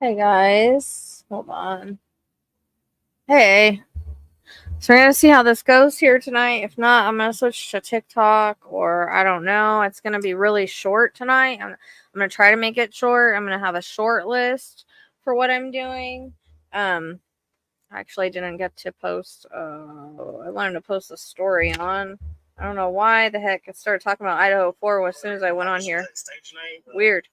Hey guys, hold on. Hey, so we're gonna see how this goes here tonight. If not, I'm gonna switch to TikTok, or I don't know. It's gonna be really short tonight. I'm gonna try to make it short. I'm gonna have a short list for what I'm doing. I actually didn't get to post. I wanted to post a story on. I don't know why the heck I started talking about Idaho 4 as soon as I went on here. Weird.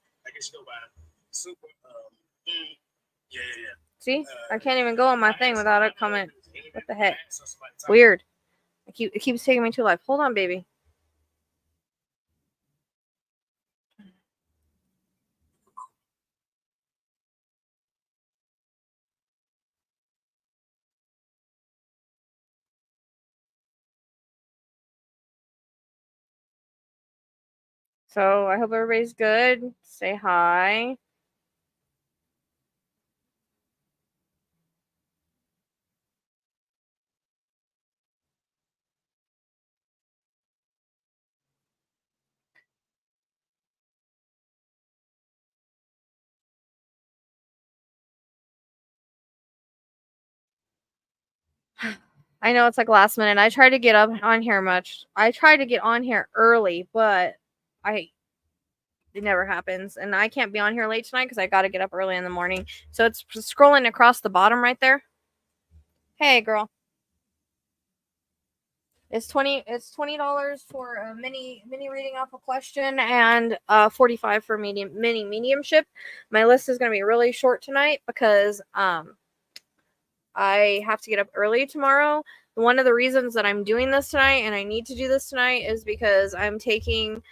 See, I can't even go on my thing without a comment. What the heck? Weird. It keeps taking me to life. Hold on, baby. So I hope everybody's good. Say hi. I know it's like last minute. I tried to get up on here much. I tried to get on here early, but it never happens. And I can't be on here late tonight because I got to get up early in the morning. So it's scrolling across the bottom right there. Hey, girl. It's $20 for a mini reading off a question and $45 for mini mediumship. My list is gonna be really short tonight because I have to get up early tomorrow. One of the reasons that I'm doing this tonight and I need to do this tonight is because I'm taking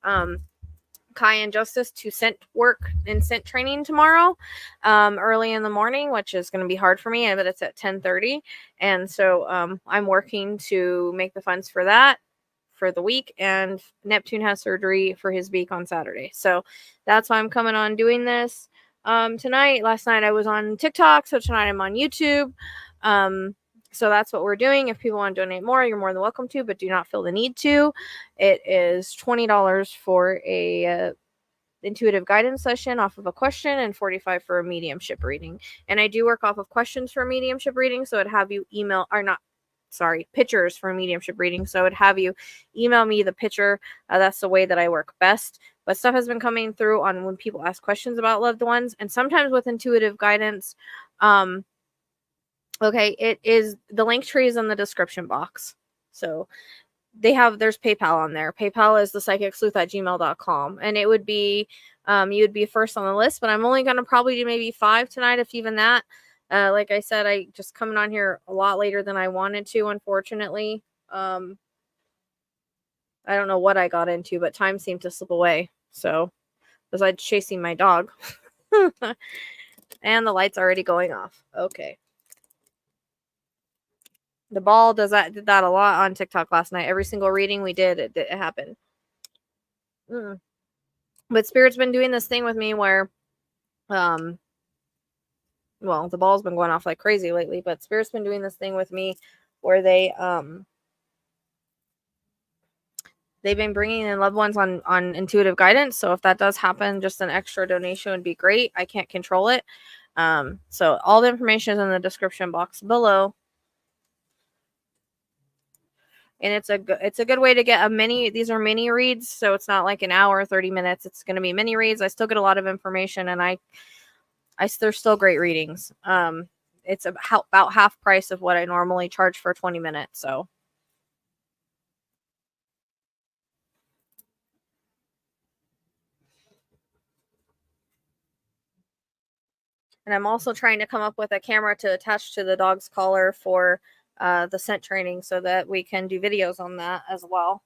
Kai and Justice to scent work and scent training tomorrow, early in the morning, which is going to be hard for me, but it's at 10:30, and so I'm working to make the funds for that for the week. And Neptune has surgery for his beak on Saturday, so that's why I'm coming on doing this tonight. Last night I was on TikTok, so tonight I'm on YouTube. So that's what we're doing. If people want to donate more, you're more than welcome to, but do not feel the need to. It is $20 for a intuitive guidance session off of a question and $45 for a mediumship reading. And I do work off of questions for a mediumship reading, so it'd have you email or not. Sorry, pictures for a mediumship reading. So it'd have you email me the picture. That's the way that I work best. But stuff has been coming through on when people ask questions about loved ones, and sometimes with intuitive guidance. Okay, it is the link tree is in the description box. So there's PayPal on there. PayPal is the psychicsleuth@gmail.com. And it would be you would be first on the list, but I'm only gonna probably do maybe 5 tonight, if even that. Like I said, I just coming on here a lot later than I wanted to, unfortunately. I don't know what I got into, but time seemed to slip away. So besides chasing my dog. And the light's already going off. Okay. The ball did that a lot on TikTok last night. Every single reading we did, it happened. But Spirit's been doing this thing with me where, well, the ball's been going off like crazy lately, but Spirit's been doing this thing with me where they've been bringing in loved ones on intuitive guidance. So if that does happen, just an extra donation would be great. I can't control it. So all the information is in the description box below. And it's a good way to get a mini. These are mini reads, so it's not like an hour, 30 minutes. It's going to be mini reads. I still get a lot of information, and they're still great readings. It's about half price of what I normally charge for 20 minutes. So, and I'm also trying to come up with a camera to attach to the dog's collar for the scent training, so that we can do videos on that as well.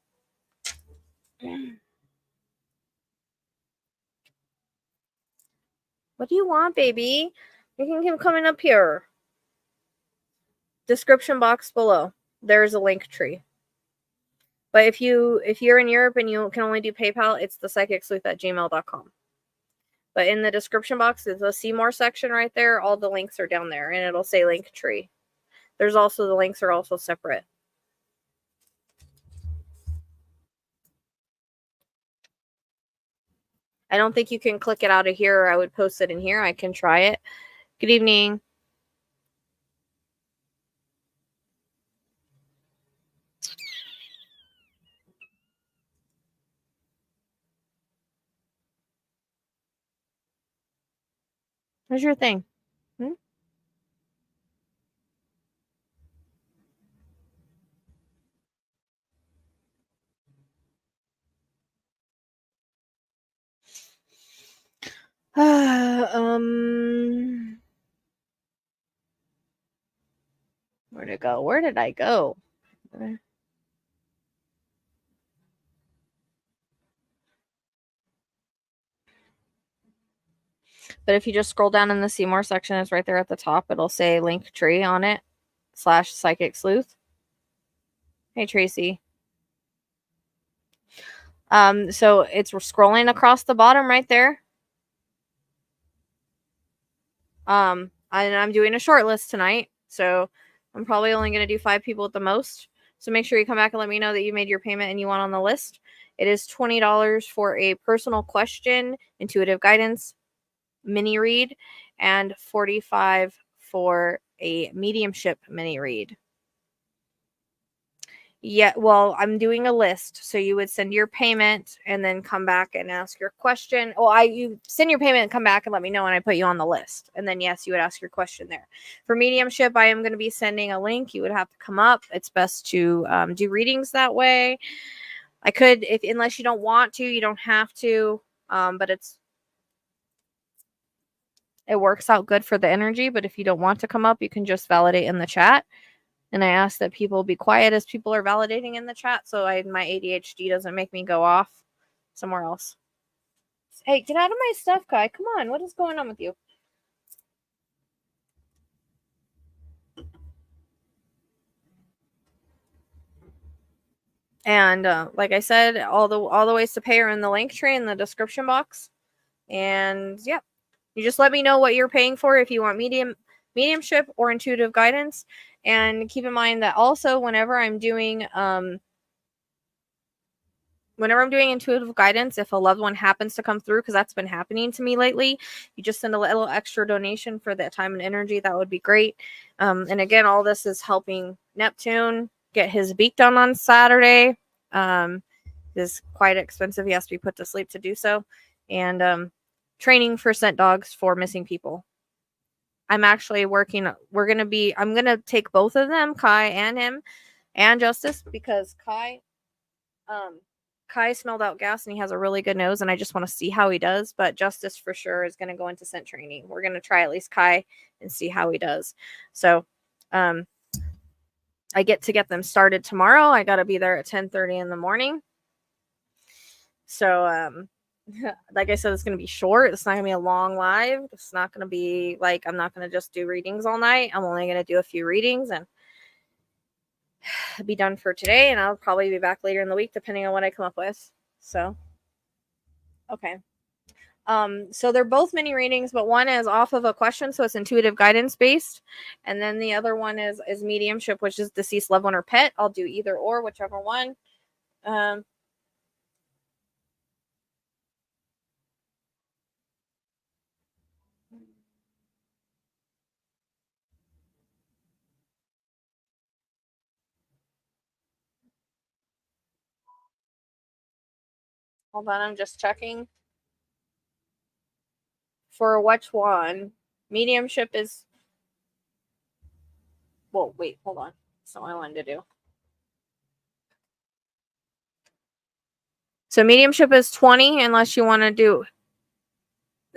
What do you want, baby? You can keep coming up here. Description box below. There's a link tree. But if you're in Europe and you can only do PayPal, it's the psychicsleuth@gmail.com. But in the description box, there's a see more section right there. All the links are down there, and it'll say link tree. There's also the links are also separate. I don't think you can click it out of here, or I would post it in here. I can try it. Good evening. Where's your thing? Where'd it go? Where did I go? But if you just scroll down in the see more section, it's right there at the top. It'll say link tree on it / psychic sleuth. Hey, Tracy. So it's scrolling across the bottom right there. And I'm doing a short list tonight, so I'm probably only going to do 5 people at the most. So make sure you come back and let me know that you made your payment and you want on the list. It is $20 for a personal question, intuitive guidance, mini read, and $45 for a mediumship mini read. Yeah, well, I'm doing a list. So you would send your payment and then come back and ask your question. Oh, you send your payment and come back and let me know, and I put you on the list. And then yes, you would ask your question there. For mediumship, I am going to be sending a link. You would have to come up. It's best to do readings that way. I could, unless you don't want to, you don't have to. But it works out good for the energy. But if you don't want to come up, you can just validate in the chat. And I ask that people be quiet as people are validating in the chat, so my ADHD doesn't make me go off somewhere else. Hey, get out of my stuff, Kai. Come on. What is going on with you? And like I said, all the ways to pay are in the link tree in the description box. And yeah, you just let me know what you're paying for if you want mediumship or intuitive guidance. And keep in mind that also whenever I'm doing intuitive guidance, if a loved one happens to come through, because that's been happening to me lately, you just send a little extra donation for that time and energy. That would be great. And again, all this is helping Neptune get his beak done on Saturday. It is quite expensive. He has to be put to sleep to do so. And training for scent dogs for missing people. I'm actually working. I'm going to take both of them, Kai and him, and Justice, because Kai smelled out gas and he has a really good nose, and I just want to see how he does. But Justice for sure is going to go into scent training. We're going to try at least Kai and see how he does. So I get them started tomorrow. I got to be there at 10:30 in the morning. So like I said, it's going to be short. It's not going to be a long live. It's not going to be like, I'm not going to just do readings all night. I'm only going to do a few readings and be done for today, and I'll probably be back later in the week depending on what I come up with. So okay. So they're both mini readings, but one is off of a question, so it's intuitive guidance based, and then the other one is mediumship, which is deceased loved one or pet. I'll do either or, whichever one. Hold on, I'm just checking. For which one? Mediumship is... Well, wait, hold on. That's not what I wanted to do. So mediumship is 20 unless you want to do...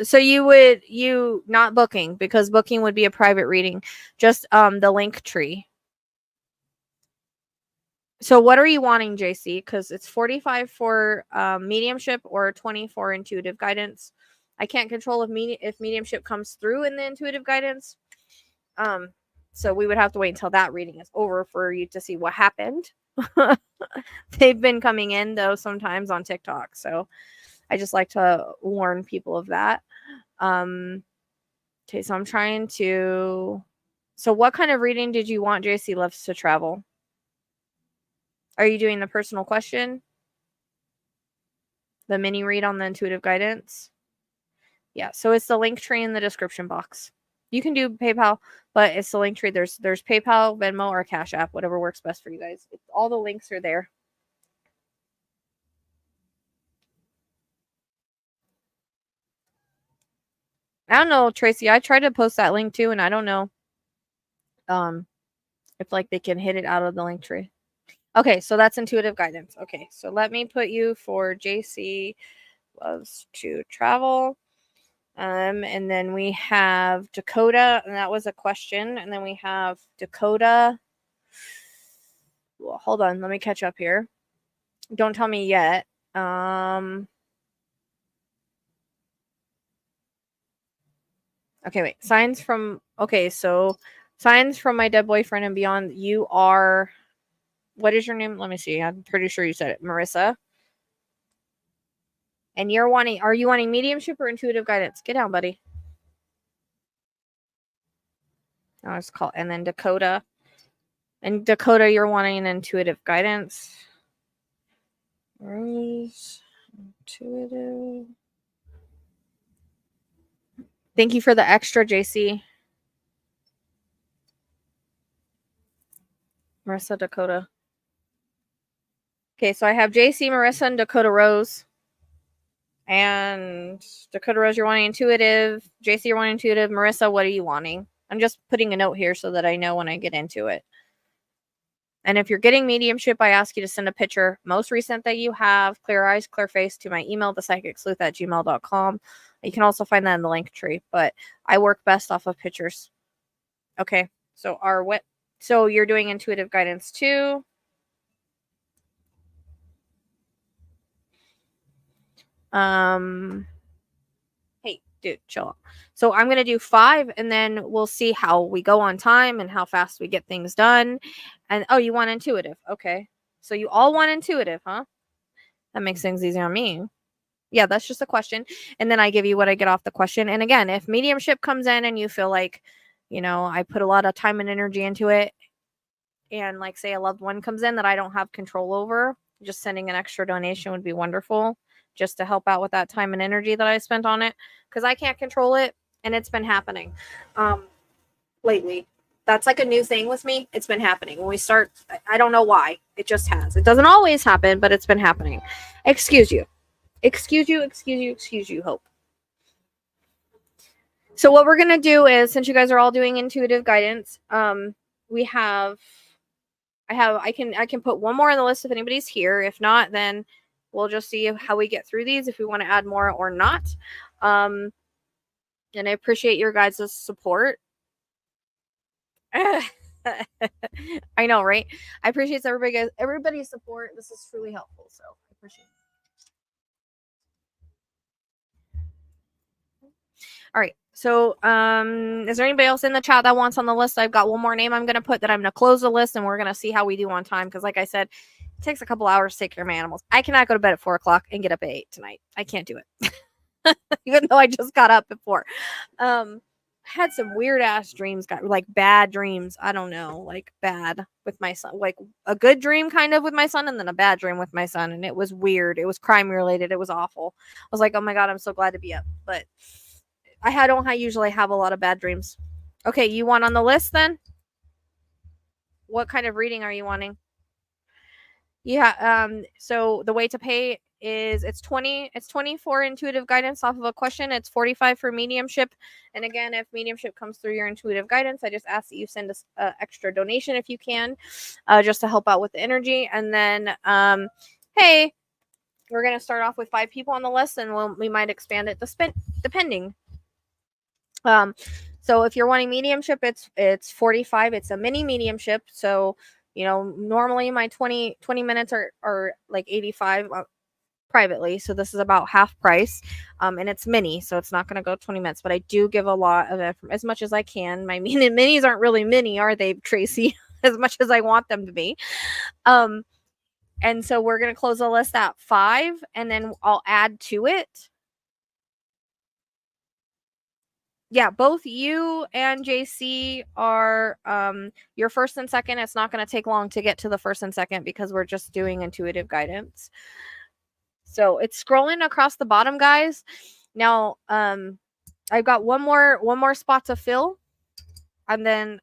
So you not booking, because booking would be a private reading. Just the link tree. So what are you wanting, JC? Because it's 45 for mediumship or 20 for intuitive guidance. I can't control if mediumship comes through in the intuitive guidance. So we would have to wait until that reading is over for you to see what happened. They've been coming in though sometimes on TikTok, so I just like to warn people of that. Okay, so I'm trying to... So what kind of reading did you want JC Loves to Travel? Are you doing the personal question? The mini read on the intuitive guidance. Yeah, so it's the link tree in the description box. You can do PayPal, but it's the link tree. There's PayPal, Venmo, or Cash App, whatever works best for you guys. All the links are there. I don't know, Tracy. I tried to post that link too, and I don't know if like they can hit it out of the link tree. Okay, so that's intuitive guidance. Okay, so let me put you for JC loves to travel. And then we have Dakota, and that was a question. And then we have Dakota. Well, hold on, let me catch up here. Don't tell me yet. Okay, wait. Signs from my dead boyfriend and beyond. You are, what is your name? Let me see. I'm pretty sure you said it. Marissa. And are you wanting mediumship or intuitive guidance? Get down, buddy. I was called, and then Dakota. And Dakota, you're wanting an intuitive guidance. Rose, intuitive. Thank you for the extra, JC. Marissa, Dakota. Okay, so I have JC, Marissa, and Dakota Rose. And Dakota Rose, you're wanting intuitive. JC, you're wanting intuitive. Marissa, what are you wanting? I'm just putting a note here so that I know when I get into it. And if you're getting mediumship, I ask you to send a picture, most recent that you have, clear eyes, clear face, to my email, thepsychicsleuth@gmail.com. You can also find that in the link tree, but I work best off of pictures. Okay, so you're doing intuitive guidance too. Hey, dude, chill out. So I'm going to do 5, and then we'll see how we go on time and how fast we get things done. And, oh, you want intuitive. Okay. So you all want intuitive, huh? That makes things easier on me. Yeah, that's just a question. And then I give you what I get off the question. And again, if mediumship comes in and you feel like, I put a lot of time and energy into it, and like say a loved one comes in that I don't have control over, just sending an extra donation would be wonderful, just to help out with that time and energy that I spent on it, because I can't control it, and it's been happening lately. That's like a new thing with me. It's been happening when we start. I don't know why. It just has. It doesn't always happen, but it's been happening. Excuse you, Hope. So what we're gonna do is, since you guys are all doing intuitive guidance, I can put one more on the list if anybody's here. If not, then we'll just see how we get through these, if we want to add more or not. And I appreciate your guys' support. I know, right? I appreciate everybody's support. This is truly helpful, so I appreciate it. All right. So, is there anybody else in the chat that wants on the list? I've got one more name I'm going to put that I'm going to close the list, and we're going to see how we do on time. Because like I said, it takes a couple hours to take care of my animals. I cannot go to bed at 4:00 and get up at 8 tonight. I can't do it. Even though I just got up at 4. Had some weird ass dreams, like bad dreams. I don't know, like bad with my son, like a good dream kind of with my son, and then a bad dream with my son. And it was weird. It was crime related. It was awful. I was like, oh my God, I'm so glad to be up. But I don't usually have a lot of bad dreams. Okay, you want on the list then? What kind of reading are you wanting? Yeah, so the way to pay is it's 20 for intuitive guidance off of a question. It's 45 for mediumship. And again, if mediumship comes through your intuitive guidance, I just ask that you send us an extra donation if you can, just to help out with the energy. And then, hey, we're going to start off with 5 people on the list, and we might expand it depending. So if you're wanting mediumship, it's 45. It's a mini mediumship. So, normally my 20 minutes are like 85 privately. So this is about half price. And it's mini, so it's not going to go 20 minutes, but I do give a lot of as much as I can. My minis aren't really mini, are they, Tracy? As much as I want them to be. And so we're going to close the list at 5, and then I'll add to it. Yeah, both you and JC are your first and second. It's not going to take long to get to the first and second because we're just doing intuitive guidance. So it's scrolling across the bottom, guys. Now, I've got one more spot to fill, and then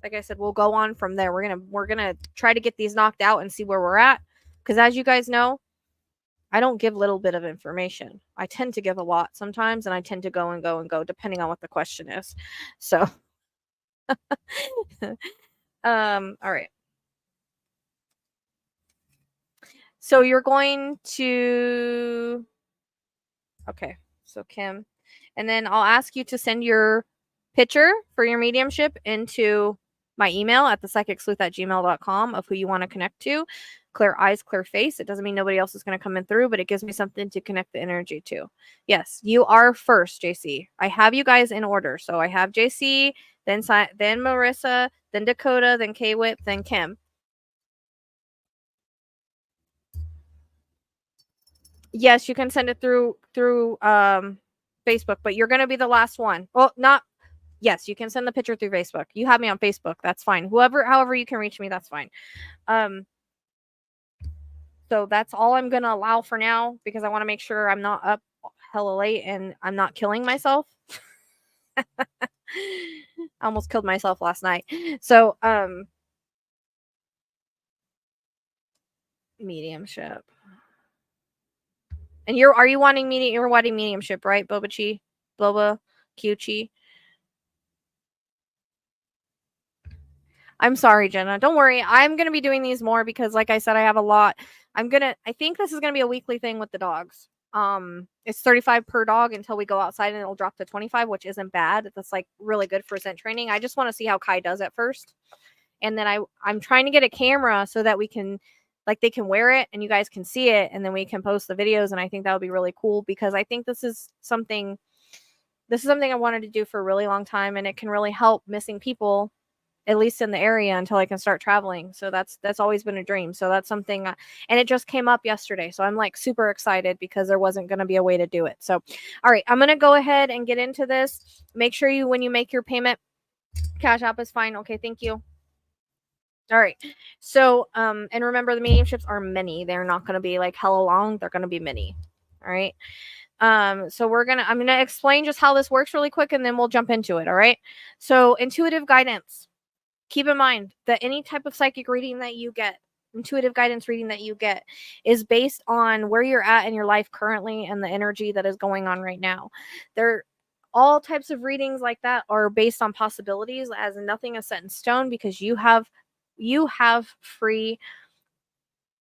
like I said, we'll go on from there. We're gonna try to get these knocked out and see where we're at. Because as you guys know, I don't give little bit of information. I tend to give a lot sometimes, and I tend to go and go and go depending on what the question is. So, all right. So you're going to, okay. So Kim, and then I'll ask you to send your picture for your mediumship into my email at thepsychicsleuth@gmail.com of who you want to connect to. Clear eyes, clear face. It doesn't mean nobody else is going to come in through, but it gives me something to connect the energy to. Yes, you are first, JC. I have you guys in order. So I have JC, then Marissa, then Dakota, then K-Whip, then Kim. Yes, you can send it through Facebook, but you're going to be the last one. Well, not yes, you can send the picture through Facebook. You have me on Facebook. That's fine. However you can reach me, that's fine. So that's all I'm going to allow for now because I want to make sure I'm not up hella late and I'm not killing myself. I almost killed myself last night. So, mediumship. And you're wanting mediumship, right? Boba, Q-Chi. I'm sorry, Jenna. Don't worry. I'm going to be doing these more because like I said, I have a lot. I think this is going to be a weekly thing with the dogs. It's 35 per dog until we go outside and it'll drop to 25, which isn't bad. That's like really good for scent training. I just want to see how Kai does at first. And then I'm trying to get a camera so that we can like they can wear it and you guys can see it and then we can post the videos and I think that would be really cool because I think this is something I wanted to do for a really long time and it can really help missing people at least in the area until I can start traveling. So that's always been a dream. So that's something and it just came up yesterday. So I'm like super excited because there wasn't going to be a way to do it. So all right, I'm going to go ahead and get into this. Make sure when you make your payment, Cash App is fine. Okay, thank you. All right. So and remember the mediumships are mini. They're not going to be like hella long. They're going to be mini. All right. So I'm gonna explain just how this works really quick and then we'll jump into it. All right. So intuitive guidance. Keep in mind that any type of psychic reading that you get, intuitive guidance reading that you get, is based on where you're at in your life currently and the energy that is going on right now. All types of readings like that are based on possibilities, as nothing is set in stone because you have free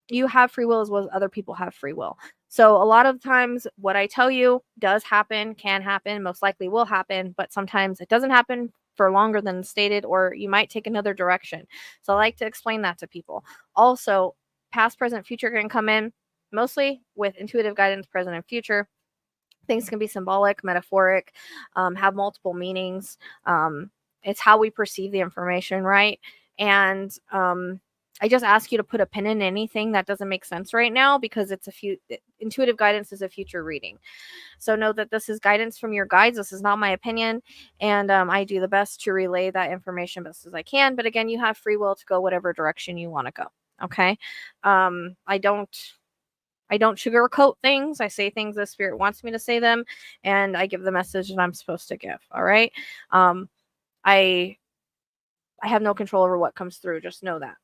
will as well as other people have free will. So a lot of times what I tell you does happen, can happen, most likely will happen, but sometimes it doesn't happen for longer than stated, or you might take another direction. So I like to explain that to people. Also, past, present, future can come in mostly with intuitive guidance, present and future. Things can be symbolic, metaphoric, have multiple meanings. It's how we perceive the information, right? And I just ask you to put a pin in anything that doesn't make sense right now because intuitive guidance is a future reading. So know that this is guidance from your guides. This is not my opinion. And I do the best to relay that information best as I can. But again, you have free will to go whatever direction you want to go. Okay. I don't sugarcoat things. I say things the spirit wants me to say them, and I give the message that I'm supposed to give. All right. I have no control over what comes through. Just know that.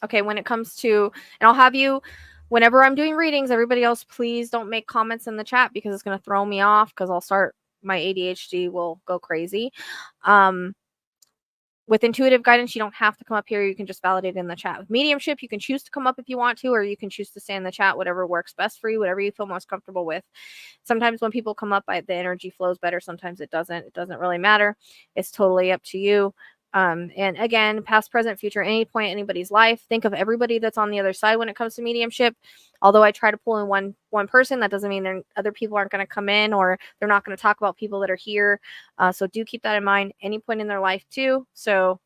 Okay, when it comes to, and I'll have you, whenever I'm doing readings, everybody else, please don't make comments in the chat because it's going to throw me off because my ADHD will go crazy. With intuitive guidance, you don't have to come up here. You can just validate in the chat. With mediumship, you can choose to come up if you want to, or you can choose to stay in the chat, whatever works best for you, whatever you feel most comfortable with. Sometimes when people come up, the energy flows better. Sometimes it doesn't. It doesn't really matter. It's totally up to you. And again, past, present, future, any point in anybody's life, think of everybody that's on the other side when it comes to mediumship. Although I try to pull in one person, that doesn't mean other people aren't going to come in or they're not going to talk about people that are here. So do keep that in mind, any point in their life too. So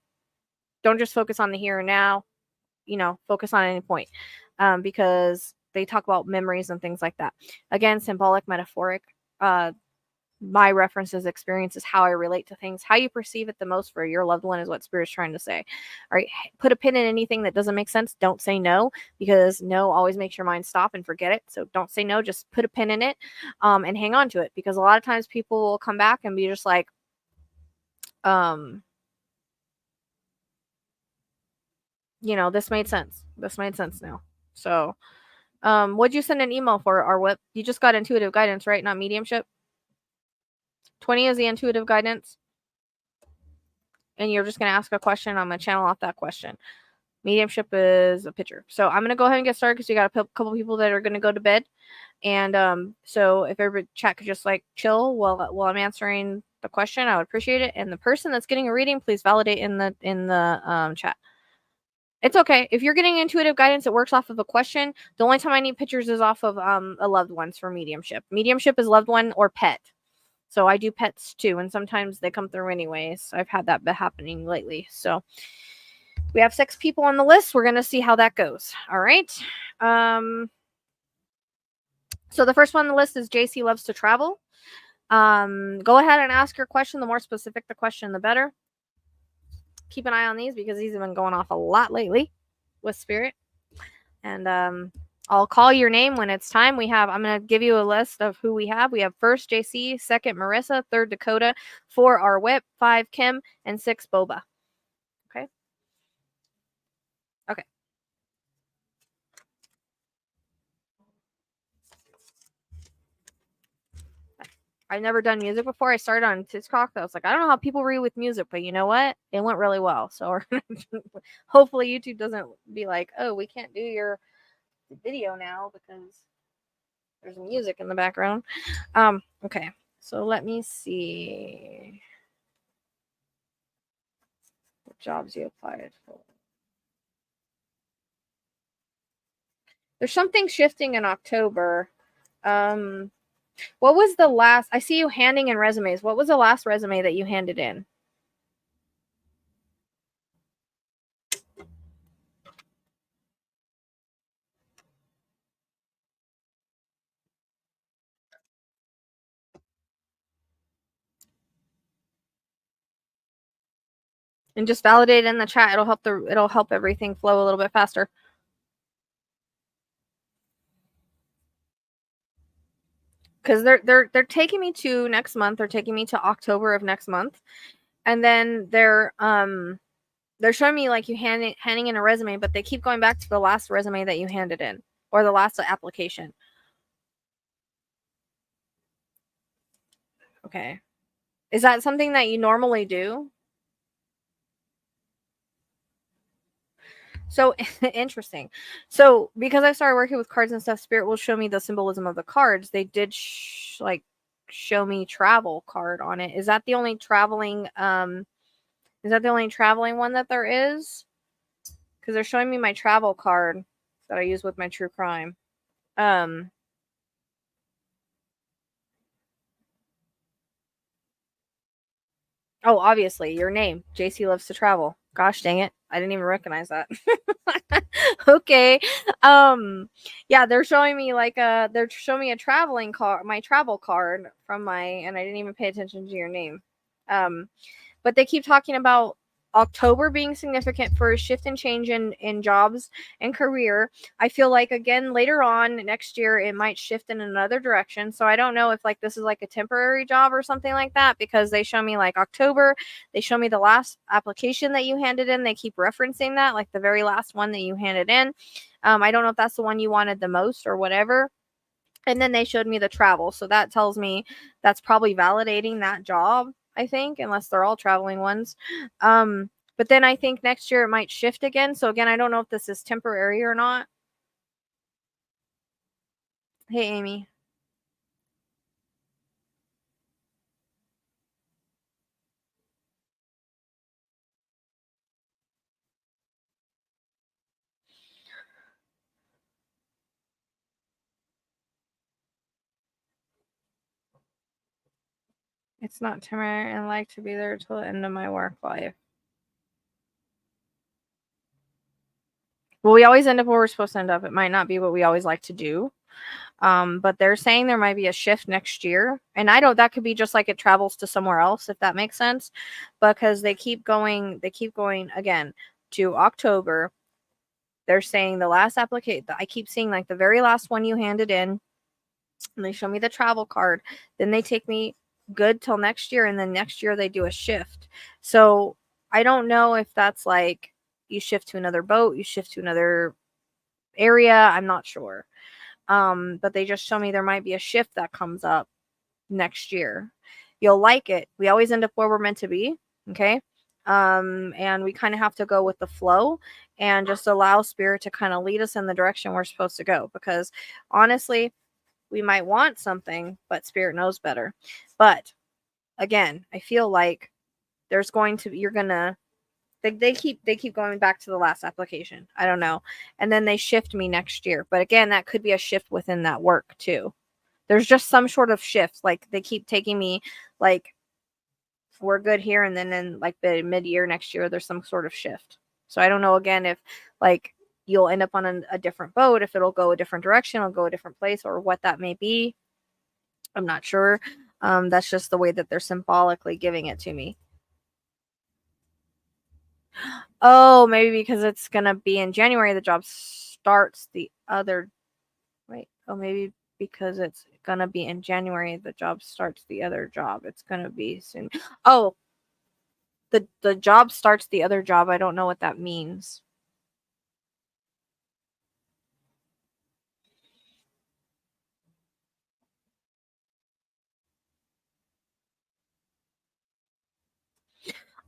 don't just focus on the here and now, focus on any point because they talk about memories and things like that. Again, symbolic, metaphoric. my references, experiences, how I relate to things, how you perceive it the most for your loved one is what Spirit's trying to say. All right, put a pin in anything that doesn't make sense. Don't say no, because no always makes your mind stop and forget it. So don't say no, just put a pin in it, and hang on to it, because a lot of times people will come back and be just like, this made sense. This made sense now. So, what'd you send an email for, our whip? You just got intuitive guidance, right? Not mediumship. 20 is the intuitive guidance. And you're just going to ask a question. I'm going to channel off that question. Mediumship is a picture. So I'm going to go ahead and get started, because you got a couple people that are going to go to bed. And so if everybody chat could just like chill while I'm answering the question, I would appreciate it. And the person that's getting a reading, please validate in the chat. It's okay. If you're getting intuitive guidance, it works off of a question. The only time I need pictures is off of a loved one's for mediumship. Mediumship is loved one or pet. So I do pets too, and sometimes they come through anyways. I've had that happening lately. So we have 6 people on the list. We're going to see how that goes. All right. So the first one on the list is JC loves to travel. Go ahead and ask your question. The more specific the question, the better. Keep an eye on these, because these have been going off a lot lately with Spirit. And I'll call your name when it's time. I'm going to give you a list of who we have. We have first JC, second Marissa, third Dakota, 4 our whip, 5 Kim, and 6 Boba. Okay. Okay. I've never done music before. I started on TikTok. I was like, I don't know how people read with music, but you know what? It went really well. So hopefully YouTube doesn't be like, oh, we can't do your video now because there's music in the background. Okay. So let me see what jobs you applied for. There's something shifting in October. What was the last? I see you handing in resumes. What was the last resume that you handed in? And just validate it in the chat. It'll help everything flow a little bit faster. Because they're taking me to next month. They're taking me to October of next month, and then they're showing me like you handing in a resume, but they keep going back to the last resume that you handed in, or the last application. Okay, is that something that you normally do? So interesting. So because I started working with cards and stuff, Spirit will show me the symbolism of the cards. They did show me travel card on it. Is that the only traveling one that there is? Because they're showing me my travel card that I use with my true crime. Oh, obviously, your name. JC loves to travel. Gosh dang it. I didn't even recognize that. Okay. Yeah, they're showing me a traveling card, my travel card and I didn't even pay attention to your name. But they keep talking about October being significant for a shift and change in jobs and career. I feel like, again, later on next year, it might shift in another direction. So I don't know if this is like a temporary job or something like that, because they show me like October. They show me the last application that you handed in. They keep referencing that, like the very last one that you handed in. I don't know if that's the one you wanted the most or whatever. And then they showed me the travel. So that tells me that's probably validating that job, I think, unless they're all traveling ones. But then I think next year it might shift again. So again, I don't know if this is temporary or not. Hey, Amy. It's not temporary, and I like to be there till the end of my work life. Well, we always end up where we're supposed to end up. It might not be what we always like to do. But they're saying there might be a shift next year. And that could be just like it travels to somewhere else, if that makes sense. Because they keep going again to October. They're saying the last application, I keep seeing like the very last one you handed in, and they show me the travel card. Then they take me good till next year, and then next year they do a shift. So I don't know if that's like you shift to another boat, you shift to another area. I'm not sure. But they just show me there might be a shift that comes up next year. You'll like it. We always end up where we're meant to be. Okay. And we kind of have to go with the flow and just allow spirit to kind of lead us in the direction we're supposed to go. Because honestly, we might want something, but spirit knows better. But again, I feel like there's going to be, you're gonna, they keep going back to the last application. I don't know. And then they shift me next year. But again, that could be a shift within that work too. There's just some sort of shift. Like they keep taking me like we're good here, and then in like the mid-year next year there's some sort of shift. So I don't know again if like you'll end up on a different boat, if it'll go a different direction, it'll go a different place, or what that may be. I'm not sure. That's just the way that they're symbolically giving it to me. Oh, maybe because it's gonna be in January the job starts the other maybe because it's gonna be in January the job starts the other job. It's gonna be soon. Oh, the job starts the other job. I don't know what that means.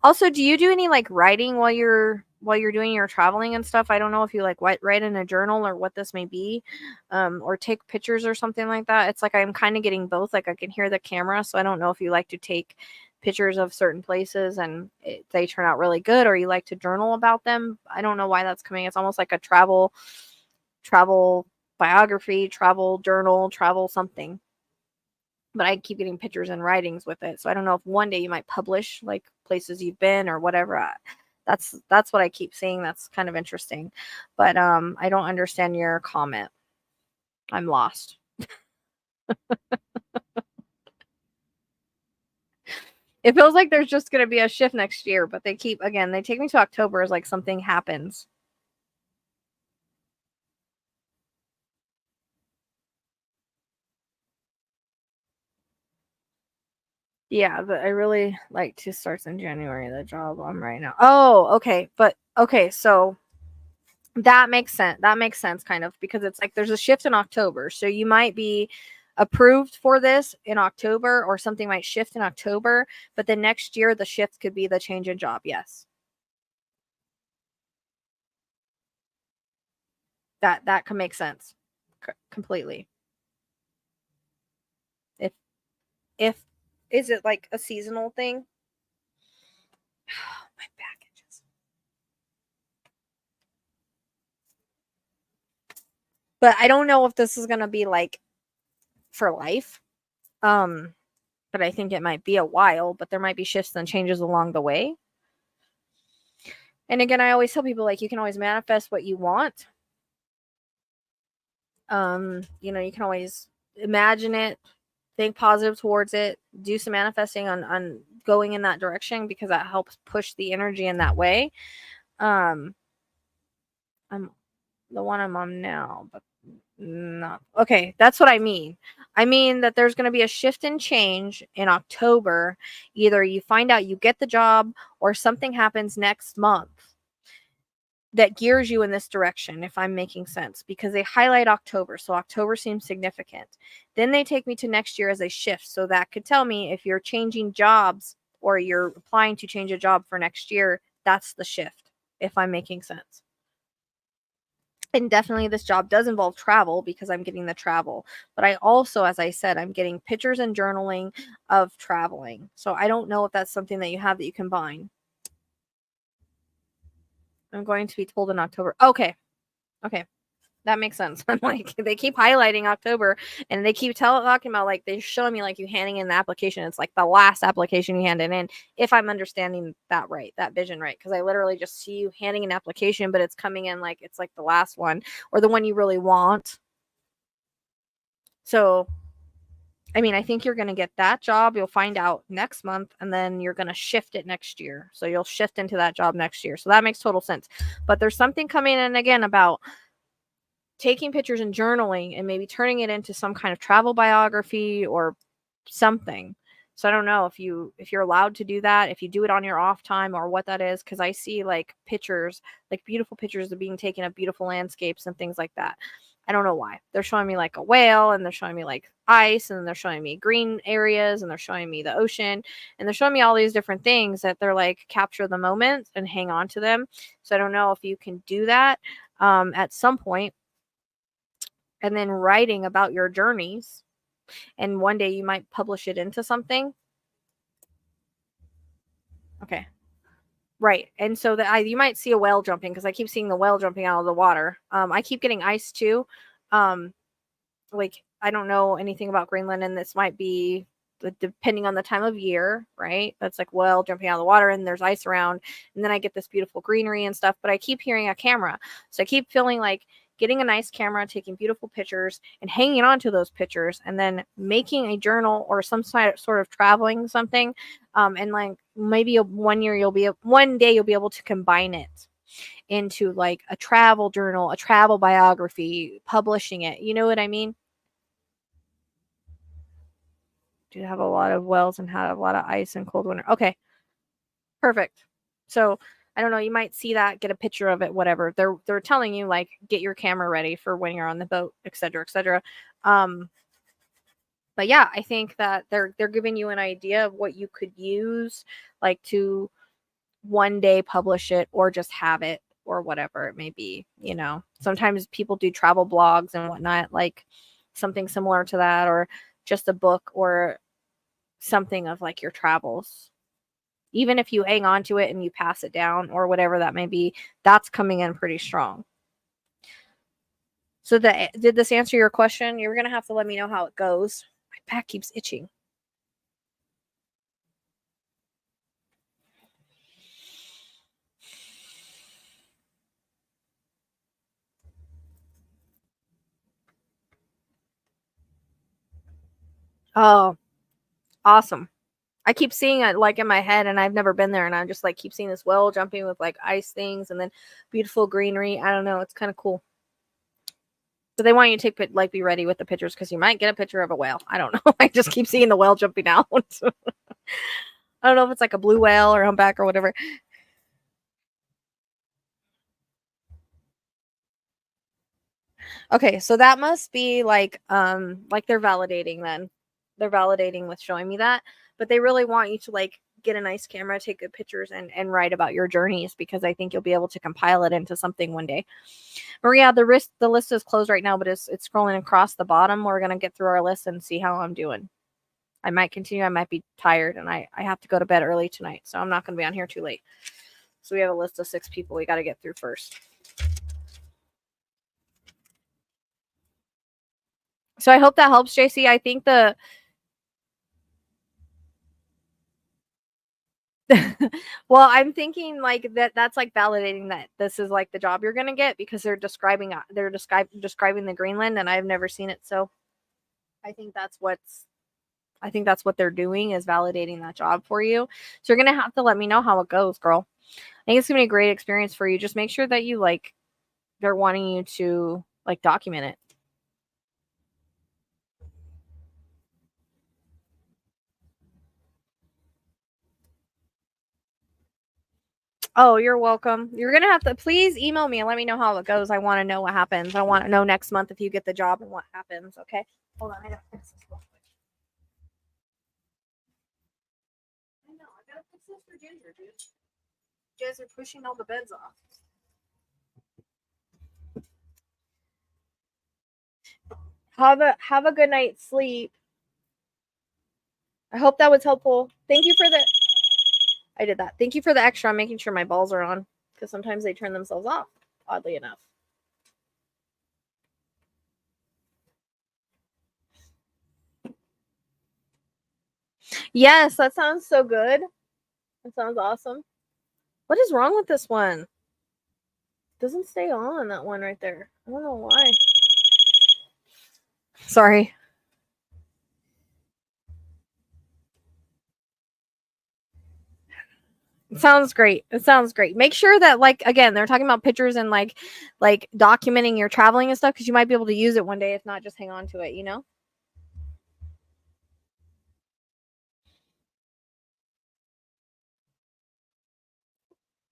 Also, do you do any like writing while you're doing your traveling and stuff? I don't know if you like write in a journal or what this may be, or take pictures or something like that. It's like I'm kind of getting both. Like I can hear the camera, so I don't know if you like to take pictures of certain places and they turn out really good, or you like to journal about them. I don't know why that's coming. It's almost like a travel biography, travel journal, travel something. But I keep getting pictures and writings with it. So I don't know if one day you might publish like places you've been or whatever. That's what I keep seeing. That's kind of interesting. But I don't understand your comment. I'm lost. It feels like there's just going to be a shift next year, but they take me to October as like something happens. Yeah, but I really like to start in January, the job I'm right now. Oh, okay. But okay, so that makes sense. That makes sense kind of, because it's like there's a shift in October. So you might be approved for this in October, or something might shift in October, but then next year the shift could be the change in job. Yes. That can make sense. Completely. If if is it like a seasonal thing? My packages. But I don't know if this is going to be like for life. Um but I think it might be a while, but there might be shifts and changes along the way. And again, I always tell people like you can always manifest what you want. You can always imagine it, think positive towards it, do some manifesting on going in that direction, because that helps push the energy in that way. I'm the one I'm on now, but not okay. That's what I mean. I mean that there's going to be a shift and change in October. Either you find out you get the job, or something happens next month that gears you in this direction, if I'm making sense, because they highlight October. So October seems significant. Then they take me to next year as a shift. So that could tell me if you're changing jobs or you're applying to change a job for next year, that's the shift, if I'm making sense. And definitely this job does involve travel, because I'm getting the travel. But I also, as I said, I'm getting pictures and journaling of traveling. So I don't know if that's something that you have that you combine. I'm going to be told in October. Okay. That makes sense. I'm like, they keep highlighting October, and they keep talking about like they're showing me like you handing in the application. It's like the last application you handed in, if I'm understanding that right, that vision right. Because I literally just see you handing an application, but it's coming in like it's like the last one, or the one you really want. So, I mean, I think you're going to get that job. You'll find out next month, and then you're going to shift it next year. So you'll shift into that job next year. So that makes total sense. But there's something coming in again about taking pictures and journaling and maybe turning it into some kind of travel biography or something. So I don't know if you're allowed to do that, if you do it on your off time or what that is, because I see like pictures, like beautiful pictures of being taken of beautiful landscapes and things like that. I don't know why. They're showing me like a whale, and they're showing me like ice, and they're showing me green areas, and they're showing me the ocean, and they're showing me all these different things that they're like capture the moment and hang on to them. So I don't know if you can do that at some point, and then writing about your journeys, and one day you might publish it into something. Okay. Right. And so that you might see a whale jumping, because I keep seeing the whale jumping out of the water. I keep getting ice too. Like, I don't know anything about Greenland, and this might be depending on the time of year, right? That's like whale jumping out of the water, and there's ice around, and then I get this beautiful greenery and stuff. But I keep hearing a camera, so I keep feeling like getting a nice camera, taking beautiful pictures, and hanging on to those pictures, and then making a journal or some sort of traveling something, and like maybe one day you'll be able to combine it into like a travel journal, a travel biography, publishing it. You know what I mean? Do have a lot of wells and have a lot of ice and cold winter. Okay, perfect. So I don't know. You might see that, get a picture of it, whatever. They're telling you like get your camera ready for when you're on the boat, etc., etc. But yeah, I think that they're giving you an idea of what you could use, like to one day publish it or just have it or whatever it may be. You know, sometimes people do travel blogs and whatnot, like something similar to that, or just a book or something of like your travels. Even if you hang on to it and you pass it down or whatever that may be, that's coming in pretty strong. So did this answer your question? You're going to have to let me know how it goes. My back keeps itching. Oh, awesome. I keep seeing it like in my head, and I've never been there, and I just like keep seeing this whale jumping with like ice things and then beautiful greenery. I don't know. It's kind of cool. So they want you to take be ready with the pictures, because you might get a picture of a whale. I don't know. I just keep seeing the whale jumping out. I don't know if it's like a blue whale or humpback or whatever. Okay, so that must be like they're validating then. They're validating with showing me that. But they really want you to like get a nice camera, take good pictures, and write about your journeys, because I think you'll be able to compile it into something one day. Maria, the list is closed right now, but it's scrolling across the bottom. We're gonna get through our list and see how I'm doing. I might continue, I might be tired, and I have to go to bed early tonight, so I'm not gonna be on here too late. So we have a list of 6 people we gotta get through first. So I hope that helps, JC. I think well, I'm thinking like that's like validating that this is like the job you're gonna get, because they're describing the Greenland, and I've never seen it. So I think that's what they're doing, is validating that job for you. So you're gonna have to let me know how it goes, girl. I think it's gonna be a great experience for you. Just make sure that you like they're wanting you to like document it. Oh, you're welcome. You're gonna have to please email me and let me know how it goes. I want to know what happens. I want to know next month if you get the job and what happens. Okay. Hold on, I gotta fix this real quick. I know, I gotta fix this for Ginger, dude. You guys are pushing all the beds off. Have a good night's sleep. I hope that was helpful. Thank you for the I did that. Thank you for the extra. I'm making sure my balls are on, because sometimes they turn themselves off, oddly enough. Yes, that sounds so good. That sounds awesome. What is wrong with this one? It doesn't stay on, that one right there. I don't know why. Sorry. It sounds great. It sounds great. Make sure that, like, again, they're talking about pictures and like documenting your traveling and stuff, because you might be able to use it one day. If not, just hang on to it.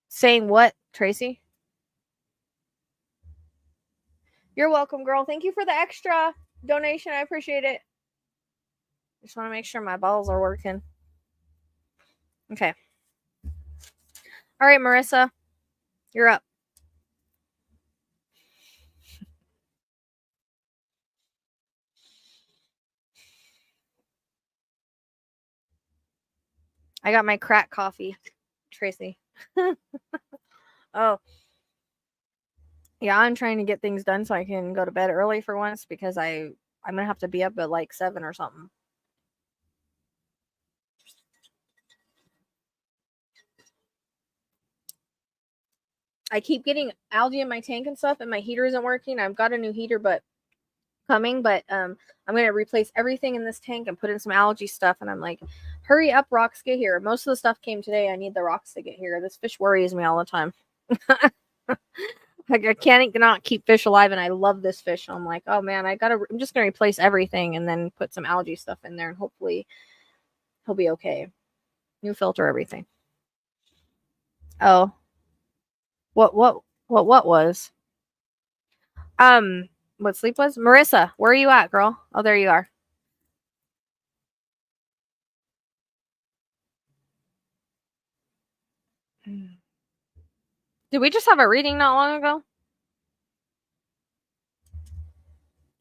Saying what, Tracy? You're welcome, girl. Thank you for the extra donation. I appreciate it. Just want to make sure my balls are working. Okay. All right, Marissa, you're up. I got my crack coffee, Tracy. Oh, yeah, I'm trying to get things done so I can go to bed early for once, because I'm gonna have to be up at like 7 or something. I keep getting algae in my tank and stuff, and my heater isn't working. I've got a new heater, but coming, but I'm gonna replace everything in this tank and put in some algae stuff. And I'm like, hurry up, rocks, get here. Most of the stuff came today. I need the rocks to get here. This fish worries me all the time. Like, I can't not keep fish alive, and I love this fish. So I'm like, oh man, I'm just gonna replace everything and then put some algae stuff in there, and hopefully he'll be okay. New filter, everything. Oh, what was? What sleep was? Marissa, where are you at, girl? Oh, there you are. Did we just have a reading not long ago?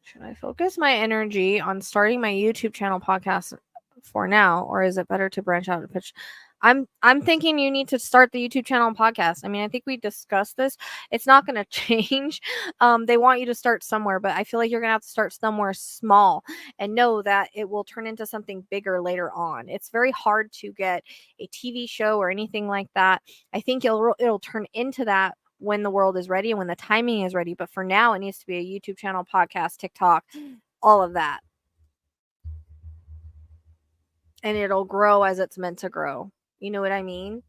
Should I focus my energy on starting my YouTube channel podcast for now, or is it better to branch out and pitch? I'm thinking you need to start the YouTube channel and podcast. I mean, I think we discussed this. It's not going to change. They want you to start somewhere, but I feel like you're going to have to start somewhere small and know that it will turn into something bigger later on. It's very hard to get a TV show or anything like that. I think it'll turn into that when the world is ready and when the timing is ready. But for now, it needs to be a YouTube channel, podcast, TikTok, all of that. And it'll grow as it's meant to grow. You know what I mean?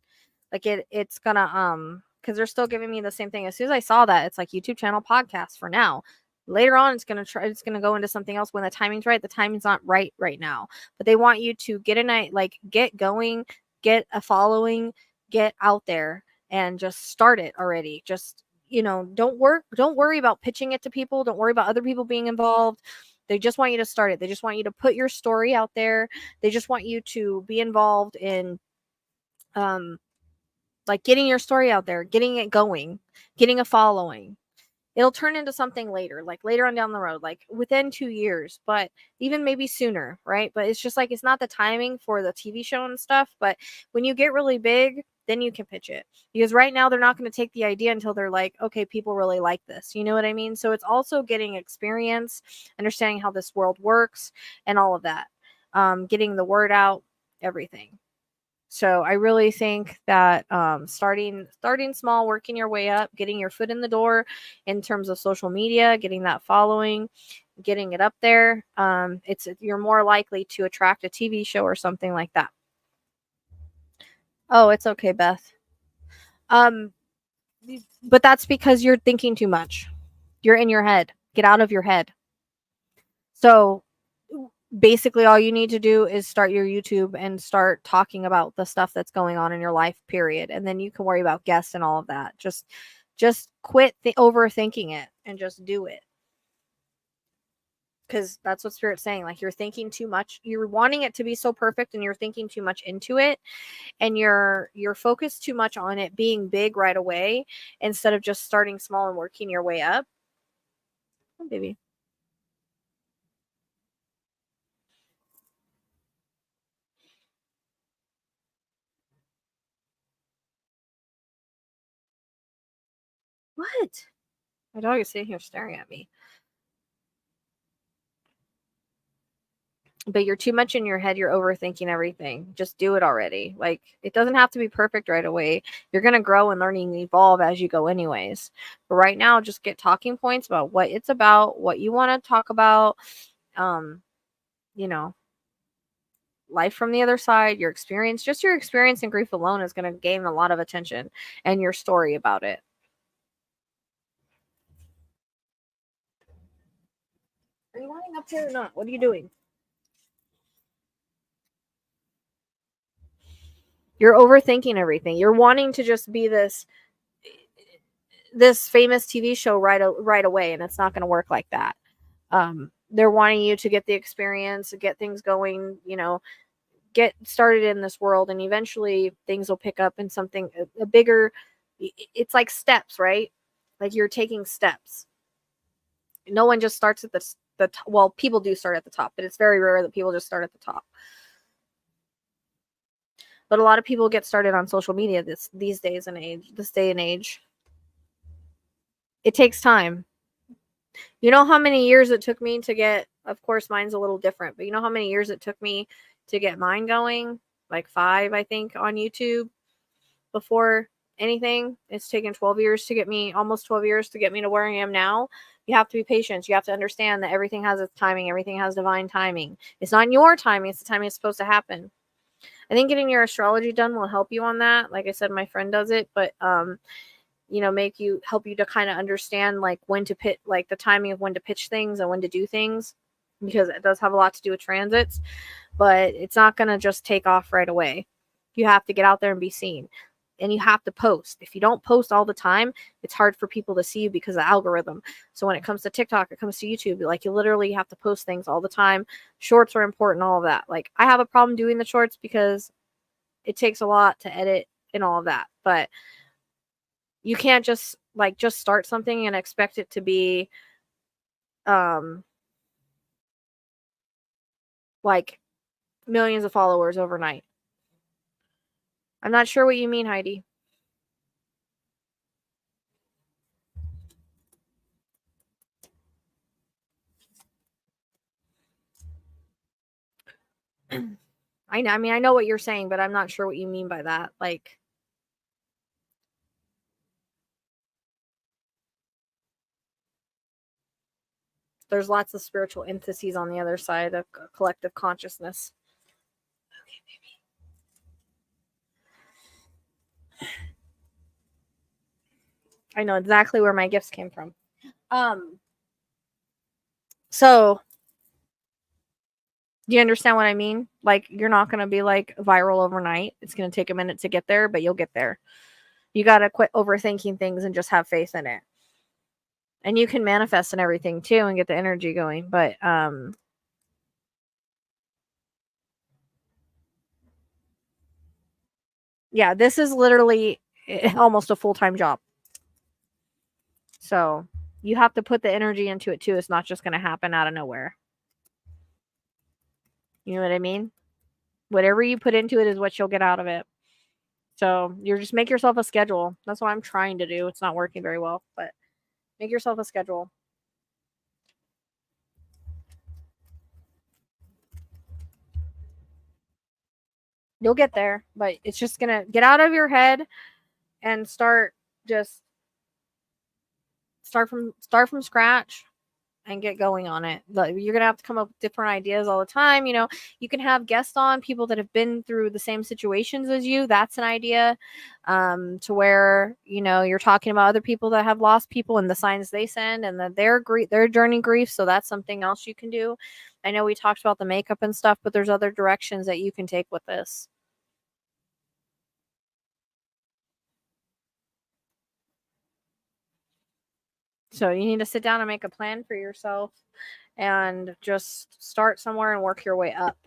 Like it's gonna because they're still giving me the same thing. As soon as I saw that, it's like YouTube channel, podcast for now. Later on, it's gonna go into something else when the timing's right. The timing's not right now. But they want you to get a night, like get going, get a following, get out there and just start it already. Just, don't worry about pitching it to people. Don't worry about other people being involved. They just want you to start it. They just want you to put your story out there. They just want you to be involved in like getting your story out there, getting it going, getting a following. It'll turn into something later, like later on down the road, like within 2 years, but even maybe sooner, right? But it's just like, it's not the timing for the TV show and stuff. But when you get really big, then you can pitch it, because right now they're not going to take the idea until they're like, okay, people really like this. You know what I mean? So it's also getting experience, understanding how this world works and all of that, getting the word out, everything. So I really think that starting small, working your way up, getting your foot in the door in terms of social media, getting that following, getting it up there, you're more likely to attract a TV show or something like that. Oh, it's okay, Beth. Um, but that's because you're thinking too much. You're in your head. Get out of your head. So basically all you need to do is start your YouTube and start talking about the stuff that's going on in your life, period. And then you can worry about guests and all of that. Just quit overthinking it and just do it. Because that's what Spirit's saying. Like, you're thinking too much. You're wanting it to be so perfect, and you're thinking too much into it, and you're focused too much on it being big right away instead of just starting small and working your way up. Oh, baby. What? My dog is sitting here staring at me. But you're too much in your head. You're overthinking everything. Just do it already. Like, it doesn't have to be perfect right away. You're going to grow and learn and evolve as you go anyways. But right now, just get talking points about what it's about, what you want to talk about. Um, you know, life from the other side, your experience, just your experience in grief alone is going to gain a lot of attention, and your story about it. Are you wanting up here or not? What are you doing? You're overthinking everything. You're wanting to just be this famous TV show right away, and it's not going to work like that. They're wanting you to get the experience, get things going, get started in this world, and eventually things will pick up in something a bigger. It's like steps, right? Like you're taking steps. No one just starts at well, people do start at the top, but it's very rare that people just start at the top. But a lot of people get started on social media this day and age. It takes time. You know how many years it took me to get, of course mine's a little different, but you know how many years it took me to get mine going? Like 5, I think, on YouTube before anything. It's taken 12 years to get me, almost 12 years to get me to where I am now. You have to be patient. You have to understand that everything has its timing. Everything has divine timing. It's not your timing. It's the timing it's supposed to happen. I think getting your astrology done will help you on that. Like I said, my friend does it, but help you to kind of understand like when to pitch, like the timing of when to pitch things and when to do things, because it does have a lot to do with transits, but it's not going to just take off right away. You have to get out there and be seen, and you have to post. If you don't post all the time, it's hard for people to see you because of the algorithm. So when it comes to TikTok, it comes to YouTube, like you literally have to post things all the time. Shorts are important, all of that. Like I have a problem doing the shorts because it takes a lot to edit and all of that, but you can't just start something and expect it to be like millions of followers overnight. I'm not sure what you mean, Heidi. I know. I mean, I know what you're saying, but I'm not sure what you mean by that. Like, there's lots of spiritual entities on the other side of collective consciousness. Okay, baby. I know exactly where my gifts came from. So do you understand what I mean? Like, you're not going to be like viral overnight. It's going to take a minute to get there, but you'll get there. You got to quit overthinking things and just have faith in it. And you can manifest and everything too and get the energy going. But yeah, this is literally almost a full-time job. So you have to put the energy into it too. It's not just going to happen out of nowhere. You know what I mean? Whatever you put into it is what you'll get out of it. So you're just make yourself a schedule. That's what I'm trying to do. It's not working very well, but make yourself a schedule. You'll get there, but it's just going to get out of your head and start from scratch and get going on it. You're going to have to come up with different ideas all the time. You can have guests on, people that have been through the same situations as you. That's an idea, to where, you're talking about other people that have lost people and the signs they send and that their journey grief. So that's something else you can do. I know we talked about the makeup and stuff, but there's other directions that you can take with this. So you need to sit down and make a plan for yourself and just start somewhere and work your way up.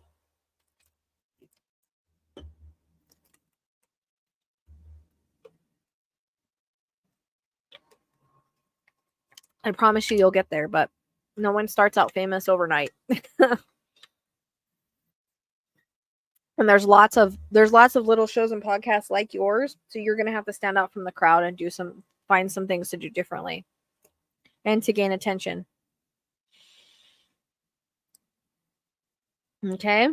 I promise you'll get there, but no one starts out famous overnight. And there's lots of little shows and podcasts like yours, so you're going to have to stand out from the crowd and find some things to do differently and to gain attention. Okay?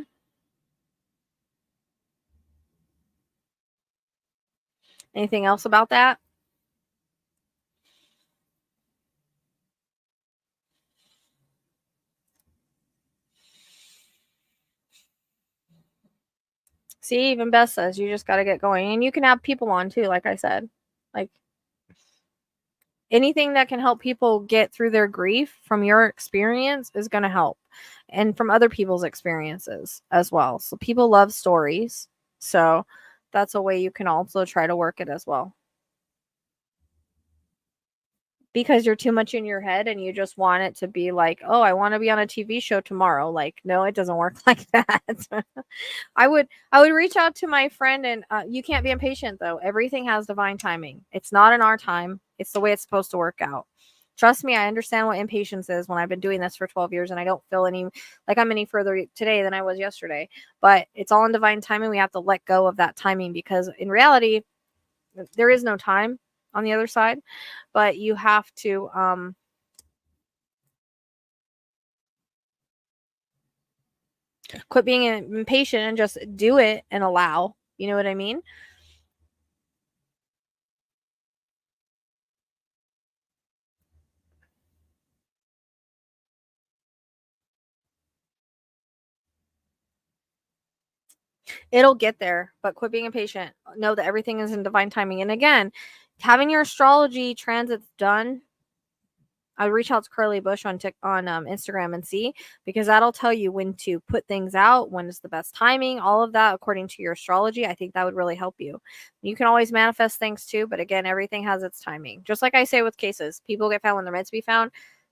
Anything else about that? See, even Beth says you just got to get going. And you can have people on too, like I said. Like anything that can help people get through their grief from your experience is going to help. And from other people's experiences as well. So people love stories. So that's a way you can also try to work it as well. Because you're too much in your head and you just want it to be like, oh, I want to be on a TV show tomorrow. Like, no, it doesn't work like that. I would reach out to my friend and you can't be impatient though. Everything has divine timing. It's not in our time. It's the way it's supposed to work out. Trust me, I understand what impatience is when I've been doing this for 12 years and I don't feel like I'm any further today than I was yesterday. But it's all in divine timing. We have to let go of that timing because in reality, there is no time on the other side, but you have to quit being impatient and just do it and allow. You know what I mean? It'll get there, but quit being impatient. Know that everything is in divine timing. And again, having your astrology transits done, I would reach out to Curly Bush on Instagram and see, because that'll tell you when to put things out, when is the best timing, all of that according to your astrology. I think that would really help you. You can always manifest things too, but again, everything has its timing. Just like I say with cases, people get found when they're meant to be found.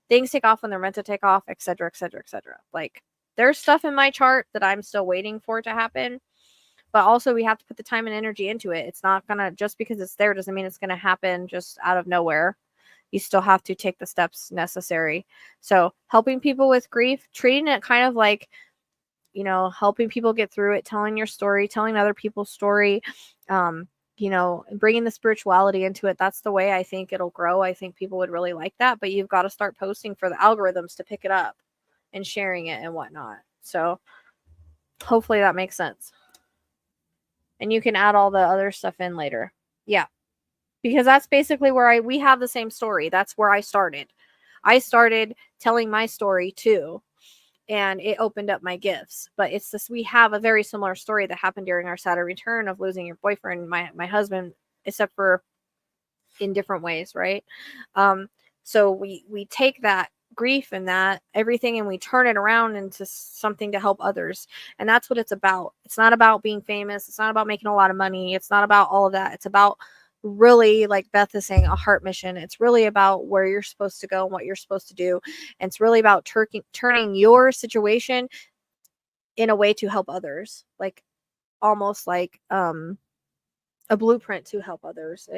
Things take off when they're meant to take off, etc., etc., etc. Like there's stuff in my chart that I'm still waiting for to happen, but also we have to put the time and energy into it. It's not gonna, just because it's there doesn't mean it's gonna happen just out of nowhere. You still have to take the steps necessary. So helping people with grief, treating it kind of like, helping people get through it, telling your story, telling other people's story, bringing the spirituality into it. That's the way I think it'll grow. I think people would really like that, but you've got to start posting for the algorithms to pick it up and sharing it and whatnot. So hopefully that makes sense. And you can add all the other stuff in later. Yeah. Because that's basically where we have the same story. That's where I started. I started telling my story too, and it opened up my gifts. But it's this, we have a very similar story that happened during our Saturn return of losing your boyfriend, my husband, except for in different ways, right? So we take that grief and that everything and we turn it around into something to help others. And that's what it's about. It's not about being famous. It's not about making a lot of money. It's not about all of that. It's about really, like Beth is saying, a heart mission. It's really about where you're supposed to go and what you're supposed to do. And it's really about turning your situation in a way to help others, like almost like a blueprint to help others.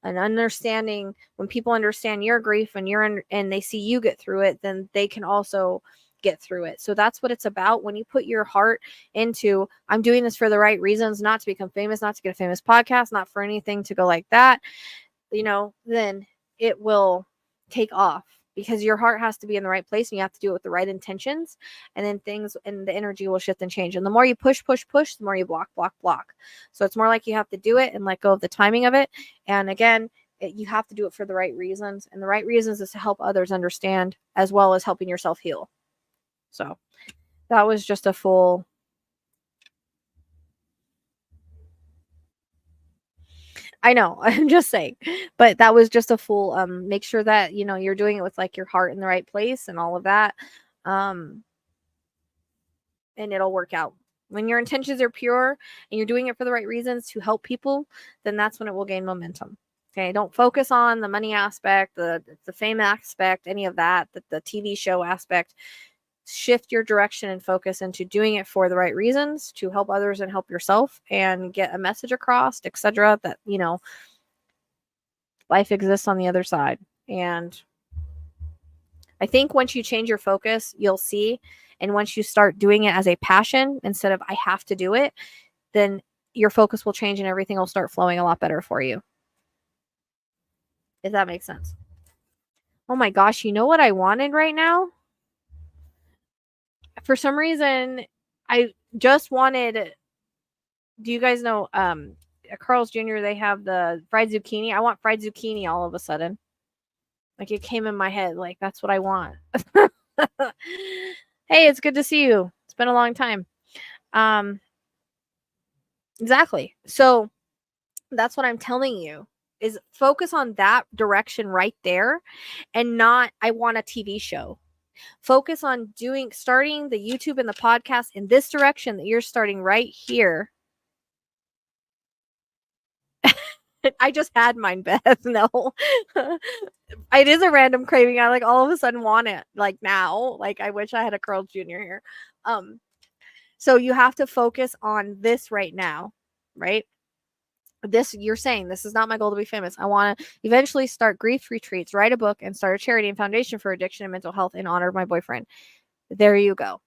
And understanding, when people understand your grief and and they see you get through it, then they can also get through it. So that's what it's about. When you put your heart into, I'm doing this for the right reasons, not to become famous, not to get a famous podcast, not for anything to go like that, then it will take off, because your heart has to be in the right place and you have to do it with the right intentions, and then things and the energy will shift and change. And the more you push, the more you block. So it's more like you have to do it and let go of the timing of it. And again, you have to do it for the right reasons, and the right reasons is to help others understand as well as helping yourself heal. So that was just a full, I know, I'm just saying, but that was just a full, make sure that, you're doing it with like your heart in the right place and all of that. Um, and it'll work out. When your intentions are pure and you're doing it for the right reasons to help people, then that's when it will gain momentum. Okay, don't focus on the money aspect, the fame aspect, any of that, the TV show aspect. Shift your direction and focus into doing it for the right reasons to help others and help yourself and get a message across, etc. That, life exists on the other side. And I think once you change your focus, you'll see. And once you start doing it as a passion instead of I have to do it, then your focus will change and everything will start flowing a lot better for you. If that makes sense. Oh my gosh, you know what I wanted right now? For some reason, I just wanted, do you guys know at Carl's Jr. they have the fried zucchini? I want fried zucchini all of a sudden. Like it came in my head, like that's what I want. Hey, it's good to see you. It's been a long time. Um, Exactly. So that's what I'm telling you is focus on that direction right there and not I want a TV show. Focus on starting the YouTube and the podcast in this direction that you're starting right here. I just had mine, Beth. No. It is a random craving. I like all of a sudden want it like now. Like I wish I had a Curl Jr. here. Um, so you have to focus on this right now, right? This you're saying this is not my goal to be famous. I want to eventually start grief retreats, write a book, and start a charity and foundation for addiction and mental health in honor of my boyfriend. There you go.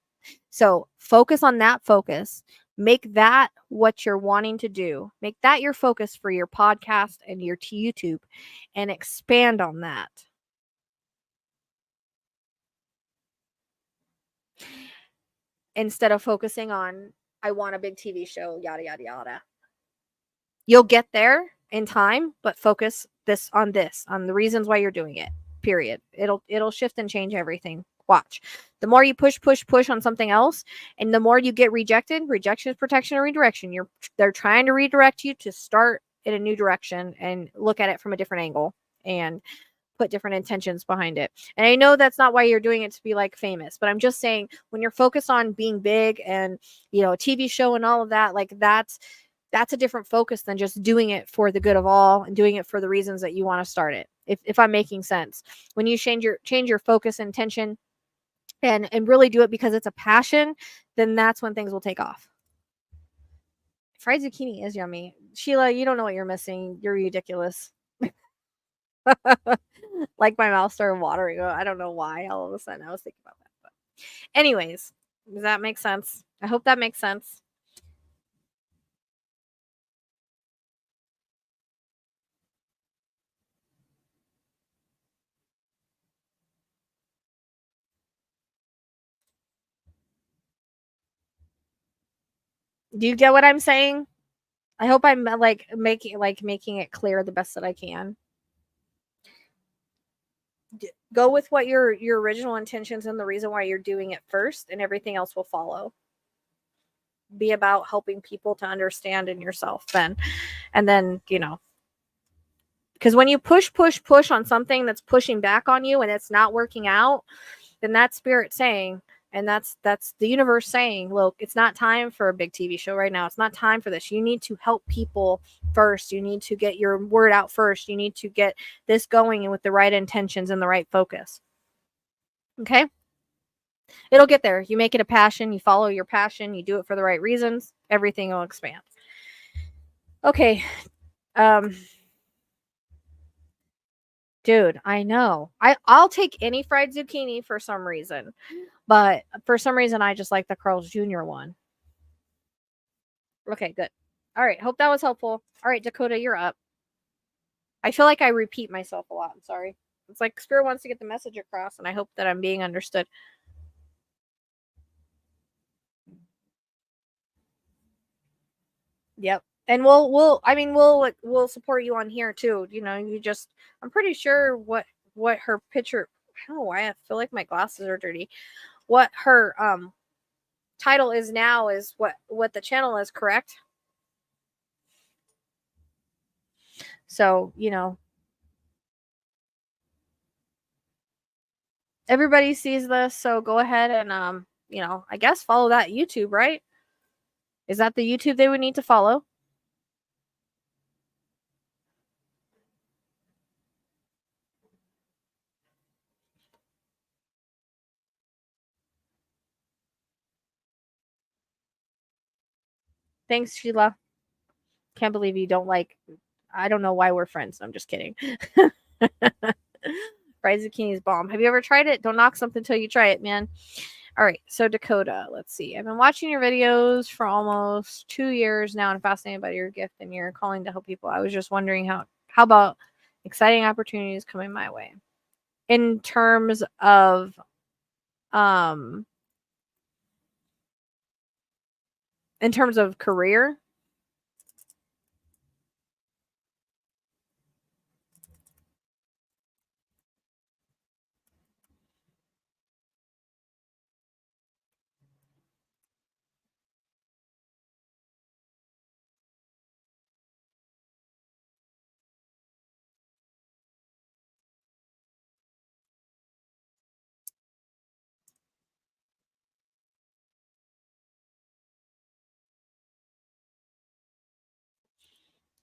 So focus on that focus. Make that what you're wanting to do. Make that your focus for your podcast and your YouTube and expand on that. Instead of focusing on, I want a big TV show, yada, yada, yada. You'll get there in time, but focus on the reasons why you're doing it. Period. It'll shift and change everything. Watch. The more you push on something else, and the more you get rejected, rejection is protection and redirection. They're trying to redirect you to start in a new direction and look at it from a different angle and put different intentions behind it. And I know that's not why you're doing it to be like famous, but I'm just saying when you're focused on being big and a TV show and all of that, like that's a different focus than just doing it for the good of all and doing it for the reasons that you want to start it. If I'm making sense. When you change your focus and intention and really do it because it's a passion, then that's when things will take off. Fried zucchini is yummy. Sheila, you don't know what you're missing. You're ridiculous. Like my mouth started watering. I don't know why. All of a sudden I was thinking about that. But anyways, does that make sense? I hope that makes sense. Do you get what I'm saying? I hope I'm making it clear the best that I can. Go with what your original intentions and the reason why you're doing it first, and everything else will follow. Be about helping people to understand in yourself then, and then because when you push on something that's pushing back on you and it's not working out, then that's spirit saying, and that's the universe saying, look, it's not time for a big TV show right now. It's not time for this. You need to help people first. You need to get your word out first. You need to get this going and with the right intentions and the right focus. Okay? It'll get there. You make it a passion, you follow your passion, you do it for the right reasons, everything will expand. Okay. Um Dude, I know. I'll take any fried zucchini for some reason. But for some reason I just like the Carl's Jr. one. Okay, good. All right, hope that was helpful. All right, Dakota, you're up. I feel like I repeat myself a lot. I'm sorry. It's like Spirit wants to get the message across, and I hope that I'm being understood. Yep. And we'll support you on here too. I'm pretty sure what her picture, I don't know why I feel like my glasses are dirty. What her title is now is what the channel is, correct? So, everybody sees this, so go ahead and I guess follow that YouTube, right? Is that the YouTube they would need to follow? Thanks, Sheila. Can't believe you don't like. I don't know why we're friends. I'm just kidding. Fried zucchini is bomb. Have you ever tried it? Don't knock something until you try it, man. All right, so Dakota, let's see. I've been watching your videos for almost 2 years now and fascinated by your gift and your calling to help people. I was just wondering how about exciting opportunities coming my way in terms of um career.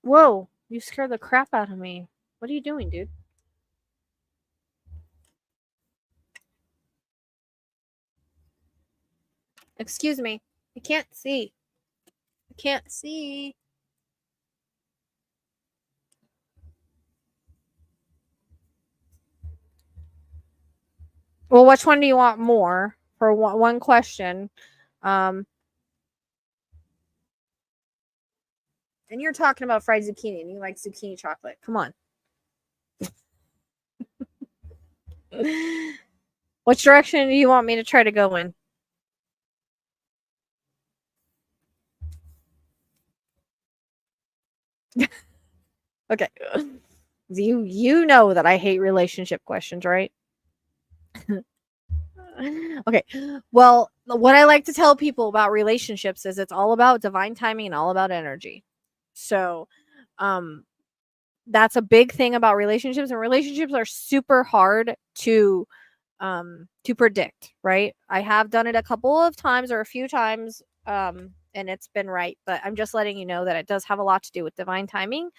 Whoa, you scared the crap out of me. What are you doing, dude? Excuse me. I can't see. I can't see. Well, which one do you want more for one question? And you're talking about fried zucchini and you like zucchini chocolate. Come on. Which direction do you want me to try to go in? Okay. You know that I hate relationship questions, right? Okay. Well, what I like to tell people about relationships is it's all about divine timing and all about energy. So, um that's a big thing about relationships, and relationships are super hard to predict, right? I have done it a couple of times or a few times, and it's been right, but I'm just letting you know that it does have a lot to do with divine timing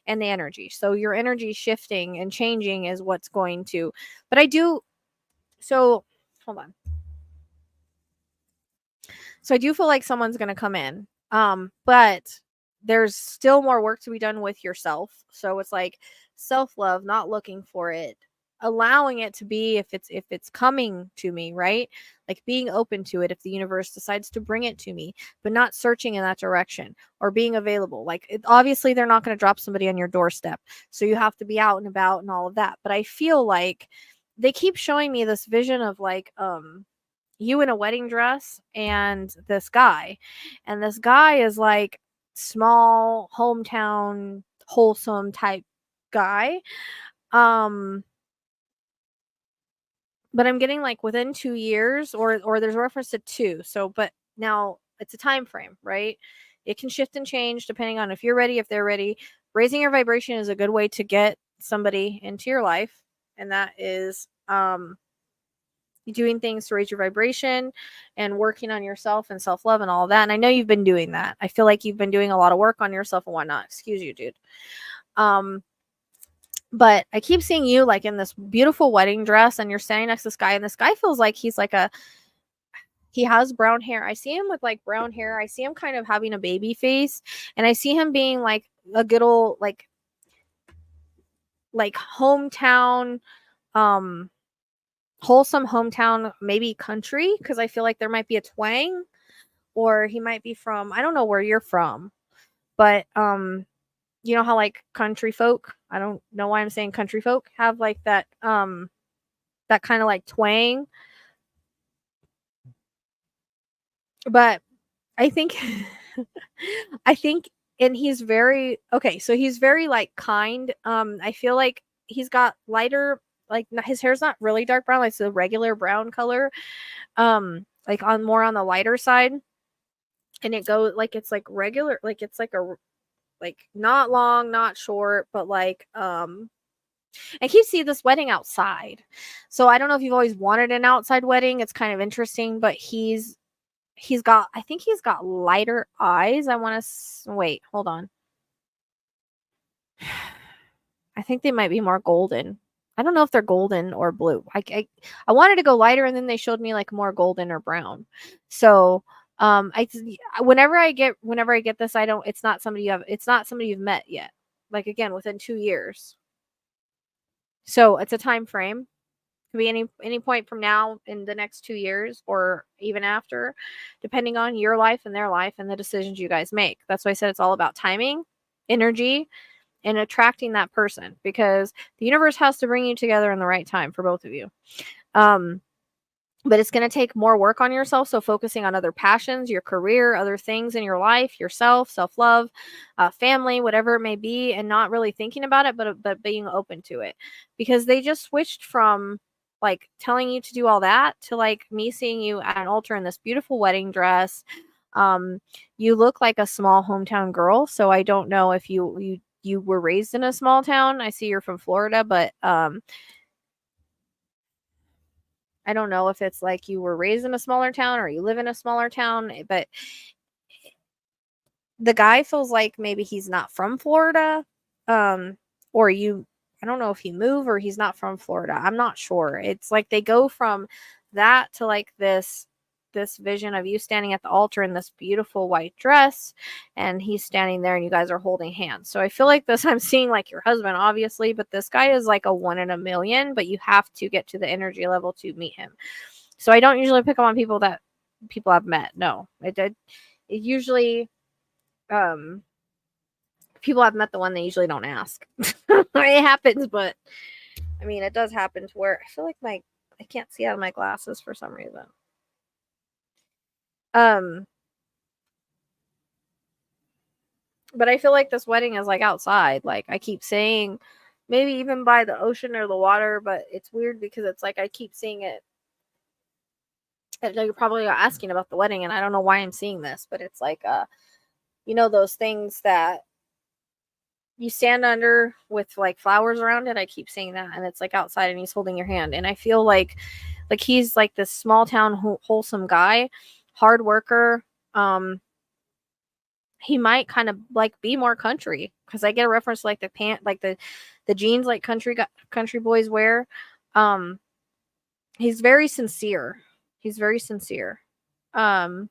and the energy. So your energy shifting and changing is what's going to, but I do, so hold on. So I do feel like someone's going to come in. But there's still more work to be done with yourself. So it's like self-love, not looking for it, allowing it to be if it's coming to me, right? Like being open to it if the universe decides to bring it to me, but not searching in that direction or being available. Like obviously they're not going to drop somebody on your doorstep. So you have to be out and about and all of that. But I feel like they keep showing me this vision of like you in a wedding dress and this guy. And this guy is like small, hometown, wholesome type guy. Um but I'm getting like within 2 years, or there's a reference to 2. So but now it's a time frame, right? It can shift and change depending on if you're ready, if they're ready. Raising your vibration is a good way to get somebody into your life, and that is doing things to raise your vibration and working on yourself and self-love and all of that. And I know you've been doing that. I feel like you've been doing a lot of work on yourself and whatnot. Excuse you, dude. Um, but I keep seeing you like in this beautiful wedding dress and you're standing next to this guy, and this guy feels like he's like he has brown hair. I see him with like brown hair. I see him kind of having a baby face, and I see him being like a good old like hometown um wholesome hometown, maybe country, because I feel like there might be a twang, or he might be from, I don't know where you're from, but you know how like country folk, I don't know why I'm saying country folk, have like that kind of like twang. But I think I think and he's very okay, so he's very like kind. I feel like he's got lighter, like his hair's not really dark brown, like it's a regular brown color. Like on more on the lighter side, and it goes like it's like regular, like it's like a like not long, not short, but like I keep seeing this wedding outside. So I don't know if you've always wanted an outside wedding. It's kind of interesting, but he's got, I think he's got lighter eyes. I want to wait, hold on. I think they might be more golden. I don't know if they're golden or blue. I wanted to go lighter, and then they showed me like more golden or brown. So I whenever I get this, I don't, it's not somebody you've met yet. Like again, within 2 years. So it's a time frame. Could be any point from now in the next 2 years or even after, depending on your life and their life and the decisions you guys make. That's why I said it's all about timing, energy, and attracting that person, because the universe has to bring you together in the right time for both of you. Um, but it's going to take more work on yourself. So focusing on other passions, your career, other things in your life, yourself, self-love, family, whatever it may be, and not really thinking about it, but being open to it, because they just switched from like telling you to do all that to like me seeing you at an altar in this beautiful wedding dress. Um, you look like a small hometown girl. So I don't know if you were raised in a small town. I see you're from Florida, but I don't know if it's like you were raised in a smaller town or you live in a smaller town, but the guy feels like maybe he's not from Florida. Or I don't know if he moved or he's not from Florida. I'm not sure. It's like they go from that to like this vision of you standing at the altar in this beautiful white dress and he's standing there and you guys are holding hands. So I feel like this, I'm seeing like your husband obviously, but this guy is like a 1 in a million, but you have to get to the energy level to meet him. So I don't usually pick up on people that people I've met. No, it usually people I've met, the one they usually don't ask. It happens, but I mean, it does happen to where I feel like I can't see out of my glasses for some reason. But I feel like this wedding is like outside. Like I keep saying, maybe even by the ocean or the water, but it's weird because it's like I keep seeing it. I know you're probably asking about the wedding, and I don't know why I'm seeing this, but it's like those things that you stand under with like flowers around it. I keep saying that, and it's like outside and he's holding your hand, and I feel like he's like this small town wholesome guy, hard worker. He might kind of like be more country because I get a reference to like the pant, like the jeans like country boys wear. He's very sincere. He's very sincere. Um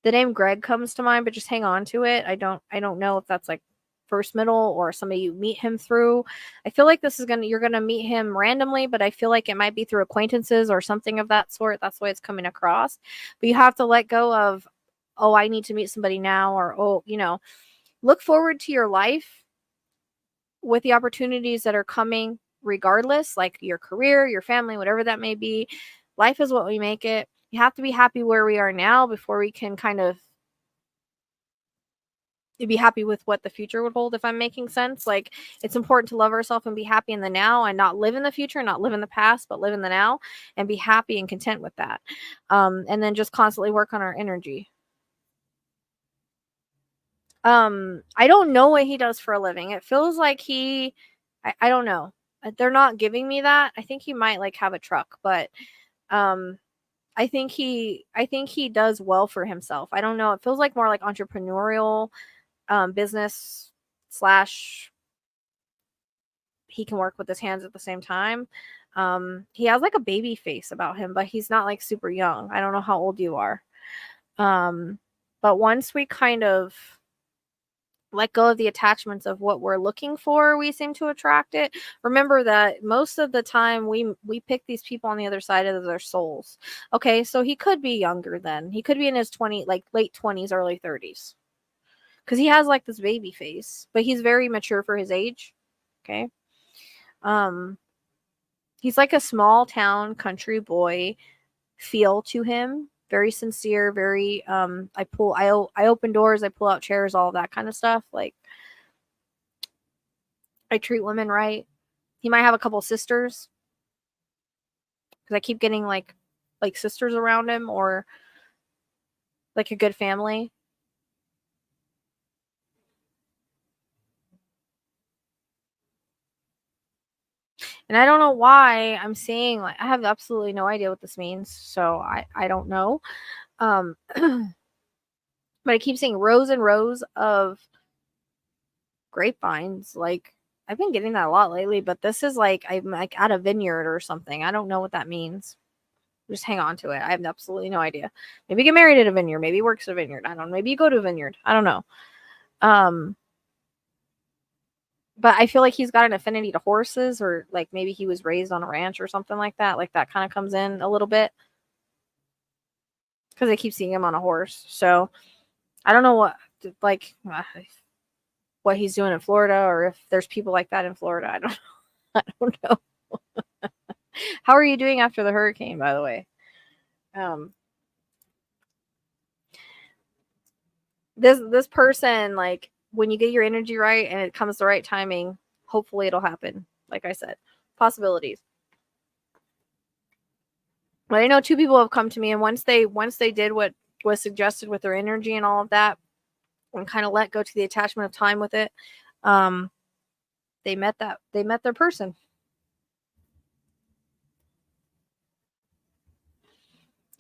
the name Greg comes to mind, but just hang on to it. I don't know if that's like first middle or somebody you meet him through. I feel like you're gonna meet him randomly, but I feel like it might be through acquaintances or something of that sort. That's the way it's coming across. But you have to let go of, oh, I need to meet somebody now, or look forward to your life with the opportunities that are coming regardless, like your career, your family, whatever that may be. Life is what we make it. You have to be happy where we are now before we can kind of be happy with what the future would hold, if I'm making sense. Like, it's important to love ourselves and be happy in the now and not live in the future, not live in the past, but live in the now and be happy and content with that. And then just constantly work on our energy. I don't know what he does for a living. It feels like I don't know. They're not giving me that. I think he might like have a truck, but um I think he does well for himself. I don't know. It feels like more like entrepreneurial business slash he can work with his hands at the same time. He has like a baby face about him, but he's not like super young. I don't know how old you are. But once we kind of let go of the attachments of what we're looking for, we seem to attract it. Remember that most of the time we pick these people on the other side of their souls. Okay, so he could be younger then. He could be in his like late 20s, early 30s. Because he has like this baby face, but he's very mature for his age. Okay. He's like a small town country boy feel to him. Very sincere, very I open doors, I pull out chairs, all of that kind of stuff. Like, I treat women right. He might have a couple sisters because I keep getting like sisters around him, or like a good family. And I don't know why I'm seeing, like, I have absolutely no idea what this means, so I don't know. But I keep seeing rows and rows of grapevines. Like, I've been getting that a lot lately, but this is like I'm like at a vineyard or something. I don't know what that means. Just hang on to it. I have absolutely no idea. Maybe get married at a vineyard. Maybe works at a vineyard. I don't know. Maybe you go to a vineyard. I don't know. Um, but I feel like he's got an affinity to horses, or like maybe he was raised on a ranch or something like that. Like, that kind of comes in a little bit because I keep seeing him on a horse. So I don't know like what he's doing in Florida, or if there's people like that in Florida. I don't I don't know. How are you doing after the hurricane, by the way? This person, like, when you get your energy right and it comes the right timing, hopefully it'll happen. Like I said, possibilities. But I know two people have come to me, and once they did what was suggested with their energy and all of that, and kind of let go to the attachment of time with it, they met their person.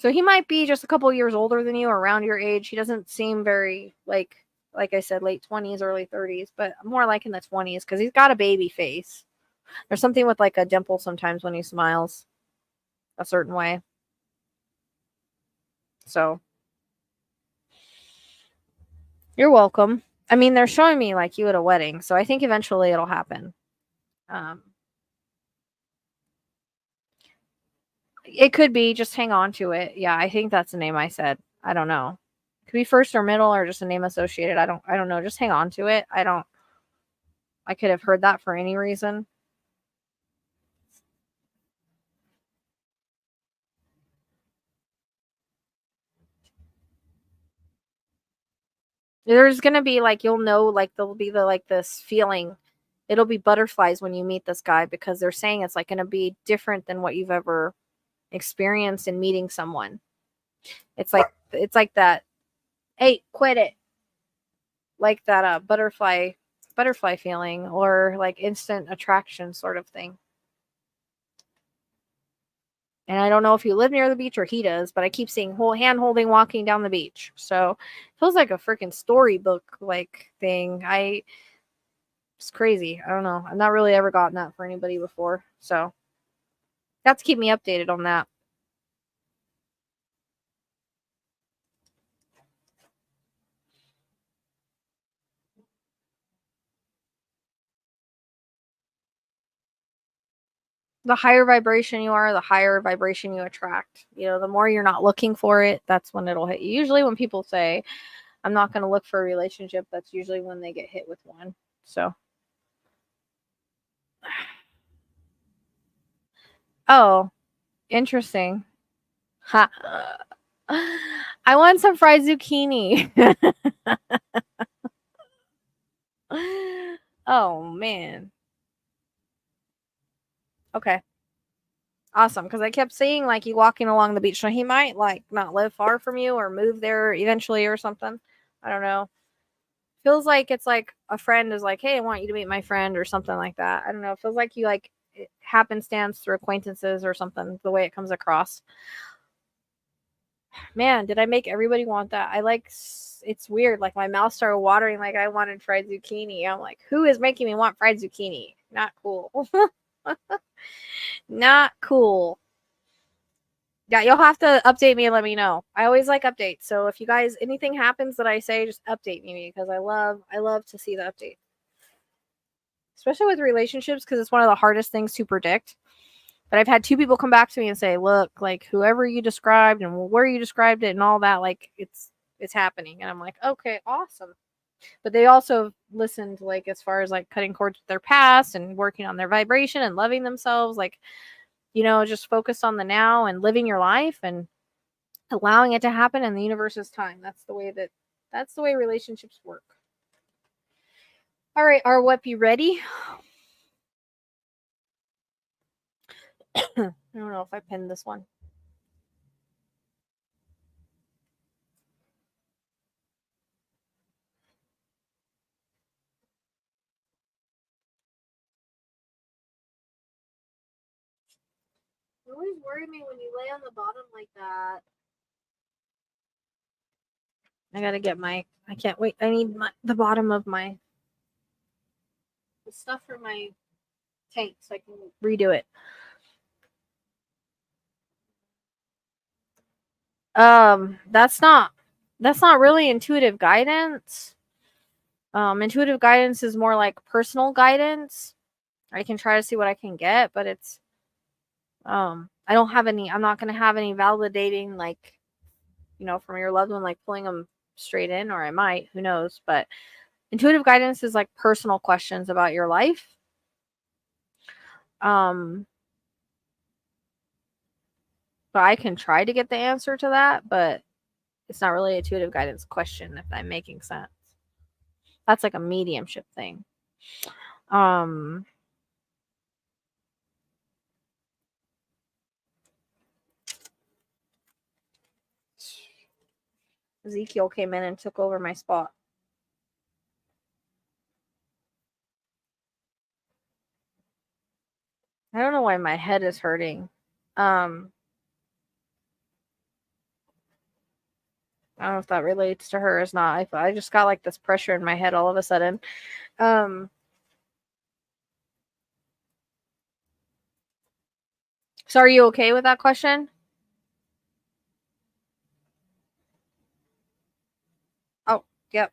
So he might be just a couple years older than you or around your age. He doesn't seem very, like I said, late 20s, early 30s, but more like in the 20s because he's got a baby face. There's something with like a dimple sometimes when he smiles a certain way. So you're welcome. I mean, they're showing me like you at a wedding, so I think eventually it'll happen. It could be, just hang on to it. Yeah, I think that's the name I said. I don't know. It could be first or middle or just a name associated. I don't know. Just hang on to it. I could have heard that for any reason. There's gonna be like, you'll know, like there'll be the like this feeling. It'll be butterflies when you meet this guy because they're saying it's like gonna be different than what you've ever experienced in meeting someone. It's like that. Hey, quit it. Like that butterfly feeling or like instant attraction sort of thing. And I don't know if you live near the beach or he does, but I keep seeing whole hand holding walking down the beach. So it feels like a freaking storybook like thing. It's crazy. I don't know. I've not really ever gotten that for anybody before. So have to keep me updated on that. The higher vibration you are, the higher vibration you attract. You know, the more you're not looking for it, that's when it'll hit you. Usually when people say, I'm not going to look for a relationship, that's usually when they get hit with one. So, oh, interesting. Ha. I want some fried zucchini. Oh, man. Okay. Awesome. Because I kept seeing like you walking along the beach. So he might like not live far from you or move there eventually or something. I don't know. Feels like it's like a friend is like, hey, I want you to meet my friend or something like that. I don't know. It feels like you like it happenstance through acquaintances or something, the way it comes across. Man, did I make everybody want that? I like, it's weird. Like my mouth started watering like I wanted fried zucchini. I'm like, who is making me want fried zucchini? Not cool. Not cool. Yeah, you'll have to update me and let me know. I always like updates. So if you guys anything happens that I say, just update me because I love to see the update. Especially with relationships because it's one of the hardest things to predict. But I've had two people come back to me and say, "Look, like whoever you described and where you described it and all that, like it's happening." And I'm like, "Okay, awesome." But they also listened like as far as like cutting cords with their past and working on their vibration and loving themselves, like just focus on the now and living your life and allowing it to happen in the universe's time. That's the way relationships work. All right, are what be ready? I don't know if I pinned this one. You always worry me when you lay on the bottom like that. I gotta get I can't wait. I need the bottom of the stuff for my tank so I can redo it. That's not really intuitive guidance. Intuitive guidance is more like personal guidance. I can try to see what I can get, but I don't have any. I'm not gonna have any validating like from your loved one like pulling them straight in, or I might. Who knows? But intuitive guidance is like personal questions about your life. Um, but I can try to get the answer to that, but it's not really intuitive guidance question if I'm making sense. That's like a mediumship thing. Um, Ezekiel came in and took over my spot. I don't know why my head is hurting. Um, I don't know if that relates to her or not. I just got like this pressure in my head all of a sudden. So are you okay with that question? Oh, yep.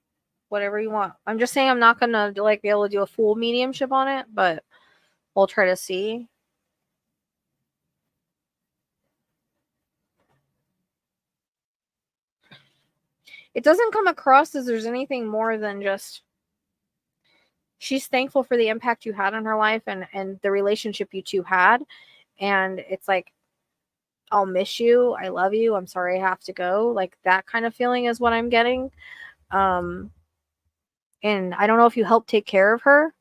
Whatever you want. I'm just saying I'm not gonna like be able to do a full mediumship on it, but we'll try to see. It doesn't come across as there's anything more than just she's thankful for the impact you had on her life and the relationship you two had. And it's like, I'll miss you. I love you. I'm sorry I have to go. Like that kind of feeling is what I'm getting. Um, and I don't know if you helped take care of her,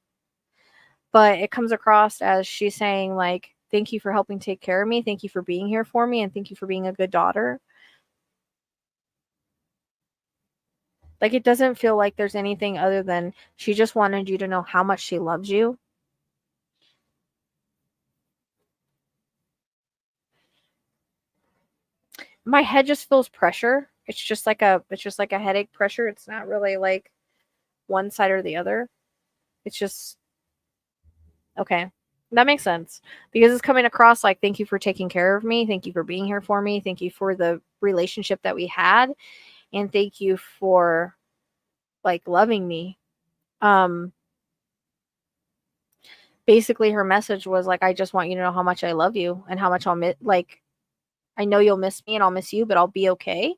but it comes across as she's saying, like, thank you for helping take care of me. Thank you for being here for me. And thank you for being a good daughter. Like, it doesn't feel like there's anything other than she just wanted you to know how much she loves you. My head just feels pressure. It's just like a headache pressure. It's not really like one side or the other. It's just okay. That makes sense because it's coming across like thank you for taking care of me, thank you for being here for me, thank you for the relationship that we had, and thank you for like loving me. Um Basically her message was like I just want you to know how much I love you and how much I'll miss like I know you'll miss me and I'll miss you, but I'll be okay.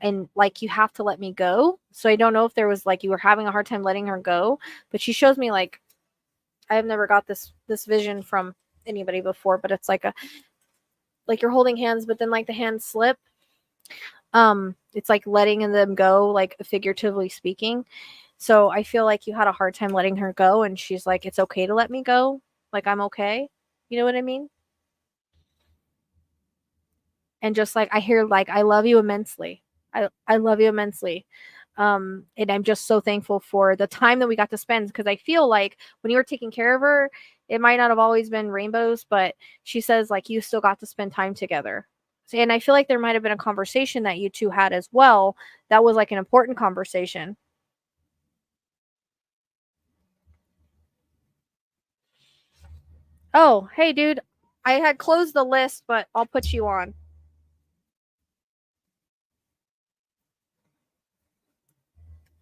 And like you have to let me go. So I don't know if there was like you were having a hard time letting her go, but she shows me like I have never got this vision from anybody before, but it's like a like you're holding hands, but then like the hands slip. It's like letting them go, like figuratively speaking. So I feel like you had a hard time letting her go, and she's like, "It's okay to let me go. Like I'm okay." You know what I mean? And just like I hear like I love you immensely. I love you immensely. And I'm just so thankful for the time that we got to spend because I feel like when you were taking care of her, it might not have always been rainbows, but she says like you still got to spend time together. And I feel like there might have been a conversation that you two had as well that was like an important conversation. Oh, hey dude, I had closed the list, but I'll put you on.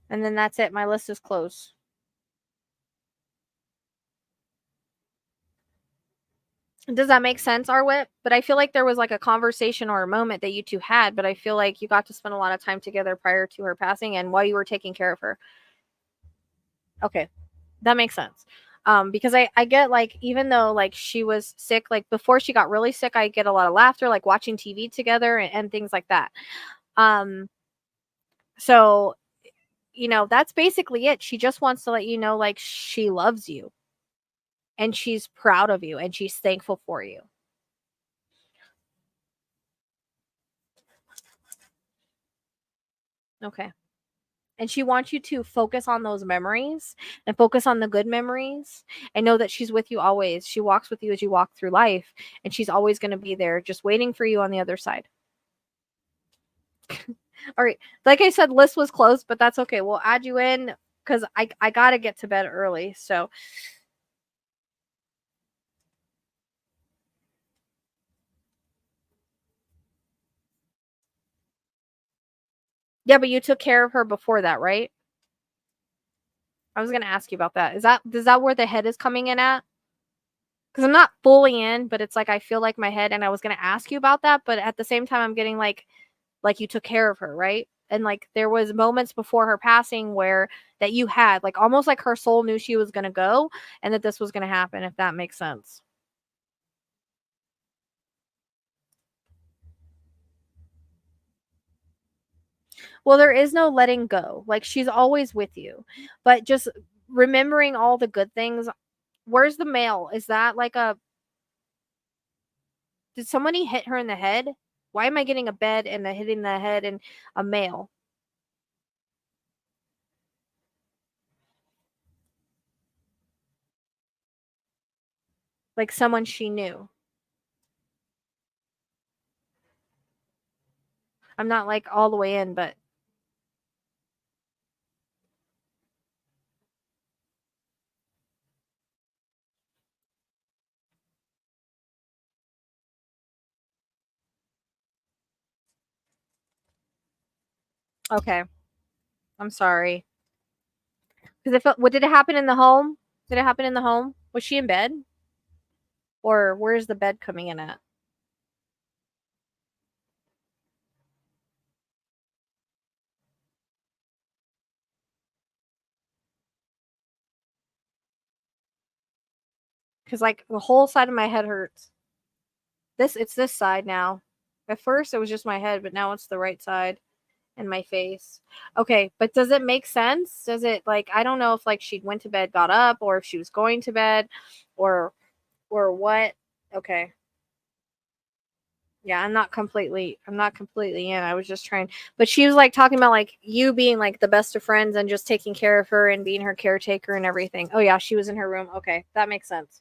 And then that's it. My list is closed. Does that make sense, Arwit? But I feel like there was like a conversation or a moment that you two had, but I feel like you got to spend a lot of time together prior to her passing and while you were taking care of her. Okay, that makes sense. Because I get like even though like she was sick, like before she got really sick, I get a lot of laughter, like watching TV together and things like that. Um, so that's basically it. She just wants to let you know like she loves you and she's proud of you and she's thankful for you. Okay. And she wants you to focus on those memories and focus on the good memories and know that she's with you always. She walks with you as you walk through life and she's always going to be there just waiting for you on the other side. All right. Like I said, list was closed, but that's okay. We'll add you in because I got to get to bed early. So, yeah, but you took care of her before that, right? I was going to ask you about that. Is that where the head is coming in at? Because I'm not fully in, but it's like I feel like my head, and I was going to ask you about that, but at the same time, I'm getting like you took care of her, right? And like there was moments before her passing where that you had like almost like her soul knew she was going to go and that this was going to happen, if that makes sense. Well, there is no letting go. Like she's always with you. But just remembering all the good things. Where's the mail? Is that like a did somebody hit her in the head? Why am I getting a bed and a hitting the head and a mail? Like someone she knew. I'm not like all the way in, but okay. I'm sorry. Because what did it happen in the home? Did it happen in the home? Was she in bed? Or where's the bed coming in at? Because like the whole side of my head hurts. It's this side now. At first it was just my head, but now it's the right side and my face. Okay, but does it make sense? Does it like I don't know if like she went to bed, got up, or if she was going to bed, or what? Okay. Yeah, I'm not completely in. I was just trying, but she was like talking about like you being like the best of friends and just taking care of her and being her caretaker and everything. Oh yeah, she was in her room. Okay, that makes sense.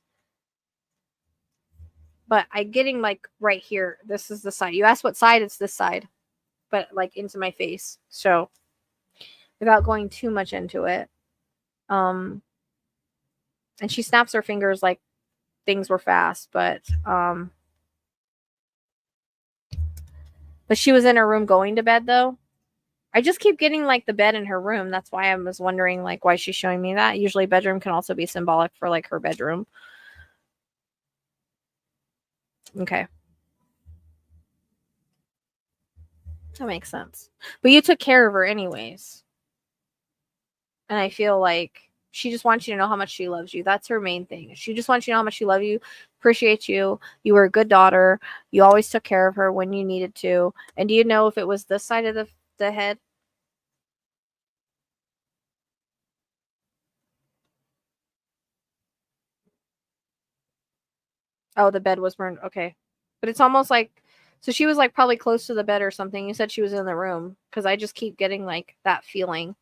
But I getting like right here. This is the side. You asked what side, it's this side. But like into my face. So without going too much into it. Um and she snaps her fingers like things were fast, but she was in her room going to bed though. I just keep getting like the bed in her room. That's why I was wondering like why she's showing me that. Usually bedroom can also be symbolic for like her bedroom. Okay. That makes sense. But you took care of her anyways. And I feel like she just wants you to know how much she loves you. That's her main thing. She just wants you to know how much she loves you, appreciates you. You were a good daughter. You always took care of her when you needed to. And do you know if it was this side of the head? Oh, the bed was burned. Okay. But it's almost like so she was like probably close to the bed or something. You said she was in the room because I just keep getting like that feeling.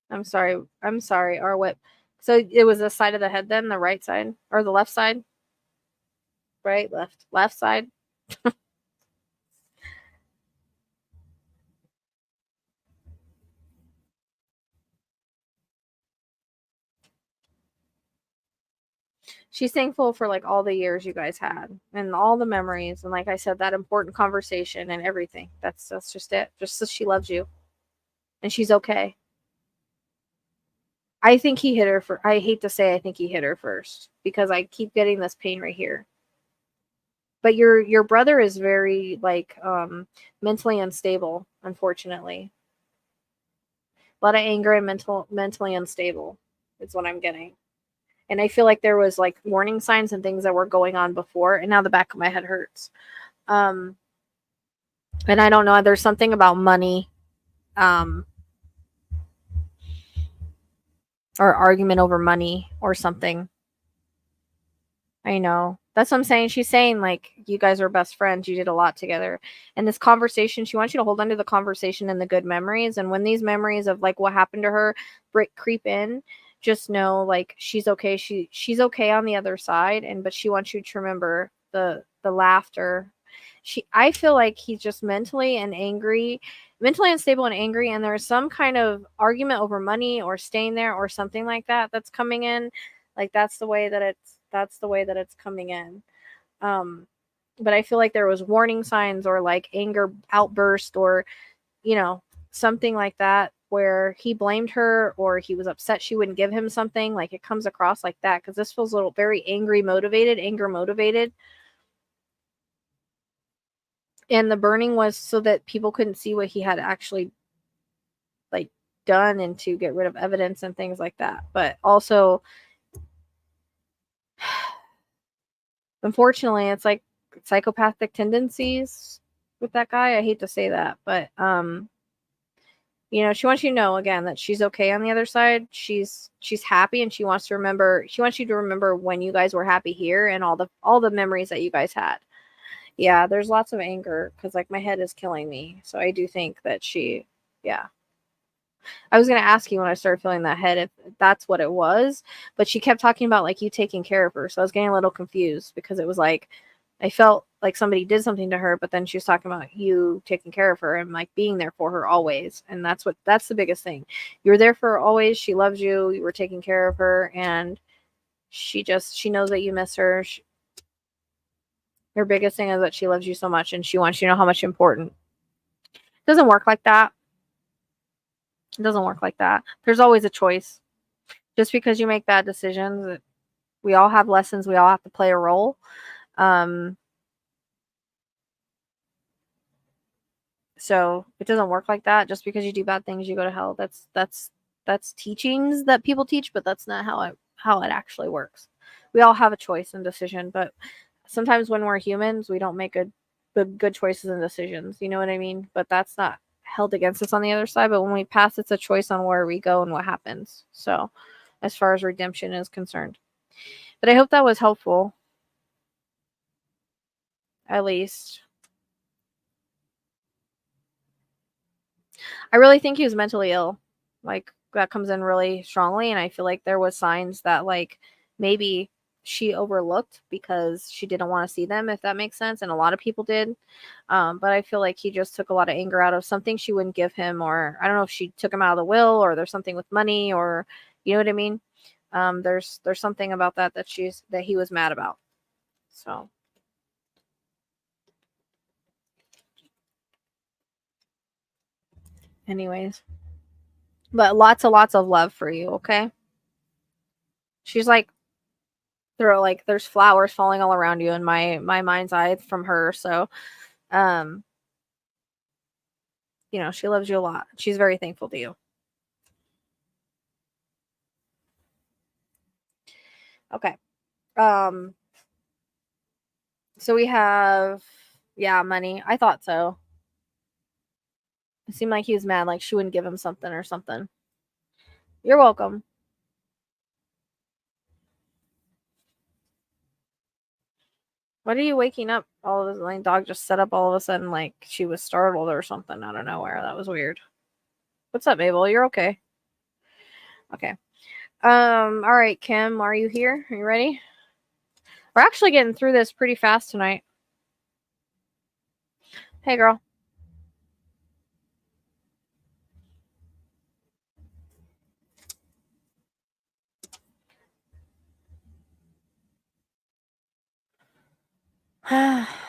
I'm sorry. I'm sorry. Or what? So it was the side of the head then, the right side or the left side? Right, left side. She's thankful for like all the years you guys had and all the memories and like I said that important conversation and everything. That's just it. Just so she loves you and she's okay. I think he hit her for I hate to say I think he hit her first because I keep getting this pain right here. But your brother is very like mentally unstable, unfortunately. A lot of anger and mentally unstable is what I'm getting. And I feel like there was like warning signs and things that were going on before and now the back of my head hurts. Um and I don't know, there's something about money, um, or argument over money or something. I know. That's what I'm saying. She's saying like you guys are best friends. You did a lot together. And this conversation, she wants you to hold on to the conversation and the good memories. And when these memories of like what happened to her creep in, just know like she's okay. She's okay on the other side. And but she wants you to remember the laughter. I feel like he's just mentally unstable and angry, and there's some kind of argument over money or staying there or something like that that's coming in. Like that's the way that it's coming in. Um, but I feel like there was warning signs or like anger outburst or you know something like that where he blamed her or he was upset she wouldn't give him something. Like it comes across like that because this feels a little very anger motivated. And the burning was so that people couldn't see what he had actually like done and to get rid of evidence and things like that. But also, unfortunately, it's like psychopathic tendencies with that guy. I hate to say that, but she wants you to know again that she's okay on the other side. She's happy and she wants you to remember when you guys were happy here and all the memories that you guys had. Yeah, there's lots of anger because like my head is killing me. So I do think that yeah. I was going to ask you when I started feeling that head if that's what it was, but she kept talking about like you taking care of her. So I was getting a little confused because it was like I felt like somebody did something to her, but then she was talking about you taking care of her and like being there for her always. And that's the biggest thing. You were there for her always. She loves you. You were taking care of her, and she knows that you miss her. Her biggest thing is that she loves you so much and she wants you to know how much important. It doesn't work like that. It doesn't work like that. There's always a choice. Just because you make bad decisions, we all have lessons. We all have to play a role. So it doesn't work like that. Just because you do bad things, you go to hell. That's teachings that people teach, but that's not how it actually works. We all have a choice and decision, but sometimes when we're humans, we don't make good choices and decisions. You know what I mean? But that's not held against us on the other side. But when we pass, it's a choice on where we go and what happens. So as far as redemption is concerned. But I hope that was helpful. At least. I really think he was mentally ill. Like that comes in really strongly, and I feel like there was signs that like maybe she overlooked because she didn't want to see them, if that makes sense, and a lot of people did. But I feel like he just took a lot of anger out of something she wouldn't give him, or I don't know if she took him out of the will, or there's something with money, or you know what I mean. There's something about that he was mad about. So, anyways, but lots of love for you. Okay, she's like there's flowers falling all around you in my mind's eye from her. So, um, she loves you a lot. She's very thankful to you. Okay. Um, so we have money. I thought so. It seemed like he was mad, like she wouldn't give him something or something. You're welcome. What are you waking up? All of a sudden, dog just set up all of a sudden, like she was startled or something out of nowhere. That was weird. What's up, Mabel? You're okay. Okay. All right, Kim, are you here? Are you ready? We're actually getting through this pretty fast tonight. Hey, girl.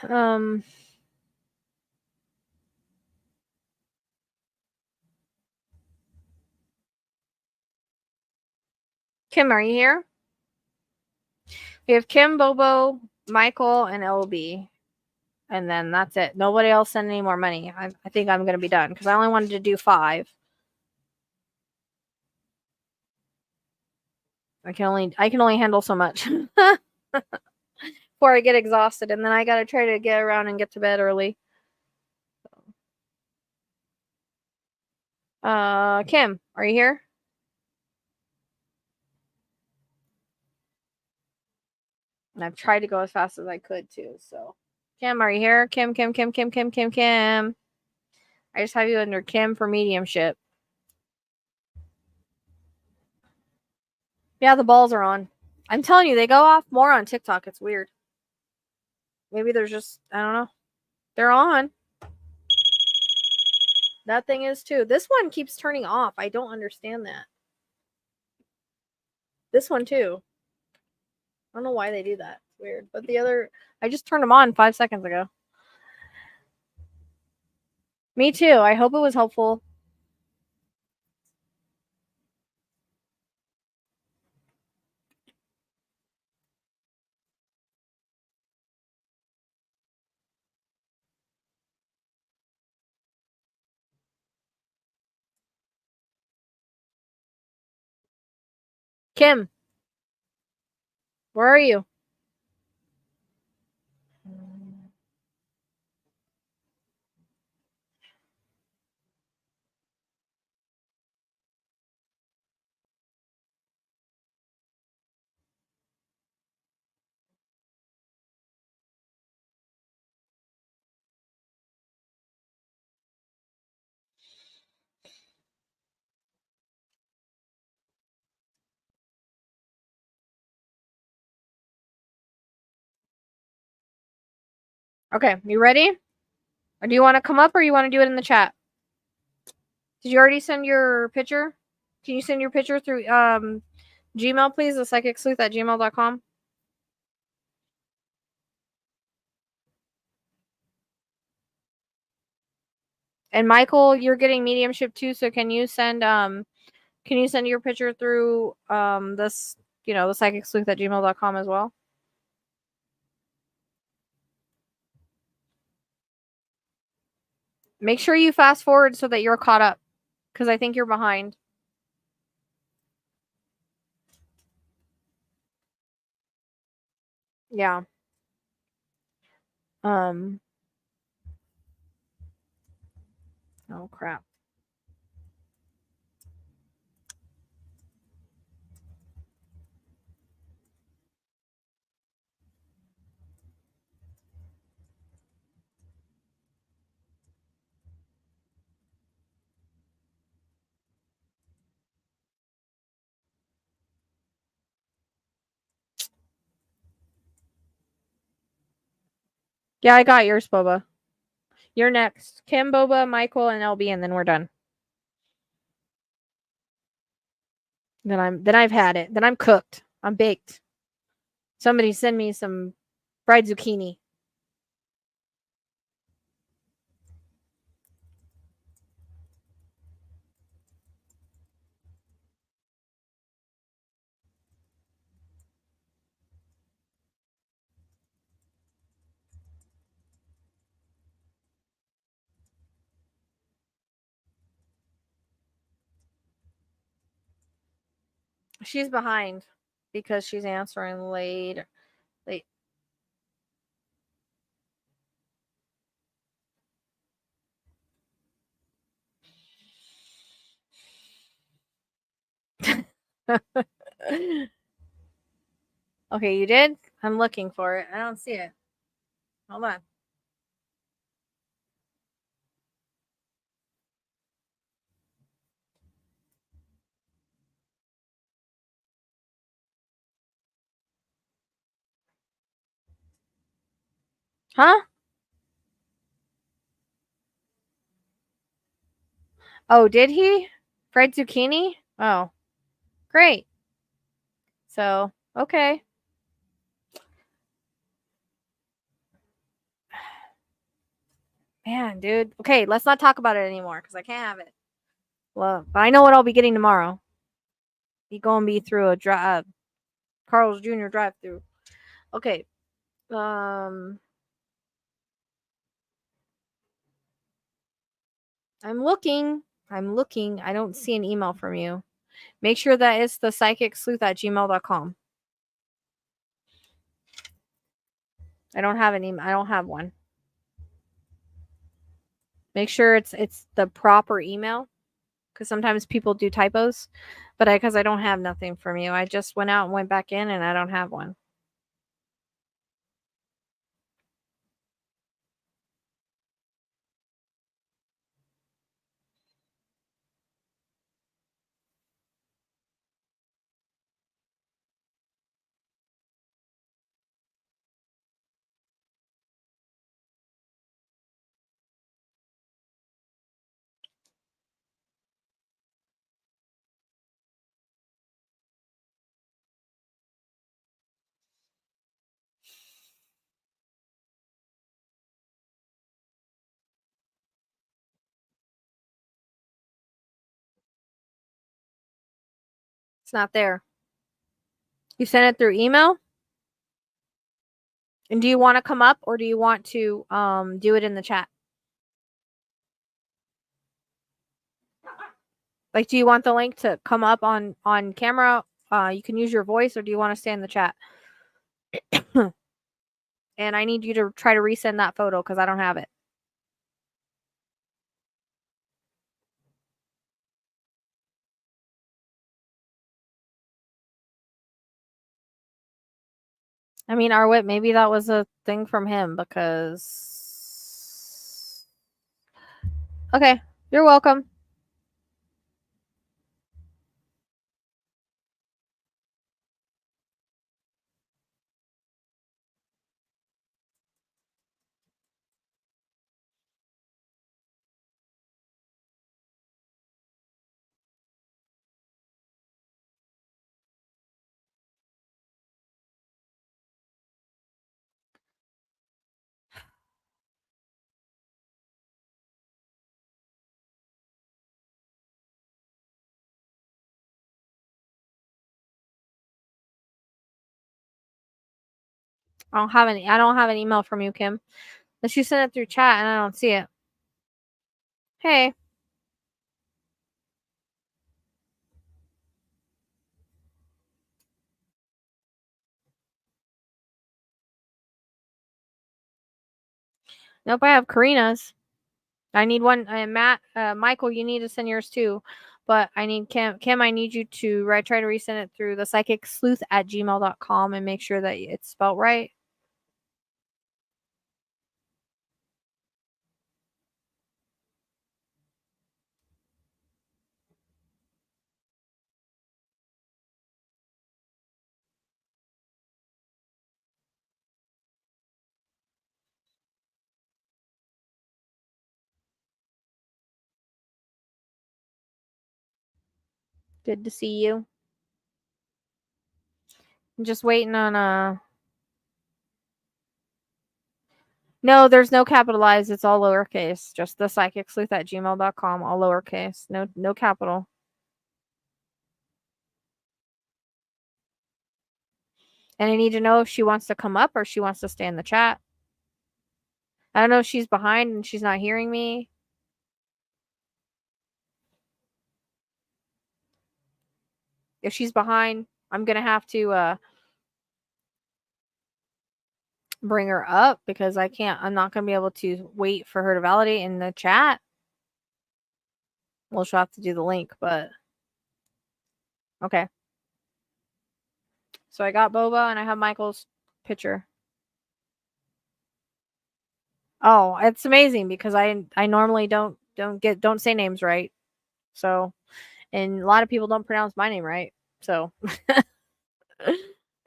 um, Kim, are you here? We have Kim, Bobo, Michael, and LB. And then that's it. Nobody else sent any more money. I think I'm going to be done because I only wanted to do 5. I can only handle so much before I get exhausted, and then I got to try to get around and get to bed early. Kim, are you here? And I've tried to go as fast as I could too. So, Kim, are you here? Kim, Kim, Kim, Kim, Kim, Kim, Kim. I just have you under Kim for mediumship. Yeah, the balls are on. I'm telling you, they go off more on TikTok. It's weird. Maybe there's just, I don't know. They're on. That thing is too. This one keeps turning off. I don't understand that. This one too. I don't know why they do that. It's weird. But the other, I just turned them on 5 seconds ago. Me too. I hope it was helpful. Kim, where are you? Okay, you ready? Or do you want to come up or you want to do it in the chat? Did you already send your picture? Can you send your picture through Gmail, please? The psychicsleuth@gmail.com. And Michael, you're getting mediumship too, so can you send your picture through this, the psychicsleuth@gmail.com as well? Make sure you fast forward so that you're caught up, because I think you're behind. Yeah. Oh crap. Yeah, I got yours, Boba. You're next. Kim, Boba, Michael, and LB, and then we're done. Then I've had it. Then I'm cooked. I'm baked. Somebody send me some fried zucchini. She's behind because she's answering late. Okay, you did? I'm looking for it. I don't see it. Hold on. Huh? Oh, did he? Fried zucchini? Oh, great. So, okay. Man, dude. Okay, let's not talk about it anymore because I can't have it. Well, but I know what I'll be getting tomorrow. He gonna be through a Carl's Jr. drive-through. Okay. I'm looking. I'm looking. I don't see an email from you. Make sure that it's the psychicsleuth@gmail.com. I don't have an email. I don't have one. Make sure it's the proper email, because sometimes people do typos. But because I don't have nothing from you, I just went out and went back in, and I don't have one. It's not there. You sent it through email? And do you want to come up or do you want to do it in the chat? Like, do you want the link to come up on camera? You can use your voice, or do you want to stay in the chat? And I need you to try to resend that photo because I don't have it. I mean, Arwit, maybe that was a thing from him because. Okay, you're welcome. I don't have an email from you, Kim. Unless you sent it through chat and I don't see it. Hey. Nope, I have Karina's. I need one. Matt, Michael, you need to send yours too. But I need Kim. Kim, I need you to try to resend it through the psychicsleuth@gmail.com and make sure that it's spelled right. Good to see you. I'm just waiting on No, there's no capitalized. It's all lowercase. Just the psychicsleuth@gmail.com, all lowercase. No capital. And I need to know if she wants to come up or she wants to stay in the chat. I don't know if she's behind and she's not hearing me. If she's behind, I'm gonna have to bring her up because I'm not gonna be able to wait for her to validate in the chat. Well, she'll have to do the link, but okay. So I got Boba and I have Michael's picture. Oh, it's amazing because I normally don't say names right. So, and a lot of people don't pronounce my name right. So, or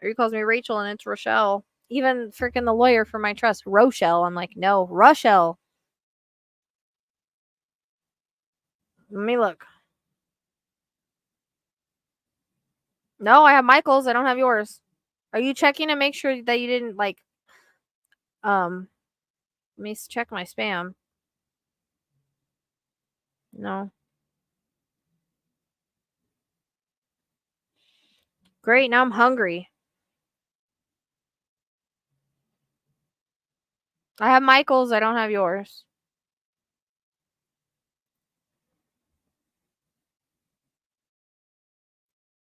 he calls me Rachel and it's Rochelle. Even freaking the lawyer for my trust, Rochelle. I'm like, no, Rochelle. Let me look. No, I have Michael's. I don't have yours. Are you checking to make sure that you didn't like let me check my spam. No. Great, now I'm hungry. I have Michael's, I don't have yours.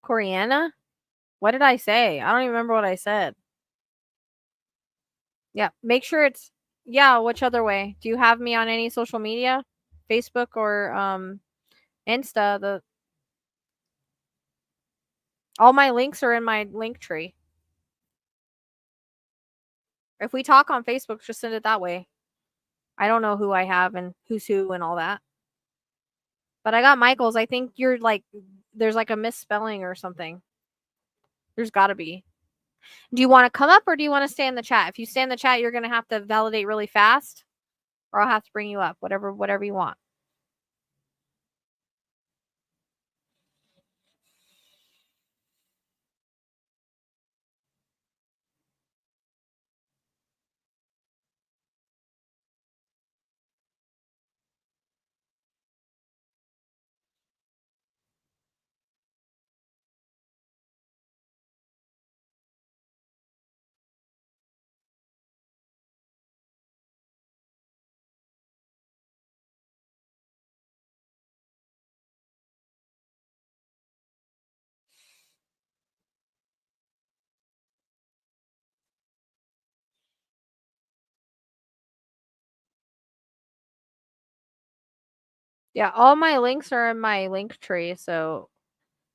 Coriana? What did I say? I don't even remember what I said. Yeah, make sure it's which other way? Do you have me on any social media? Facebook or Insta? All my links are in my link tree. If we talk on Facebook, just send it that way. I don't know who I have and who's who and all that. But I got Michael's. I think you're like there's like a misspelling or something. There's got to be. Do you want to come up or do you want to stay in the chat? If you stay in the chat, you're going to have to validate really fast or I'll have to bring you up. Whatever you want. Yeah, all my links are in my link tree, so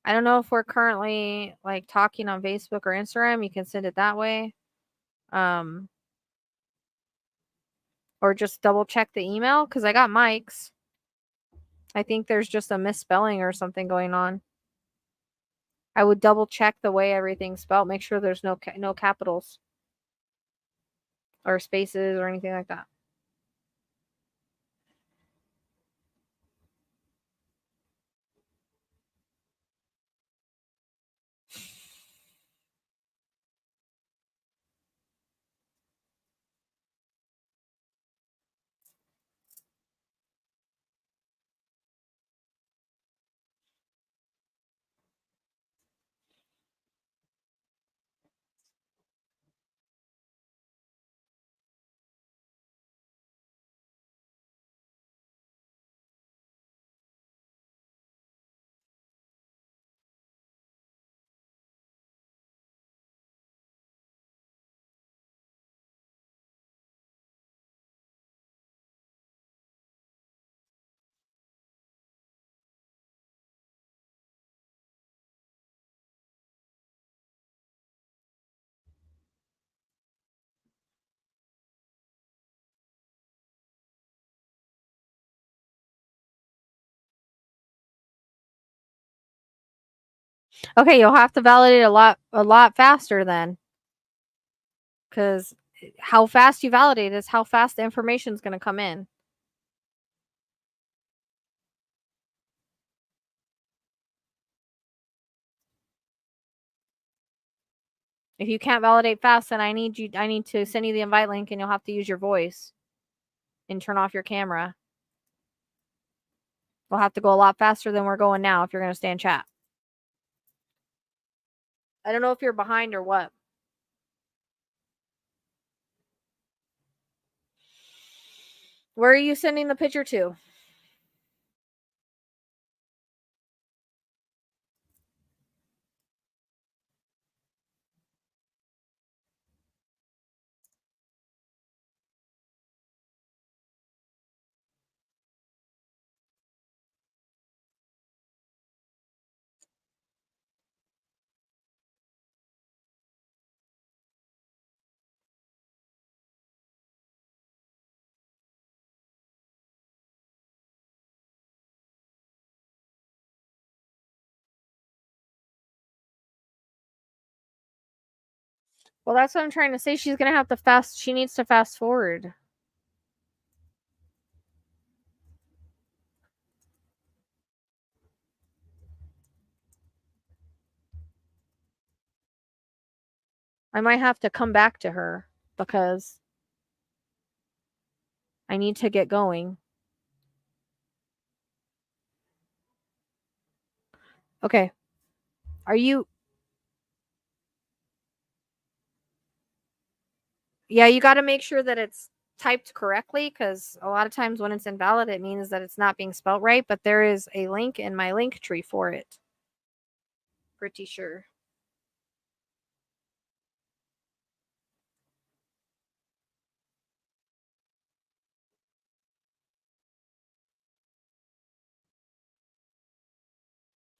I don't know if we're currently like talking on Facebook or Instagram. You can send it that way. Or just double check the email because I got Mike's. I think there's just a misspelling or something going on. I would double check the way everything's spelled, make sure there's no capitals or spaces or anything like that. Okay, you'll have to validate a lot faster then, because how fast you validate is how fast the information is going to come in. If you can't validate fast, then I need to send you the invite link, and you'll have to use your voice and turn off your camera. We'll have to go a lot faster than we're going now if you're going to stay in chat. I don't know if you're behind or what. Where are you sending the picture to? Well, that's what I'm trying to say. She's going to have to fast. She needs to fast forward. I might have to come back to her because I need to get going. Okay. Are you? Yeah, you got to make sure that it's typed correctly, because a lot of times when it's invalid, it means that it's not being spelled right. But there is a link in my link tree for it. Pretty sure.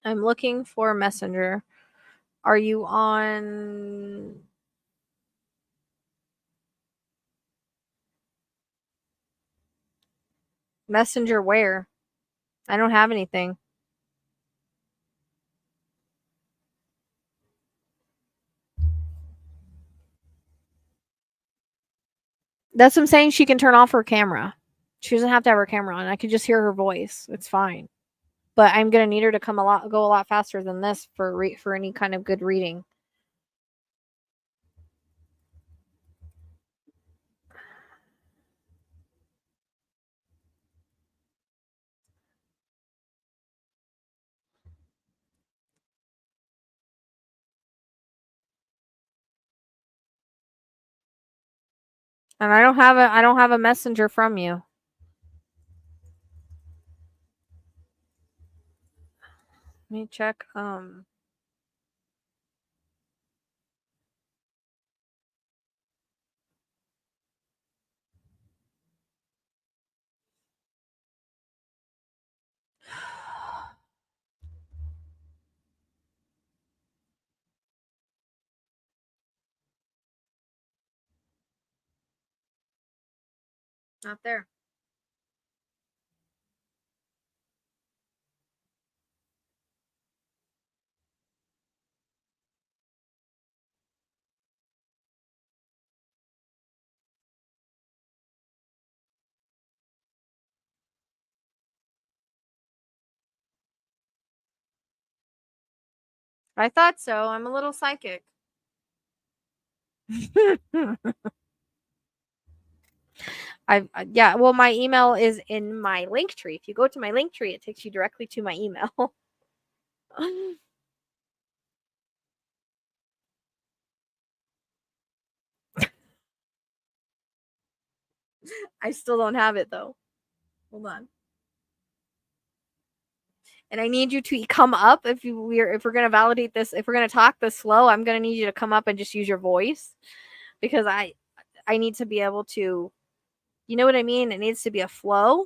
I'm looking for Messenger. Are you on Messenger? Where? I don't have anything. That's what I'm saying. She can turn off her camera. She doesn't have to have her camera on. I can just hear her voice. It's fine. But I'm gonna need her to go a lot faster than this for any kind of good reading. And I don't have a messenger from you. Let me check. Not there. I thought so. I'm a little psychic. Yeah, well, my email is in my link tree. If you go to my link tree, it takes you directly to my email. I still don't have it though. Hold on. And I need you to come up if we're gonna validate this. If we're gonna talk this slow, I'm gonna need you to come up and just use your voice, because I need to be able to. You know what I mean? It needs to be a flow.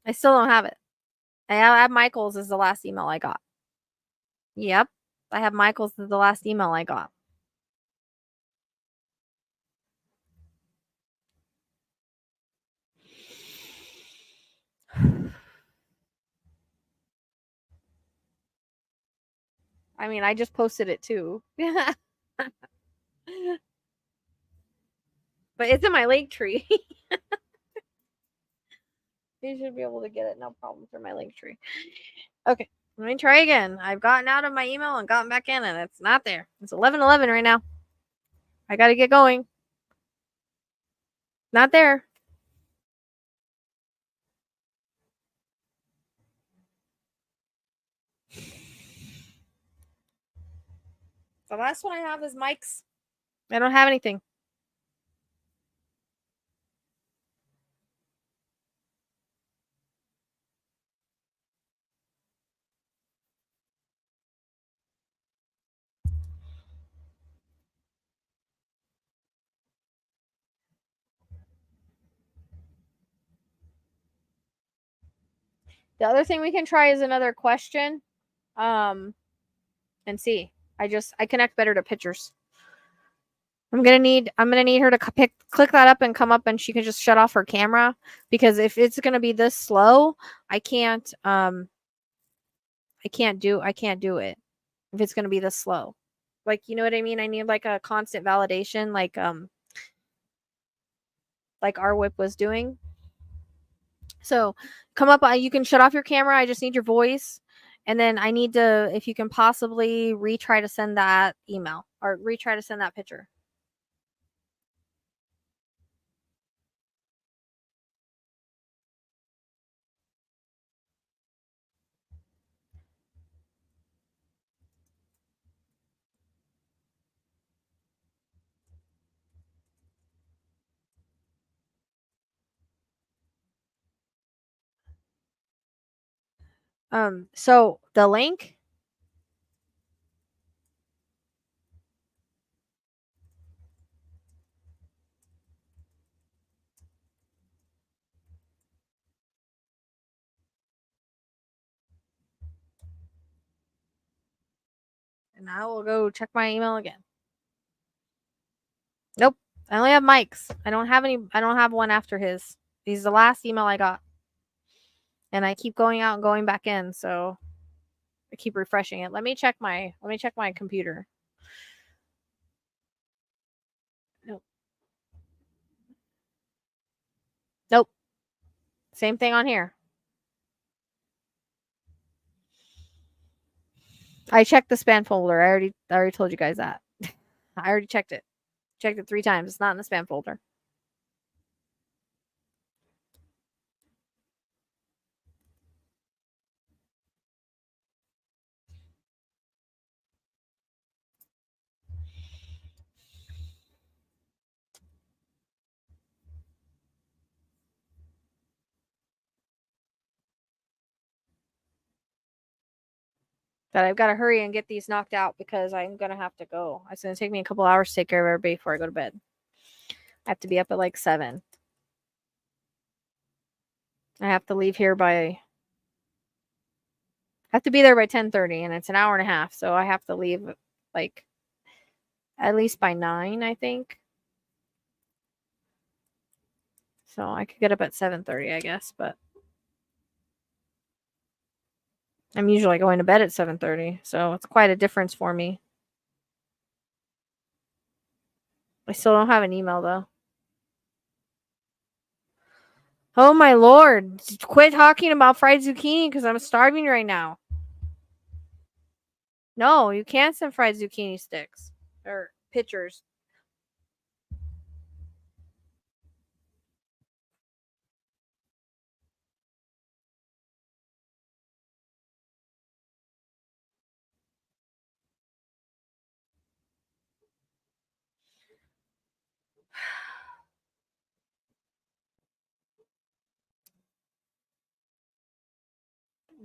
I still don't have it. I have Michael's is the last email I got. Yep. I have Michael's is the last email I got. I mean, I just posted it too. But it's in my link tree. You should be able to get it, no problem, through my link tree. Okay, let me try again. I've gotten out of my email and gotten back in, and it's not there. It's 11:11 right now. I gotta get going. Not there. The last one I have is Mike's. I don't have anything. The other thing we can try is another question. And see. I connect better to pictures. I'm gonna need her to click that up and come up, and she can just shut off her camera, because if it's gonna be this slow, I can't do it if it's gonna be this slow. Like, you know what I mean? I need like a constant validation, like our whip was doing. So come up, you can shut off your camera. I just need your voice. And then I need to, if you can possibly retry to send that email or retry to send that picture. So the link. And I will go check my email again. Nope. I only have Mike's. I don't have one after his. He's the last email I got. And I keep going out and going back in, so I keep refreshing it. Let me check my computer. Nope. Nope. Same thing on here. I checked the spam folder. I already told you guys that. I already checked it. Checked it 3 times. It's not in the spam folder. But I've got to hurry and get these knocked out because I'm going to have to go. It's going to take me a couple hours to take care of everybody before I go to bed. I have to be up at like 7. I have to leave here by... I have to be there by 10:30, and it's an hour and a half, so I have to leave like at least by 9, I think. So I could get up at 7:30, I guess, but I'm usually going to bed at 7:30, so it's quite a difference for me. I still don't have an email though. Oh my lord! Quit talking about fried zucchini because I'm starving right now. No, you can't send fried zucchini sticks or pictures.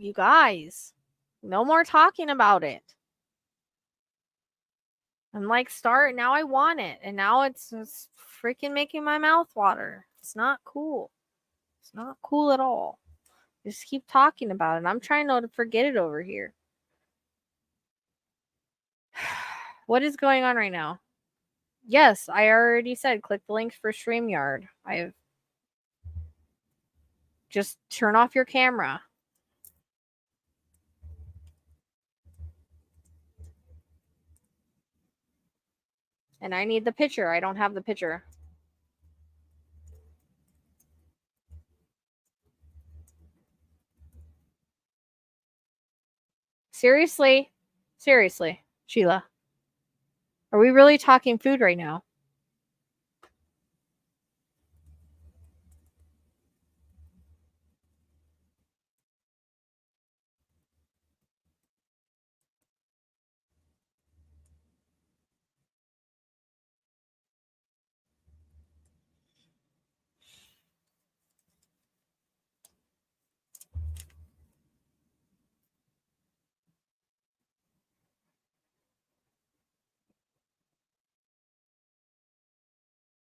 You guys, no more talking about it. I'm like, now I want it, and now it's freaking making my mouth water. It's not cool. It's not cool at all. Just keep talking about it. I'm trying not to forget it over here. What is going on right now? Yes, I already said click the link for StreamYard. I've just turn off your camera. And I need the picture. I don't have the picture. Seriously? Seriously, Sheila. Are we really talking food right now?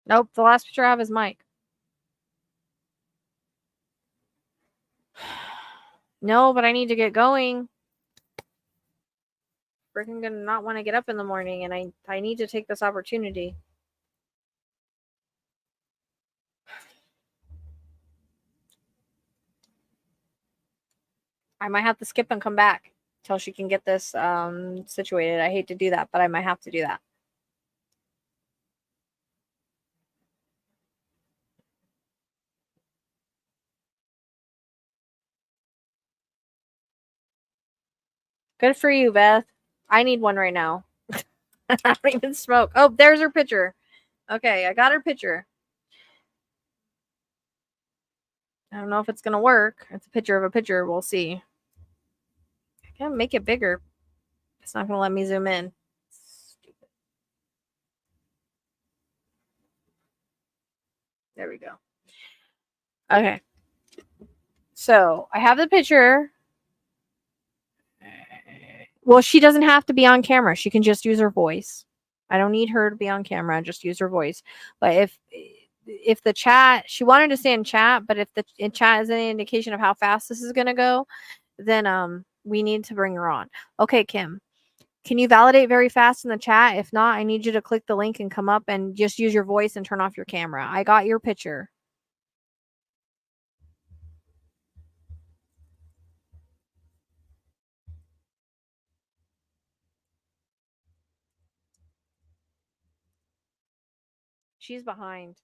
Nope. The last picture I have is Mike. No, but I need to get going. Freaking gonna not want to get up in the morning, and I need to take this opportunity. I might have to skip and come back till she can get this situated. I hate to do that, but I might have to do that. Good for you, Beth. I need one right now. I don't even smoke. Oh, there's her picture. Okay, I got her picture. I don't know if it's gonna work. It's a picture of a picture. We'll see. I can make it bigger. It's not gonna let me zoom in. Stupid. There we go. Okay. So I have the picture. Well, she doesn't have to be on camera. She can just use her voice. I don't need her to be on camera. Just use her voice. But if the chat, she wanted to stay in chat, but if the chat is any indication of how fast this is gonna go, then we need to bring her on. Okay, Kim. Can you validate very fast in the chat? If not, I need you to click the link and come up and just use your voice and turn off your camera. I got your picture. She's behind.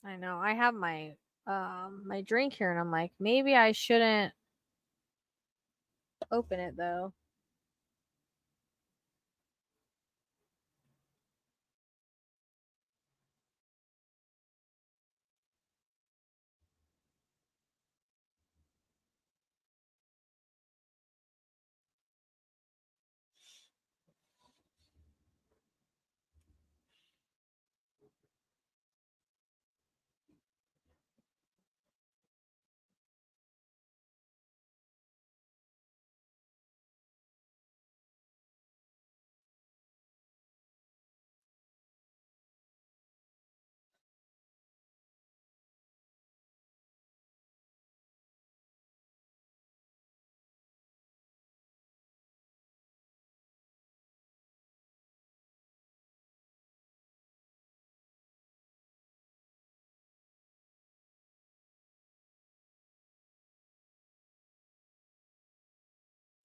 I know. I have my drink here and I'm like, maybe I shouldn't open it though.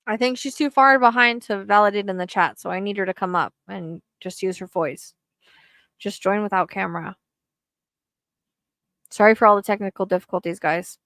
I think she's too far behind to validate in the chat, so I need her to come up and just use her voice. Just join without camera. Sorry for all the technical difficulties, guys.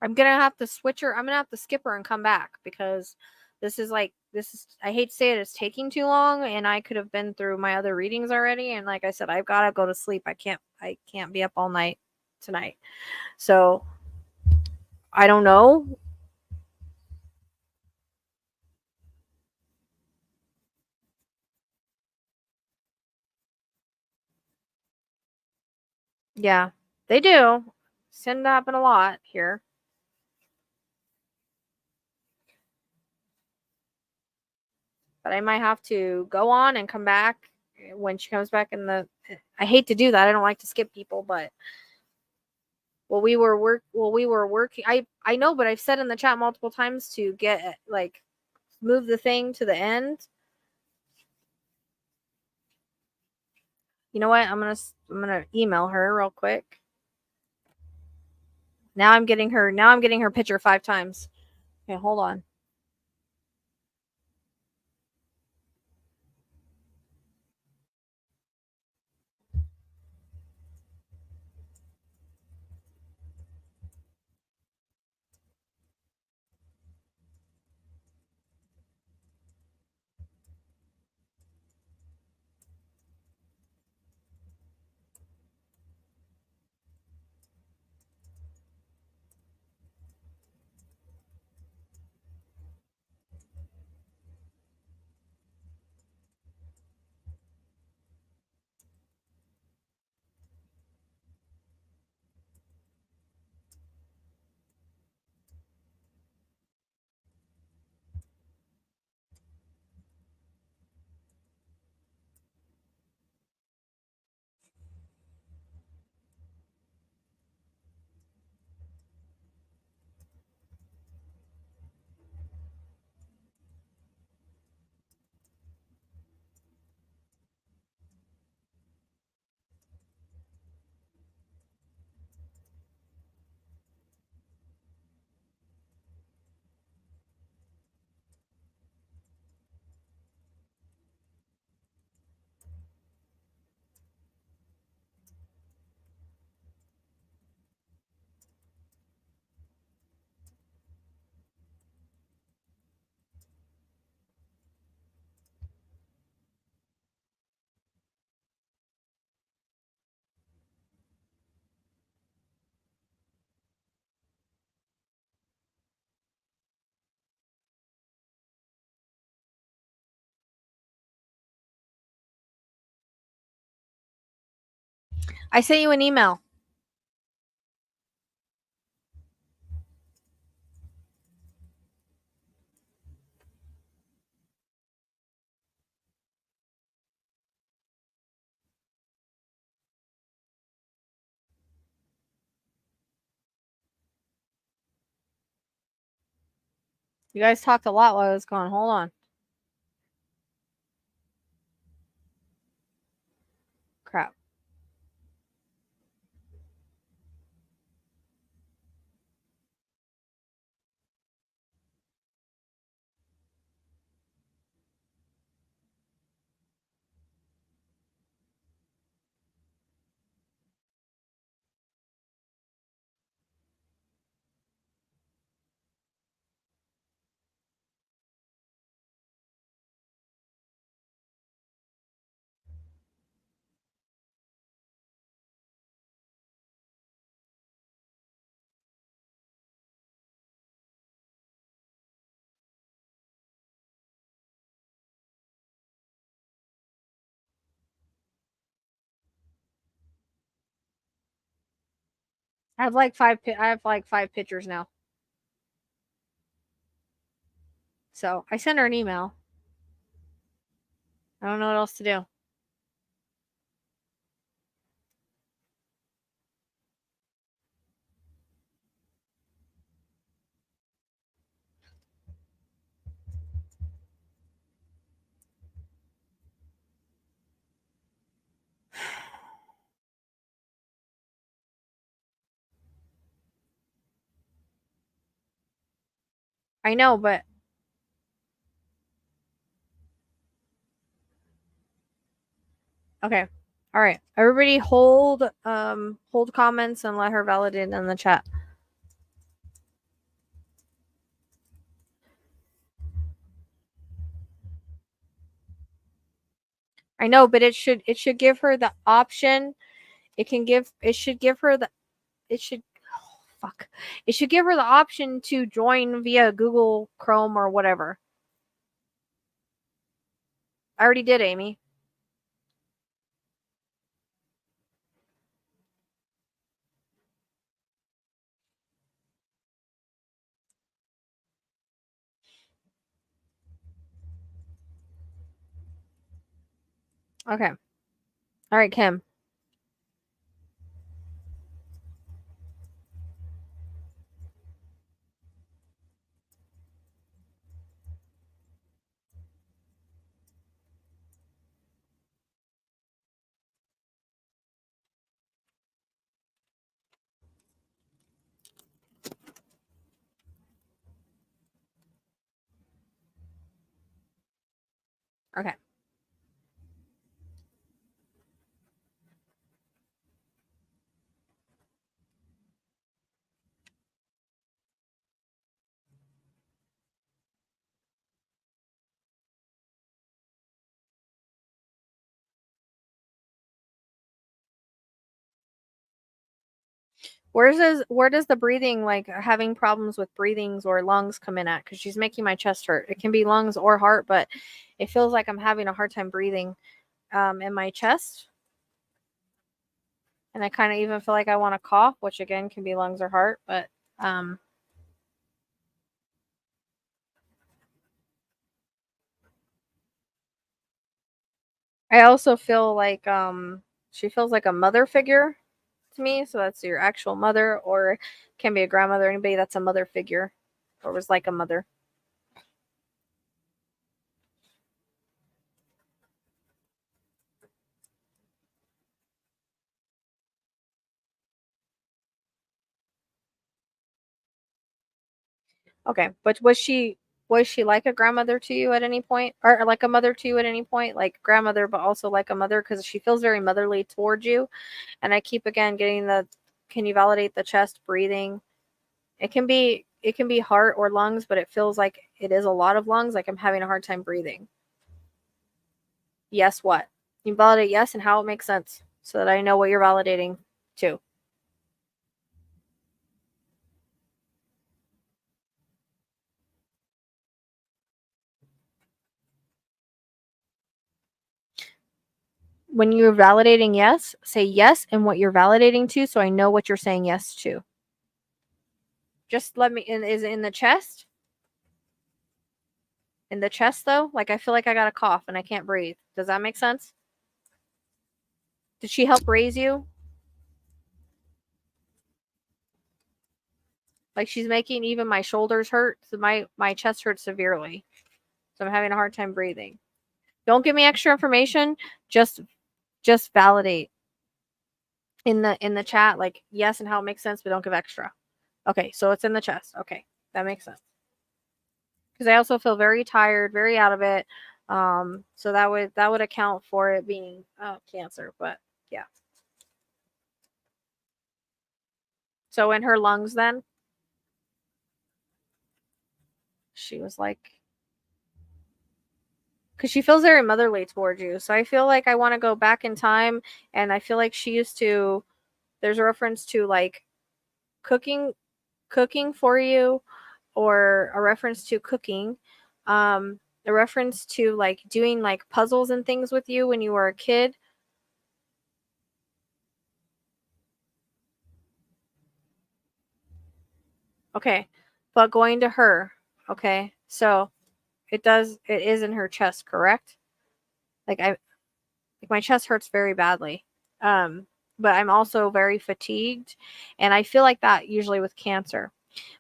I'm gonna have to switch her. I'm gonna have to skip her and come back because this is I hate to say it, it's taking too long, and I could have been through my other readings already. And like I said, I've got to go to sleep. I can't be up all night tonight. So I don't know. Yeah, they do. Tend to happen a lot here. But I might have to go on and come back when she comes back in the. I hate to do that. I don't like to skip people, but we were working. I know, but I've said in the chat multiple times to get like move the thing to the end. You know what? I'm gonna email her real quick. Now I'm getting her picture 5 times. Okay, hold on. I sent you an email. You guys talked a lot while I was gone. Hold on. Crap. I have like 5 pictures now. So I sent her an email. I don't know what else to do. I know, but okay. All right. Everybody hold comments and let her validate in the chat. I know, but it should give her the option. It should give her the it should fuck. It should give her the option to join via Google Chrome or whatever. I already did, Amy. Okay. All right, Kim. Okay. Where does the breathing, like having problems with breathings or lungs, come in at? Because she's making my chest hurt. It can be lungs or heart, but it feels like I'm having a hard time breathing in my chest. And I kind of even feel like I want to cough, which again can be lungs or heart, but I also feel like she feels like a mother figure to me. So that's your actual mother, or can be a grandmother, anybody that's a mother figure or was like a mother. Okay, but was she like a grandmother to you at any point, or like a mother to you at any point, like grandmother, but also like a mother? Because she feels very motherly towards you, and I keep again getting the. Can you validate the chest breathing? It can be heart or lungs, but it feels like it is a lot of lungs. Like I'm having a hard time breathing. Yes, what? You validate yes and how it makes sense so that I know what you're validating too. When you're validating yes, say yes and what you're validating to so I know what you're saying yes to. Just let me in. Is it in the chest? In the chest though? Like I feel like I got a cough and I can't breathe. Does that make sense? Did she help raise you? Like she's making even my shoulders hurt. So my chest hurts severely. So I'm having a hard time breathing. Don't give me extra information. Just validate in the chat, like yes and how it makes sense, but don't give extra. Okay, so it's in the chest. Okay, that makes sense. Because I also feel very tired, very out of it. So that would account for it being cancer. But yeah. So in her lungs, then she was like, because she feels very motherly towards you. So I feel like I want to go back in time, and I feel like she used to. There's a reference to like cooking for you, or a reference to cooking, a reference to like doing like puzzles and things with you when you were a kid. Okay, but going to her. Okay, so It is in her chest, correct? Like my chest hurts very badly. But I'm also very fatigued, and I feel like that usually with cancer.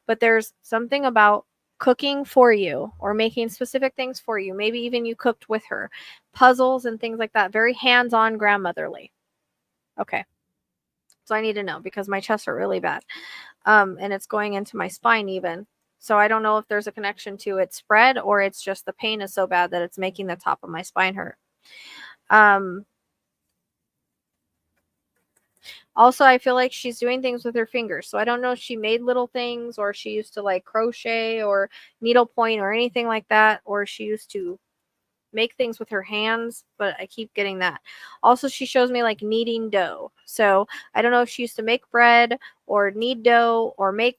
But there's something about cooking for you or making specific things for you. Maybe even you cooked with her. Puzzles and things like that. Very hands-on, grandmotherly. Okay. So I need to know because my chest hurt really bad. And it's going into my spine even. So I don't know if there's a connection to it spread or it's just the pain is so bad that it's making the top of my spine hurt. Also, I feel like she's doing things with her fingers. So I don't know if she made little things or she used to like crochet or needlepoint or anything like that, or she used to make things with her hands, but I keep getting that. Also, she shows me like kneading dough. So I don't know if she used to make bread or knead dough or make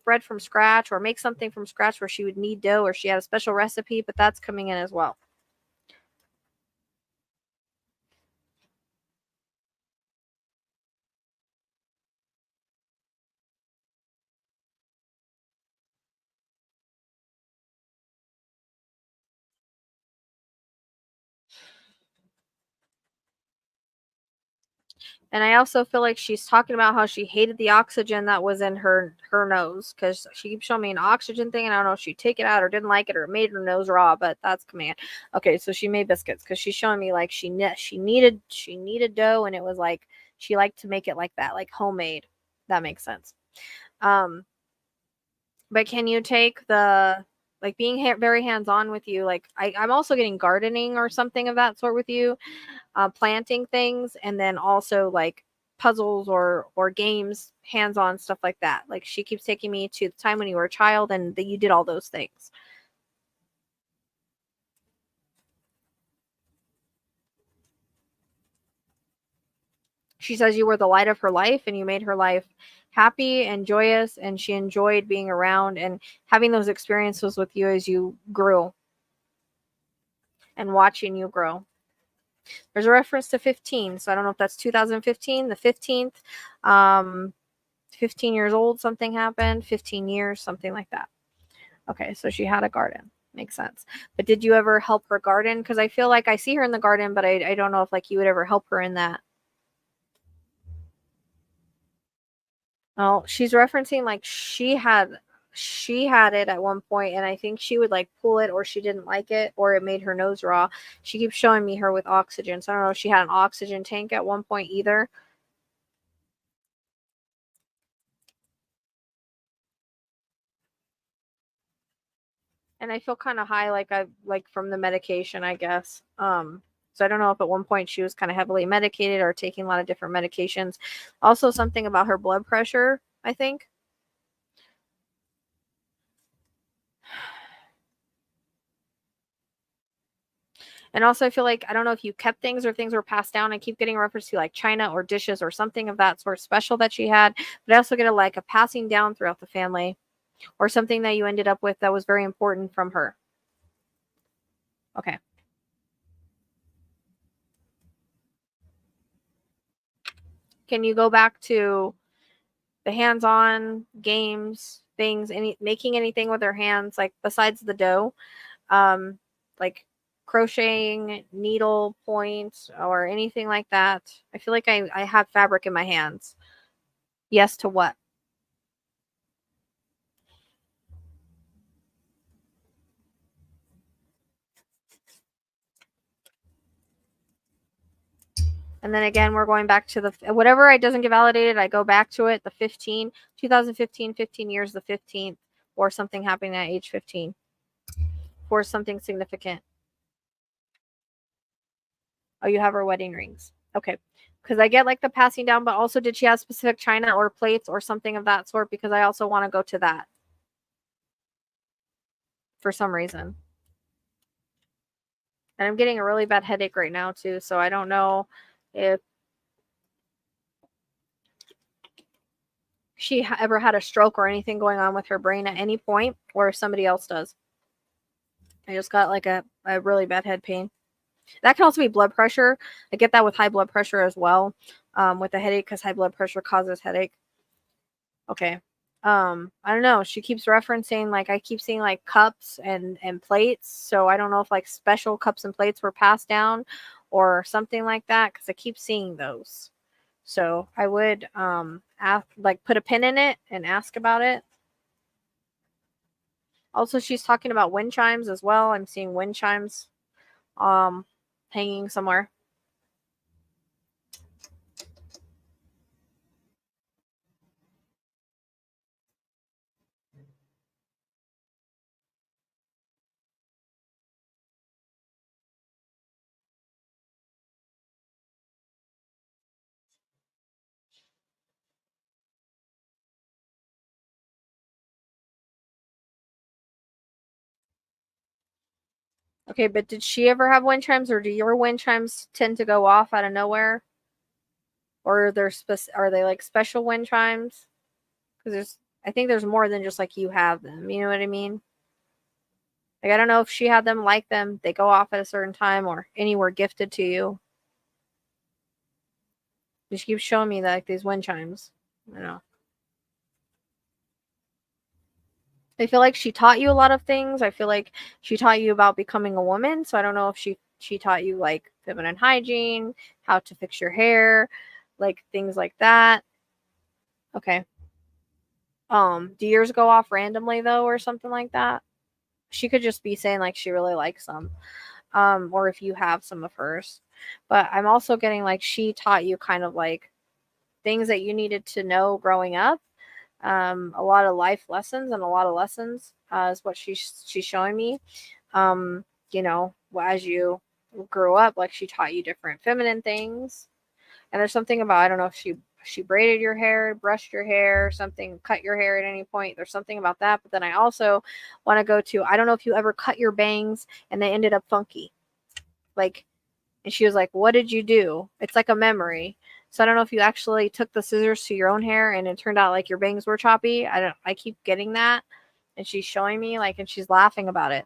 bread from scratch or make something from scratch where she would knead dough or she had a special recipe, but that's coming in as well. And I also feel like she's talking about how she hated the oxygen that was in her nose because she keeps showing me an oxygen thing, and I don't know if she take it out or didn't like it or it made her nose raw, but that's command. Okay, so she made biscuits because she's showing me like she needed dough, and it was like she liked to make it like that, like homemade. That makes sense. But can you take the like being very hands on with you? Like I'm also getting gardening or something of that sort with you. Planting things, and then also like puzzles or games, hands-on stuff like that. Like she keeps taking me to the time when you were a child and that you did all those things. She says you were the light of her life and you made her life happy and joyous, and she enjoyed being around and having those experiences with you as you grew and watching you grow. There's a reference to 15, so I don't know if that's 2015, the 15th. 15 years old, something happened, 15 years, something like that. Okay, so she had a garden. Makes sense. But did you ever help her garden? Because I feel like I see her in the garden, but I don't know if like you would ever help her in that. Oh, she's referencing like she had it at one point, and I think she would like pull it or she didn't like it or it made her nose raw. She keeps showing me her with oxygen. So I don't know if she had an oxygen tank at one point either. And I feel kind of high, like I like from the medication, I guess. So I don't know if at one point she was kind of heavily medicated or taking a lot of different medications. Also, something about her blood pressure, I think. And also, I feel like I don't know if you kept things or things were passed down. I keep getting reference to like china or dishes or something of that sort special that she had. But I also get a passing down throughout the family or something that you ended up with that was very important from her. Okay. Can you go back to the hands-on games, things, making anything with her hands, like besides the dough, um, like crocheting, needle point, or anything like that? I feel like I have fabric in my hands. Yes to what? And then again, we're going back to the whatever it doesn't get validated, I go back to it. The 15, 2015, 15 years, the 15th, or something happening at age 15, or something significant. Oh, you have her wedding rings. Okay. Because I get like the passing down, but also did she have specific china or plates or something of that sort? Because I also want to go to that for some reason. And I'm getting a really bad headache right now too. So I don't know if she ever had a stroke or anything going on with her brain at any point, or if somebody else does. I just got like a really bad head pain. That can also be blood pressure. I get that with high blood pressure as well, with the headache because high blood pressure causes headache. Okay. I don't know. She keeps referencing, like, I keep seeing like cups and plates. So I don't know if like special cups and plates were passed down or something like that, because I keep seeing those. So I would ask, like, put a pin in it and ask about it. Also, she's talking about wind chimes as well. I'm seeing wind chimes hanging somewhere. Okay, but did she ever have wind chimes, or do your wind chimes tend to go off out of nowhere? Or are they like special wind chimes? Because I think there's more than just like you have them. You know what I mean? Like, I don't know if she had them, like them, they go off at a certain time, or any were gifted to you. She keeps showing me that, like, these wind chimes. I don't know. I feel like she taught you a lot of things. I feel like she taught you about becoming a woman. So I don't know if she taught you like feminine hygiene, how to fix your hair, like things like that. Okay. Do yours go off randomly though, or something like that? She could just be saying like she really likes them. Or if you have some of hers. But I'm also getting like she taught you kind of like things that you needed to know growing up. A lot of life lessons and a lot of lessons is what she's showing me. You know, as you grew up, like she taught you different feminine things. And there's something about, I don't know if she braided your hair, brushed your hair, something, cut your hair at any point. There's something about that. But then I also want to go to, I don't know if you ever cut your bangs and they ended up funky. Like, and she was like, "What did you do?" It's like a memory. So I don't know if you actually took the scissors to your own hair and it turned out like your bangs were choppy. I keep getting that. And she's showing me, like, and she's laughing about it.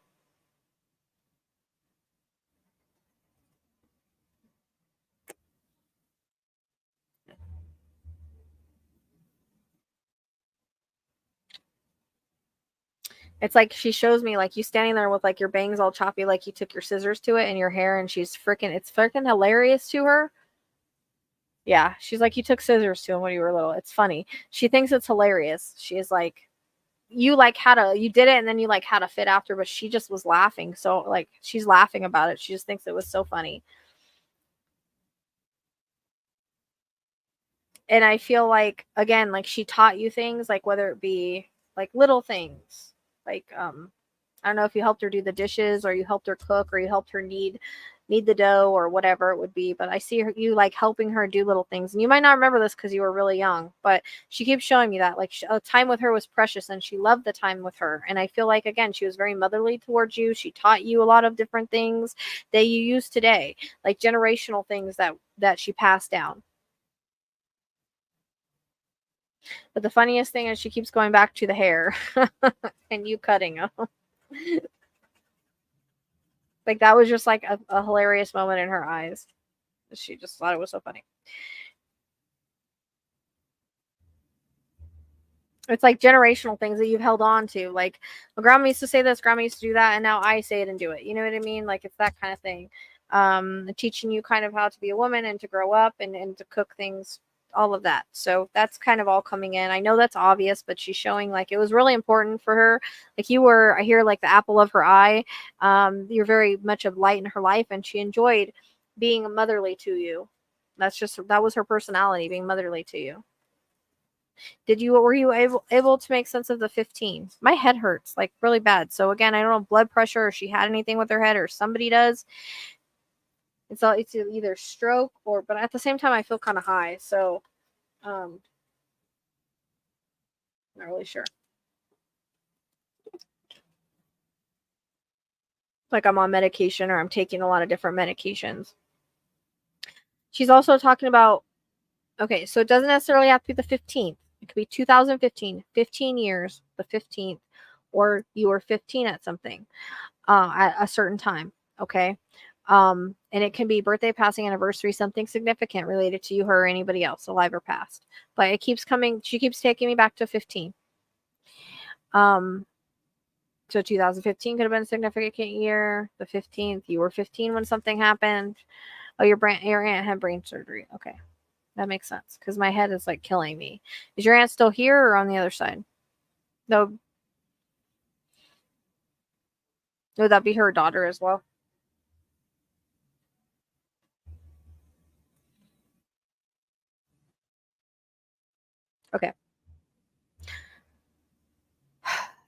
It's like she shows me like you standing there with like your bangs all choppy, like you took your scissors to it and your hair, and it's freaking hilarious to her. Yeah, she's like, you took scissors to him when you were little. It's funny. She thinks it's hilarious. She is like, you did it and then you like had a fit after, but she just was laughing. So like she's laughing about it. She just thinks it was so funny. And I feel like, again, like she taught you things, like whether it be like little things, like I don't know if you helped her do the dishes or you helped her cook or you helped her knead the dough or whatever it would be. But I see you like helping her do little things, and you might not remember this because you were really young, but she keeps showing me that like time with her was precious and she loved the time with her. And I feel like, again, she was very motherly towards you. She taught you a lot of different things that you use today, like generational things that she passed down. But the funniest thing is she keeps going back to the hair and you cutting them. Like that was just like a hilarious moment in her eyes. She just thought it was so funny. It's like generational things that you've held on to. Like, well, grandma used to say this, grandma used to do that, and now I say it and do it. You know what I mean? Like it's that kind of thing. Teaching you kind of how to be a woman and to grow up and to cook things, all of that. So that's kind of all coming in. I know that's obvious, but she's showing like it was really important for her. Like you were, I hear like the apple of her eye. You're very much of light in her life, and she enjoyed being motherly to you. That was her personality, being motherly to you. Were you able to make sense of the 15? My head hurts like really bad. So again, I don't know blood pressure or she had anything with her head or somebody does. It's either stroke or, but at the same time I feel kind of high. So not really sure. Like I'm on medication or I'm taking a lot of different medications. She's also talking about, okay, so it doesn't necessarily have to be the 15th. It could be 2015, 15 years, the 15th, or you were 15 at something. At a certain time. Okay. And it can be birthday, passing, anniversary, something significant related to you, her, or anybody else, alive or past. But it keeps coming. She keeps taking me back to 15. So 2015 could have been a significant year. The 15th, you were 15 when something happened. Oh, your aunt had brain surgery. Okay, that makes sense because my head is like killing me. Is your aunt still here or on the other side? No, would that be her daughter as well? Okay.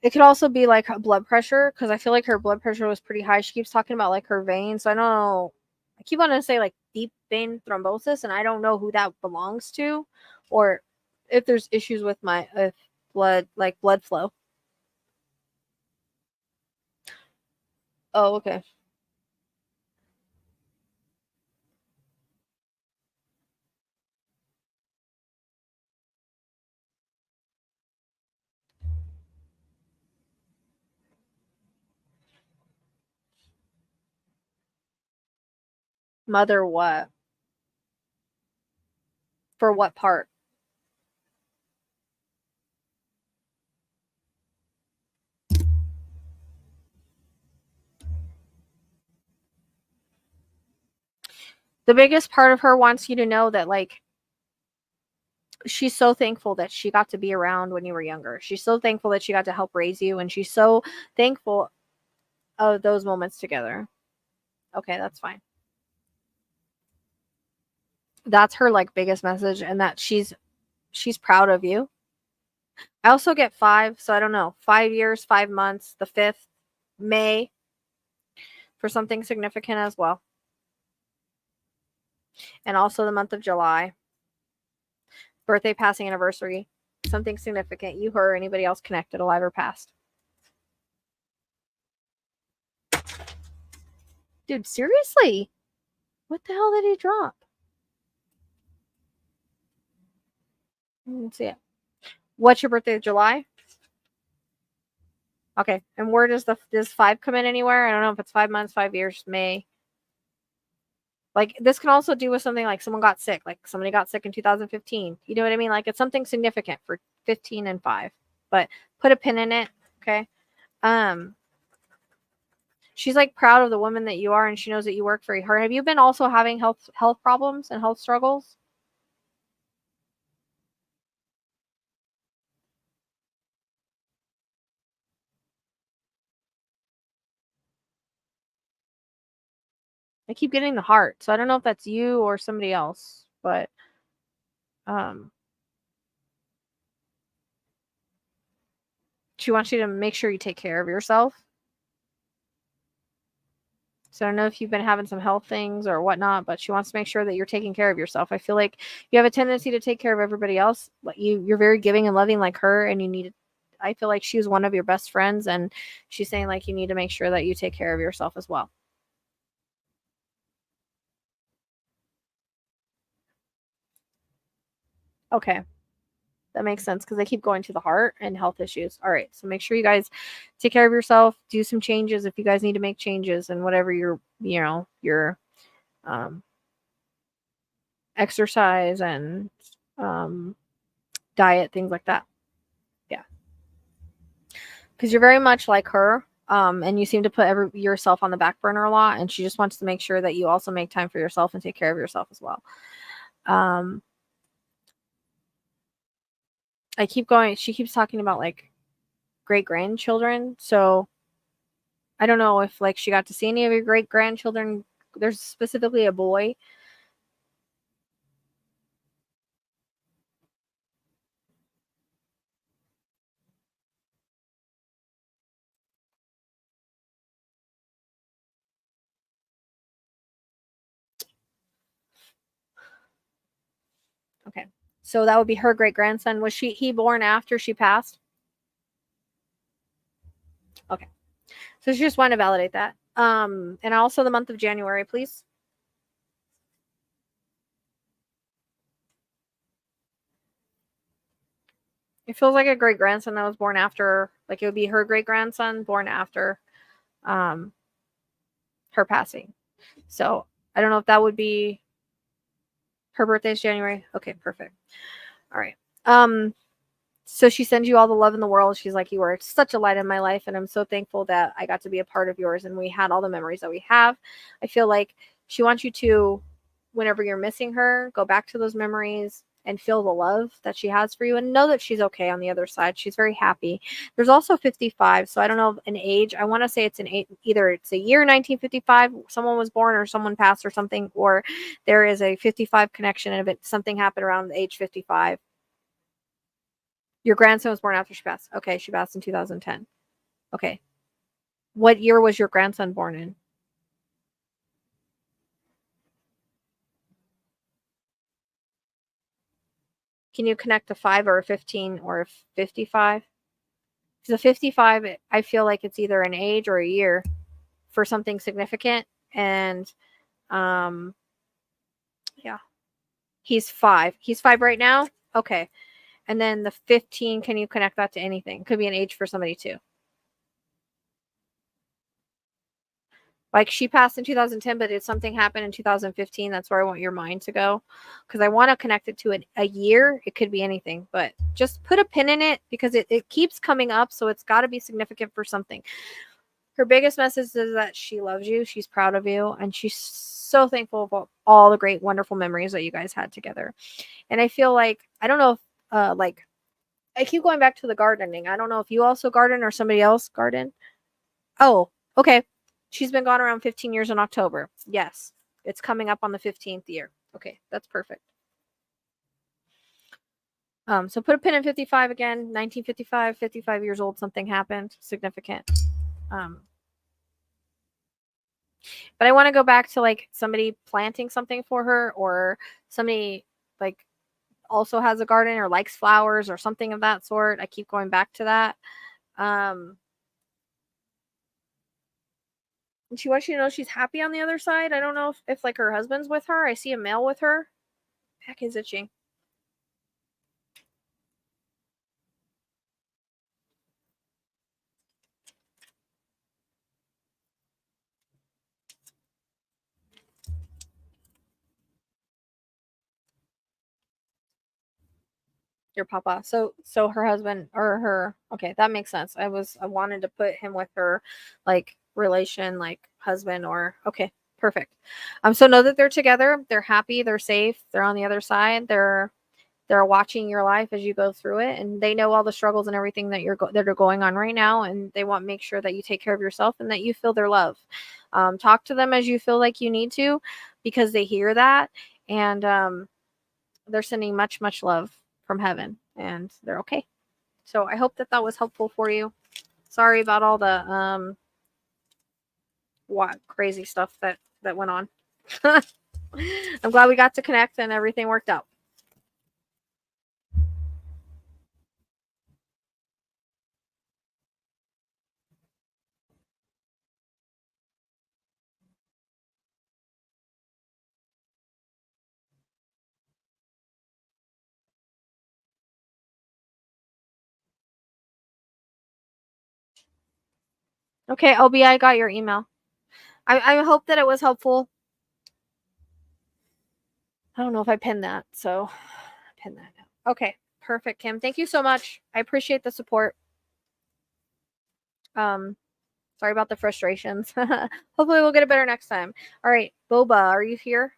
It could also be like blood pressure because I feel like her blood pressure was pretty high. She keeps talking about like her veins. So I don't know. I keep wanting to say like deep vein thrombosis, and I don't know who that belongs to, or if there's issues with my blood, like blood flow. Oh, okay. Mother, what? For what part? The biggest part of her wants you to know that like she's so thankful that she got to be around when you were younger. She's so thankful that she got to help raise you, and she's so thankful of those moments together. Okay, that's fine. That's her like biggest message, and that she's proud of you. I also get 5, so I don't know. 5 years, 5 months, the 5th, May, for something significant as well. And also the month of July. Birthday, passing, anniversary, something significant. You, her, anybody else connected, alive or past. Dude, seriously? What the hell did he drop? Let's see it. What's your birthday? July? Okay. And where does 5 come in anywhere? I don't know if it's 5 months, 5 years, May. Like this can also do with something like someone got sick, like somebody got sick in 2015. You know what I mean? Like it's something significant for 15 and 5. But put a pin in it, okay? Um she's like proud of the woman that you are, and she knows that you work very hard. Have you been also having health problems and health struggles? I keep getting the heart. So I don't know if that's you or somebody else, but um she wants you to make sure you take care of yourself. So I don't know if you've been having some health things or whatnot, but she wants to make sure that you're taking care of yourself. I feel like you have a tendency to take care of everybody else. Like you're very giving and loving like her, and you need. I feel like she's one of your best friends, and she's saying like you need to make sure that you take care of yourself as well. Okay, that makes sense because they keep going to the heart and health issues. All right, so make sure you guys take care of yourself. Do some changes if you guys need to make changes, and whatever your um, exercise and um, diet, things like that. Yeah, because you're very much like her, and you seem to put yourself on the back burner a lot, and she just wants to make sure that you also make time for yourself and take care of yourself as well. um I keep going. She keeps talking about like great grandchildren, so I don't know if like she got to see any of your great grandchildren. There's specifically a boy. Okay, so that would be her great grandson. Was he born after she passed? Okay, so she just wanted to validate that. And also the month of January, please. It feels like a great grandson that was born after, like it would be her great grandson born after um, her passing. So I don't know if that would be her birthday's January. Okay, perfect. All right. Um, So she sends you all the love in the world. She's like, you were such a light in my life, and I'm so thankful that I got to be a part of yours, and we had all the memories that we have. I feel like she wants you to, whenever you're missing her, go back to those memories and feel the love that she has for you, and know that she's okay on the other side. She's very happy. There's also 55, so I don't know an age. I want to say it's an age, either it's a year 1955, someone was born or someone passed or something, or there is a 55 connection, and if something happened around the age 55. Your grandson was born after she passed. Okay, she passed in 2010. Okay. What year was your grandson born in? Can you connect a 5 or a 15 or a 55? Because a 55, I feel like it's either an age or a year for something significant. And um, yeah, he's 5. He's 5 right now? Okay. And then the 15, can you connect that to anything? Could be an age for somebody too. Like she passed in 2010, but did something happen in 2015? That's where I want your mind to go. Because I want to connect it to a year. It could be anything, but just put a pin in it because it keeps coming up. So it's got to be significant for something. Her biggest message is that she loves you. She's proud of you. And she's so thankful for all the great, wonderful memories that you guys had together. And I feel like, I don't know if, like, I keep going back to the gardening. I don't know if you also garden or somebody else garden. Oh, okay. She's been gone around 15 years in October. Yes. It's coming up on the 15th year. Okay, that's perfect. So put a pin in 55 again, 1955, 55 years old, something happened, significant. Um, but I want to go back to like somebody planting something for her, or somebody like also has a garden or likes flowers or something of that sort. I keep going back to that. Um, and she wants you to know she's happy on the other side. I don't know if like her husband's with her. I see a male with her. Back is itching. Your papa. So her husband or her, okay, that makes sense. I wanted to put him with her like relation, like husband, or okay, perfect. So know that they're together, they're happy, they're safe, they're on the other side, they're watching your life as you go through it, and they know all the struggles and everything that are going on right now, and they want to make sure that you take care of yourself and that you feel their love. Talk to them as you feel like you need to, because they hear that, and they're sending much love from heaven, and they're okay. So I hope that that was helpful for you. Sorry about all the what crazy stuff that went on. I'm glad we got to connect and everything worked out. Okay, LB, I got your email. I hope that it was helpful. I don't know if I pinned that, so pin that now. Okay, perfect, Kim. Thank you so much. I appreciate the support. Um, sorry about the frustrations. Hopefully we'll get it better next time. All right, Boba, are you here?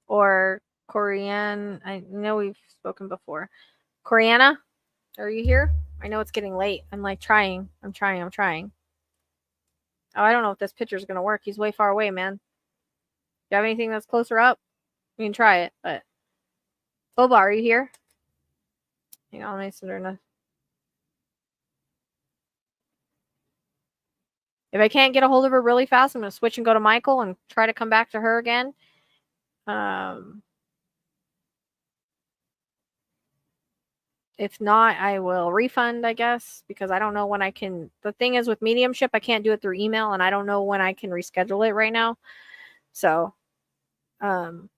Or Korean? I know we've spoken before. Koreana, are you here? I know it's getting late. I'm like trying. I'm trying. Oh, I don't know if this picture is gonna work. He's way far away, man. Do you have anything that's closer up? You can try it, but Boba, are you here? Hang on, let me send her enough. If I can't get a hold of her really fast, I'm gonna switch and go to Michael and try to come back to her again. Um, if not, I will refund, I guess, because I don't know when I can. The thing is with mediumship, I can't do it through email, and I don't know when I can reschedule it right now. So, um,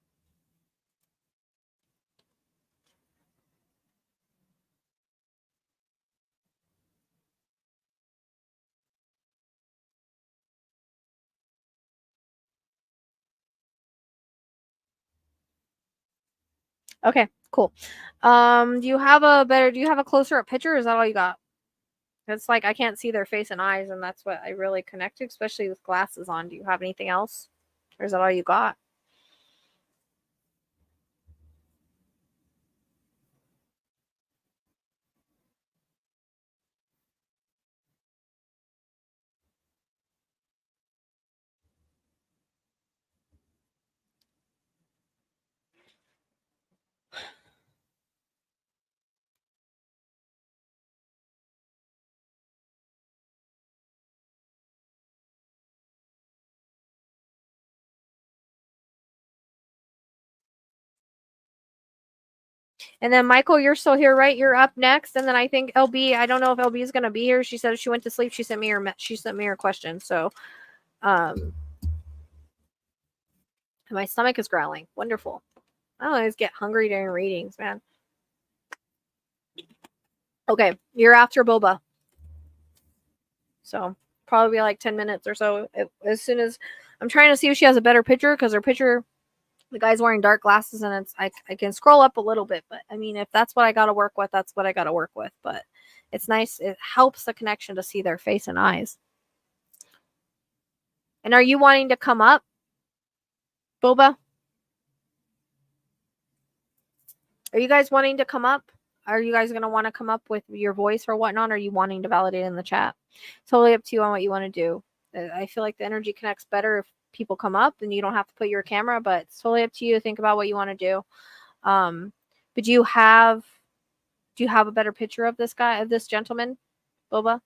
Okay, cool. Do you have a closer up picture, or is that all you got? It's like I can't see their face and eyes, and that's what I really connect to, especially with glasses on. Do you have anything else? Or is that all you got? And then Michael, you're still here, right? You're up next, and then I think LB. I don't know if LB is gonna be here. She said she went to sleep. She sent me her question. So, um, my stomach is growling. Wonderful. I always get hungry during readings, man. Okay, you're after Boba. So probably like 10 minutes or so. As soon as I'm trying to see if she has a better picture, because her picture, the guy's wearing dark glasses, and it's I can scroll up a little bit, but I mean, if that's what I got to work with, that's what I got to work with. But it's nice. It helps the connection to see their face and eyes. And are you wanting to come up, Boba? Are you guys wanting to come up? Are you guys going to want to come up with your voice or whatnot? Or are you wanting to validate in the chat? Totally up to you on what you want to do. I feel like the energy connects better if people come up and you don't have to put your camera, but it's totally up to you to think about what you want to do. But do you have a better picture of this guy, of this gentleman, Boba?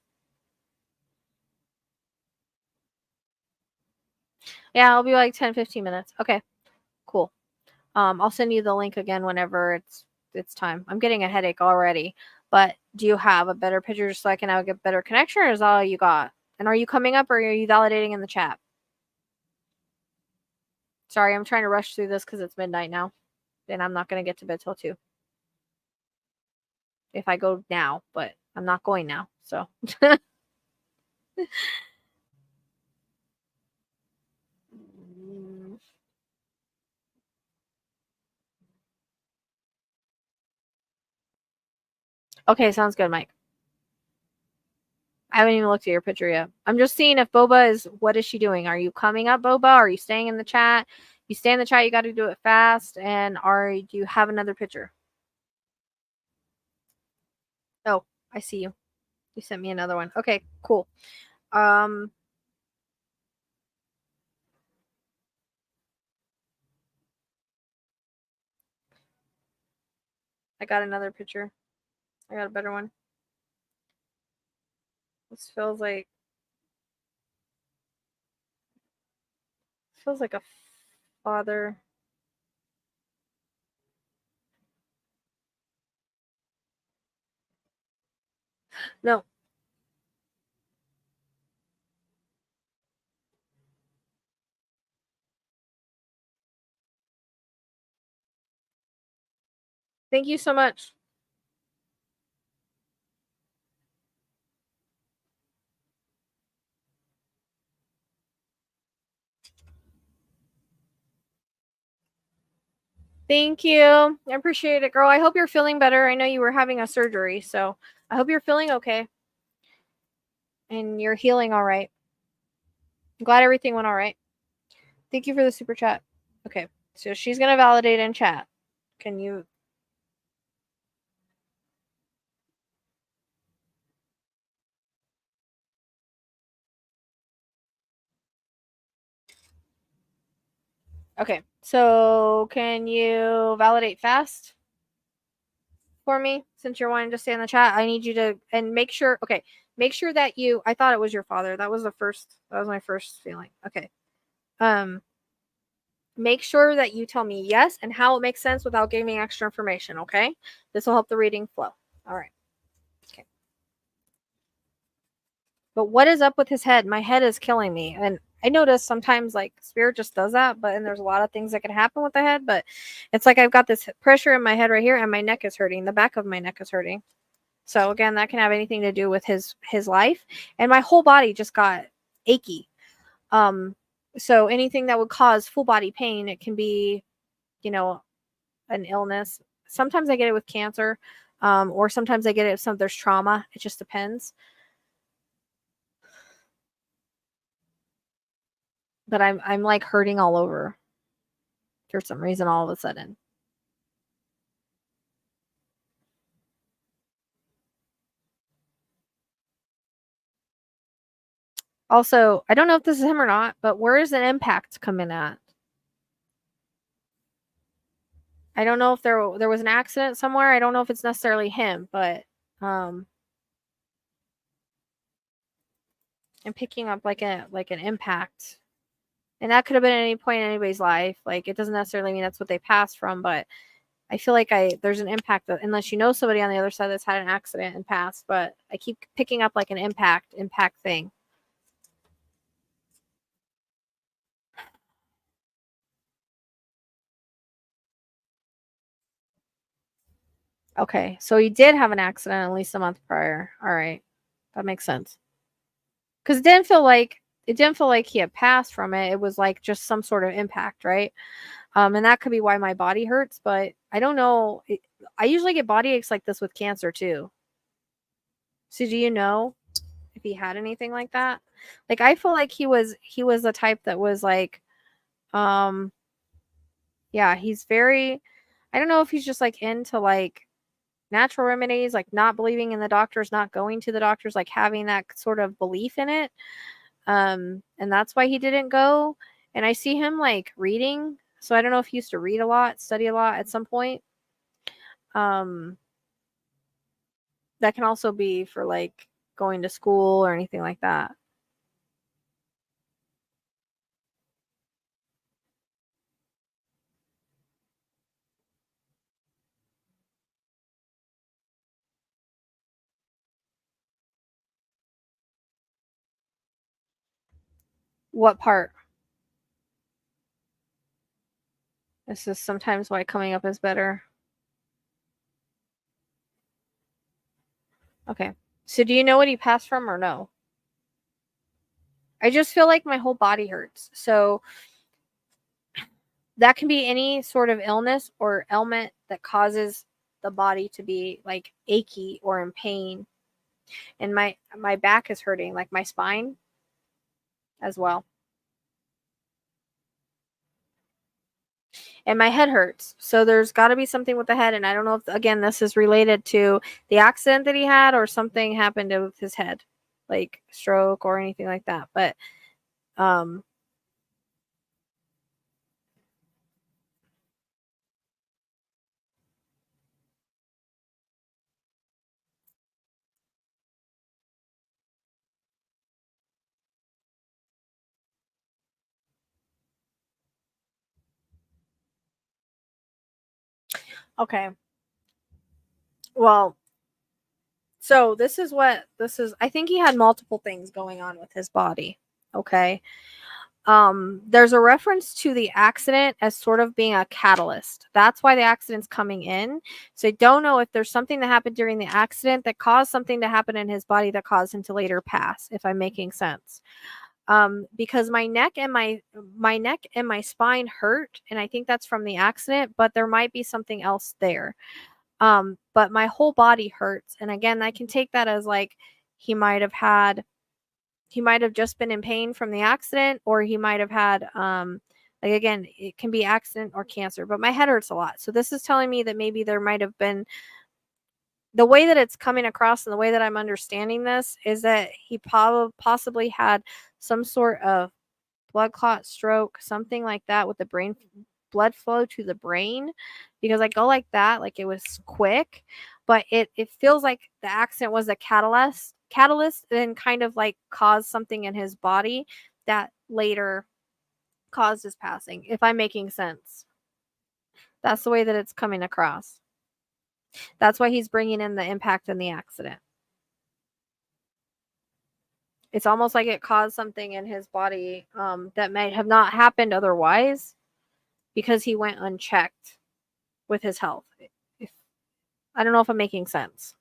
Yeah, it'll be like 10-15 minutes. Okay, cool. I'll send you the link again whenever it's time. I'm getting a headache already. But do you have a better picture just so I can have a better connection, or is that all you got? And are you coming up, or are you validating in the chat? Sorry, I'm trying to rush through this because it's midnight now, and I'm not going to get to bed till 2 if I go now, but I'm not going now. So okay, sounds good, Mike. I haven't even looked at your picture yet. I'm just seeing if Boba is, what is she doing? Are you coming up, Boba? Are you staying in the chat? You stay in the chat, you got to do it fast. And do you have another picture? Oh, I see you. You sent me another one. Okay, cool. I got another picture. I got a better one. This feels like a father. No. Thank you so much. Thank you. I appreciate it, girl. I hope you're feeling better. I know you were having a surgery, so I hope you're feeling okay and you're healing all right. I'm glad everything went all right. Thank you for the super chat. Okay, so she's going to validate in chat. Can you? Okay, so can you validate fast for me since you're wanting to stay in the chat? I need you to, and make sure, okay, make sure that I thought it was your father. That was my first feeling. Okay. Make sure that you tell me yes and how it makes sense without giving me extra information, okay? This will help the reading flow. All right. Okay. But what is up with his head? My head is killing me. And I notice sometimes like spirit just does that, but and there's a lot of things that can happen with the head, but it's like I've got this pressure in my head right here and my neck is hurting. The back of my neck is hurting. So again, that can have anything to do with his life. And my whole body just got achy. So anything that would cause full body pain, it can be, an illness. sometimes I get it with cancer, or sometimes I get it if there's trauma. It just depends. But I'm like hurting all over for some reason all of a sudden. Also, I don't know if this is him or not, but where is an impact coming at? I don't know if there was an accident somewhere. I don't know if it's necessarily him, but I'm picking up like an impact. And that could have been at any point in anybody's life. Like, it doesn't necessarily mean that's what they passed from, but I feel like there's an impact that, unless you know somebody on the other side that's had an accident and passed, but I keep picking up like an impact thing. Okay, so he did have an accident at least a month prior. All right, that makes sense. Because it didn't feel like he had passed from it. It was like just some sort of impact, right? And that could be why my body hurts, but I don't know. I usually get body aches like this with cancer too. So do you know if he had anything like that? Like, I feel like he was the type that was like, um, yeah, he's very. I don't know if he's just like into like natural remedies, like not believing in the doctors, not going to the doctors, like having that sort of belief in it. And that's why he didn't go. And I see him like reading. So I don't know if he used to read a lot, study a lot at some point. Um, that can also be for like going to school or anything like that. What part? This is sometimes why coming up is better. Okay. So do you know what he passed from or no? I just feel like my whole body hurts. So that can be any sort of illness or ailment that causes the body to be like achy or in pain. And my back is hurting, like my spine as well. And my head hurts. So there's got to be something with the head. And I don't know if, again, this is related to the accident that he had or something happened with his head, like stroke or anything like that. But, um, okay. Well, so I think he had multiple things going on with his body. Okay. There's a reference to the accident as sort of being a catalyst. That's why the accident's coming in. So I don't know if there's something that happened during the accident that caused something to happen in his body that caused him to later pass, if I'm making sense. Because my neck and my spine hurt, and I think that's from the accident, but there might be something else there. But my whole body hurts. And again, I can take that as like he might have had he might have just been in pain from the accident, or he might have had like, again, it can be accident or cancer, but my head hurts a lot. So this is telling me that maybe there might have been, the way that it's coming across and the way that I'm understanding this is that he possibly had some sort of blood clot, stroke, something like that, with the brain blood flow to the brain, because I go like that, like it was quick, but it feels like the accident was a catalyst and kind of like caused something in his body that later caused his passing, if I'm making sense. That's the way that it's coming across. That's why he's bringing in the impact and the accident. It's almost like it caused something in his body that might have not happened otherwise, because he went unchecked with his health. If, I don't know if I'm making sense,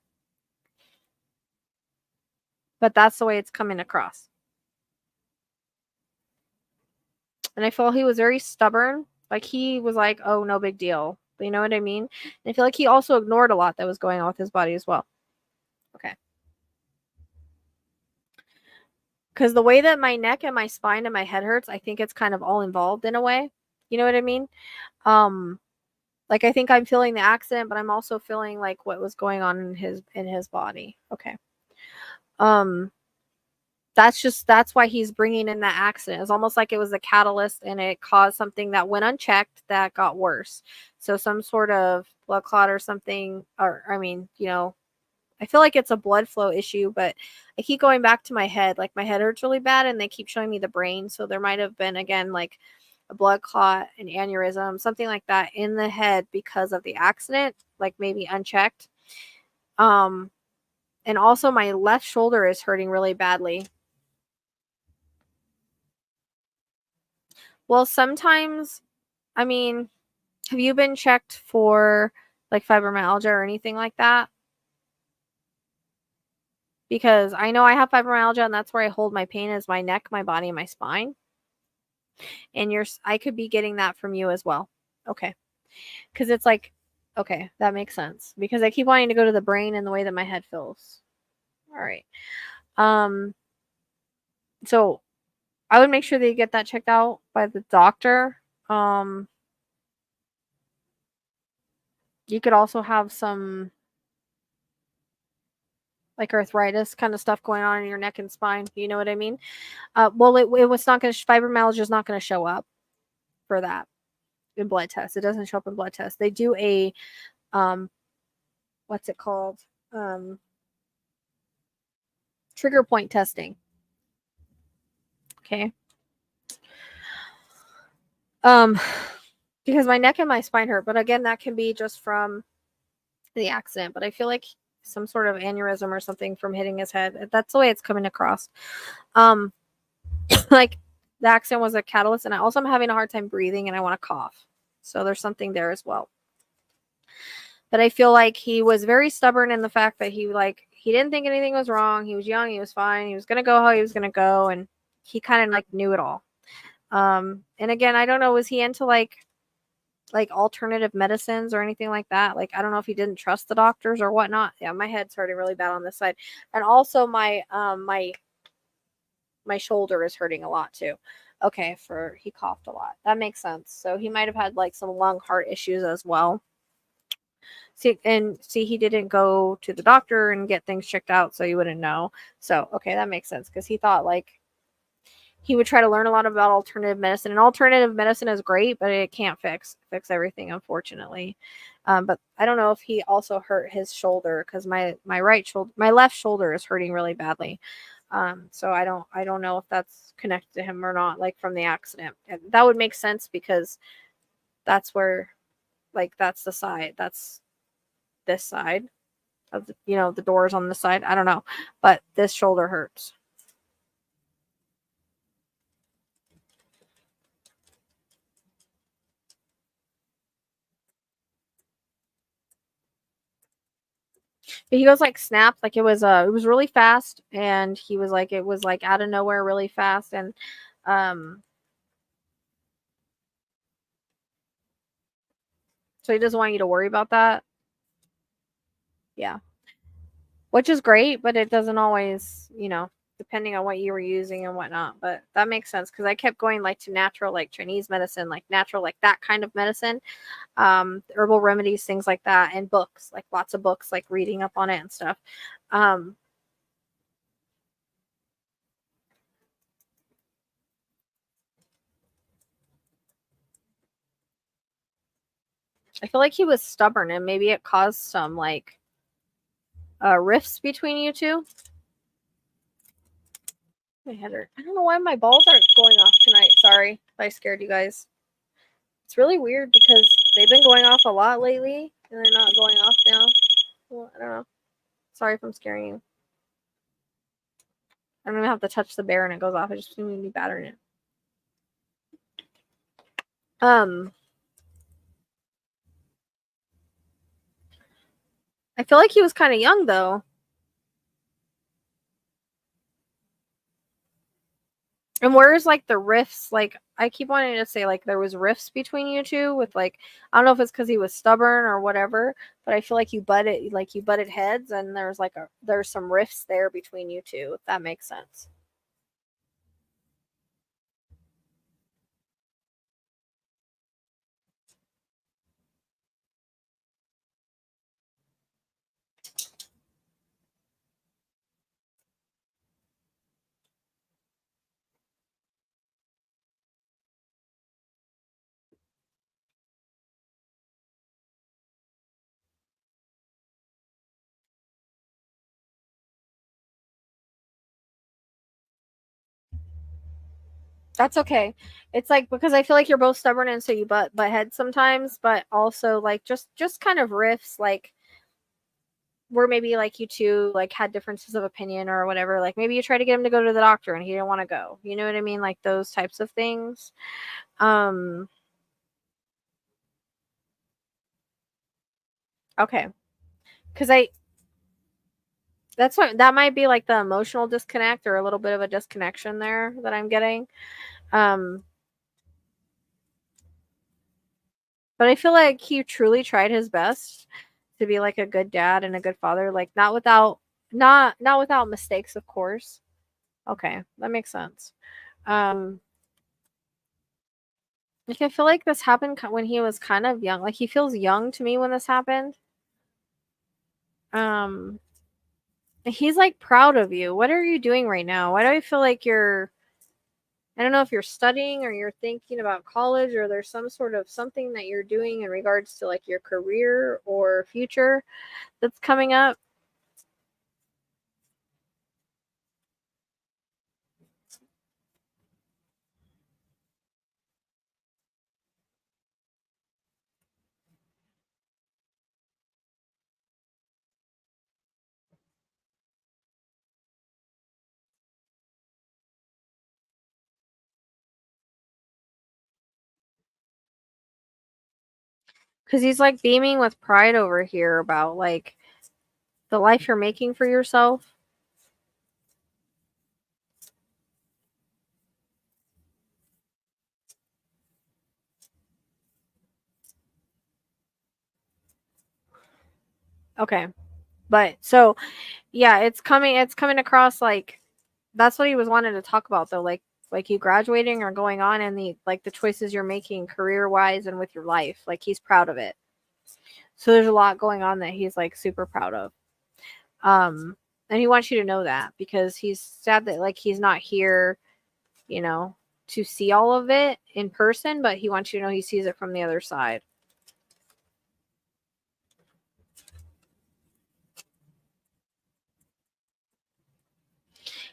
but that's the way it's coming across. And I feel he was very stubborn. Like, he was like, oh, no big deal. You know what I mean? And I feel like he also ignored a lot that was going on with his body as well. Okay. Because the way that my neck and my spine and my head hurts, I think it's kind of all involved in a way. You know what I mean? Um, like I think I'm feeling the accident, but I'm also feeling like what was going on in his body. Okay. Um, that's why he's bringing in that accident. It's almost like it was a catalyst and it caused something that went unchecked that got worse. So some sort of blood clot or something, or I mean, you know, I feel like it's a blood flow issue, but I keep going back to my head. Like my head hurts really bad and they keep showing me the brain. So there might have been again like a blood clot, an aneurysm, something like that in the head because of the accident, like maybe unchecked. And also my left shoulder is hurting really badly. Well, sometimes, I mean, have you been checked for like fibromyalgia or anything like that? Because I know I have fibromyalgia and that's where I hold my pain is my neck, my body, and my spine. And I could be getting that from you as well. Okay. Because it's like, okay, that makes sense. Because I keep wanting to go to the brain and the way that my head feels. All right. Um, so I would make sure that you get that checked out by the doctor. You could also have some like arthritis kind of stuff going on in your neck and spine. You know what I mean? Well, it was not going to, fibromyalgia is not going to show up for that in blood tests. It doesn't show up in blood tests. They do a, what's it called? Trigger point testing. Okay. Because my neck and my spine hurt, but again, that can be just from the accident, but I feel like some sort of aneurysm or something from hitting his head. That's the way it's coming across. Like the accident was a catalyst, and I also am having a hard time breathing and I want to cough. So there's something there as well. But I feel like he was very stubborn in the fact that he didn't think anything was wrong. He was young, he was fine, he was gonna go how he was gonna go, and he kind of like knew it all. And again, I don't know, was he into like alternative medicines or anything like that? Like I don't know if he didn't trust the doctors or whatnot. Yeah, my head's hurting really bad on this side. And also my my shoulder is hurting a lot too. Okay, he coughed a lot. That makes sense. So he might have had like some lung heart issues as well. See, he didn't go to the doctor and get things checked out, so you wouldn't know. So okay, that makes sense because he thought like he would try to learn a lot about alternative medicine, and alternative medicine is great, but it can't fix everything, unfortunately. But I don't know if he also hurt his shoulder because my left shoulder is hurting really badly. So I don't know if that's connected to him or not, like from the accident. And that would make sense because that's where, like, that's the side. That's this side of the doors on the side. I don't know, but this shoulder hurts. But he goes like snapped, like it was really fast, and he was like it was like out of nowhere really fast, and um so he doesn't want you to worry about that. Yeah. Which is great, but it doesn't always, depending on what you were using and whatnot. But that makes sense because I kept going like to natural, like Chinese medicine, like natural, like that kind of medicine, herbal remedies, things like that, and books, like lots of books, like reading up on it and stuff. Um, I feel like he was stubborn and maybe it caused some like rifts between you two. My head hurt. I don't know why my balls aren't going off tonight. Sorry if I scared you guys. It's really weird because they've been going off a lot lately and they're not going off now. Well, I don't know. Sorry if I'm scaring you. I don't even have to touch the bear and it goes off. I just need to be battering it. I feel like he was kind of young though. And where's like the rifts? Like I keep wanting to say like there was rifts between you two with like I don't know if it's because he was stubborn or whatever, but I feel like you butted heads and there's some rifts there between you two, if that makes sense. That's okay. It's like because I feel like you're both stubborn and so you butt heads sometimes, but also like just kind of riffs like where maybe like you two like had differences of opinion or whatever. Like maybe you tried to get him to go to the doctor and he didn't want to go. You know what I mean? Like those types of things. Um okay. Cuz I that's what that might be like the emotional disconnect or a little bit of a disconnection there that I'm getting. Um but I feel like he truly tried his best to be like a good dad and a good father, like not without mistakes, of course. Okay, that makes sense. Um like I feel like this happened when he was kind of young. Like he feels young to me when this happened. Um he's like proud of you. What are you doing right now? Why do I feel like you're I don't know if you're studying or you're thinking about college or there's some sort of something that you're doing in regards to like your career or future that's coming up. Because he's like beaming with pride over here about like the life you're making for yourself. Okay. But so yeah, it's coming across like that's what he was wanting to talk about though, like you graduating or going on and the choices you're making career wise and with your life. Like he's proud of it. So there's a lot going on that he's like super proud of. Um and he wants you to know that because he's sad that like he's not here, you know, to see all of it in person, but he wants you to know he sees it from the other side.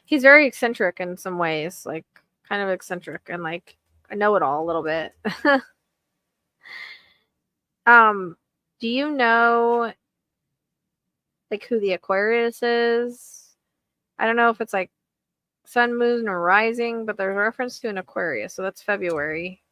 He's very eccentric in some ways, like kind of eccentric and like I know it all a little bit. um, do you know like who the Aquarius is? I don't know if it's like sun, moon, or rising, but there's a reference to an Aquarius, so that's February.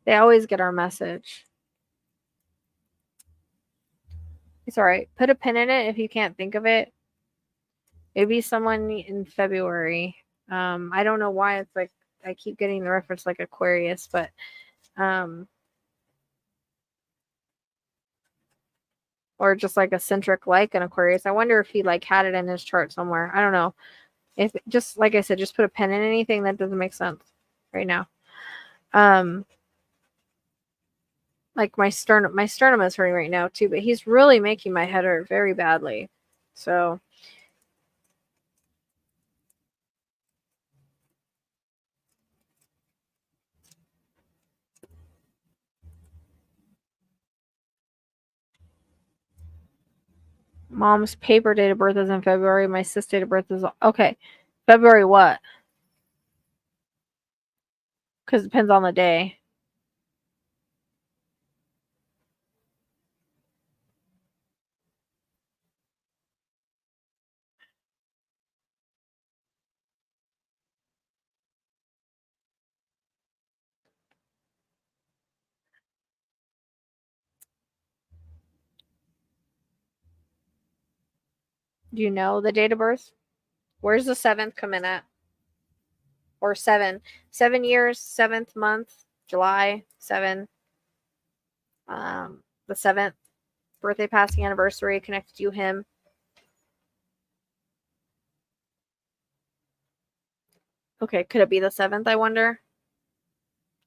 They always get our message. It's all right. Put a pin in it if you can't think of it. It'd be someone in February. I don't know why it's like I keep getting the reference like Aquarius, but um, or just like eccentric like an Aquarius. I wonder if he like had it in his chart somewhere. I don't know. If just like I said, just put a pen in anything that doesn't make sense right now. Um, like my sternum is hurting right now too, but he's really making my head hurt very badly. So mom's paper date of birth is in February. My sis date of birth is okay. February what? Because it depends on the day. Do you know the date of birth? Where's the 7th come in at? Or 7. 7 years, 7th month, July, 7. The 7th birthday, passing anniversary, connected you, him. Okay, could it be the 7th, I wonder?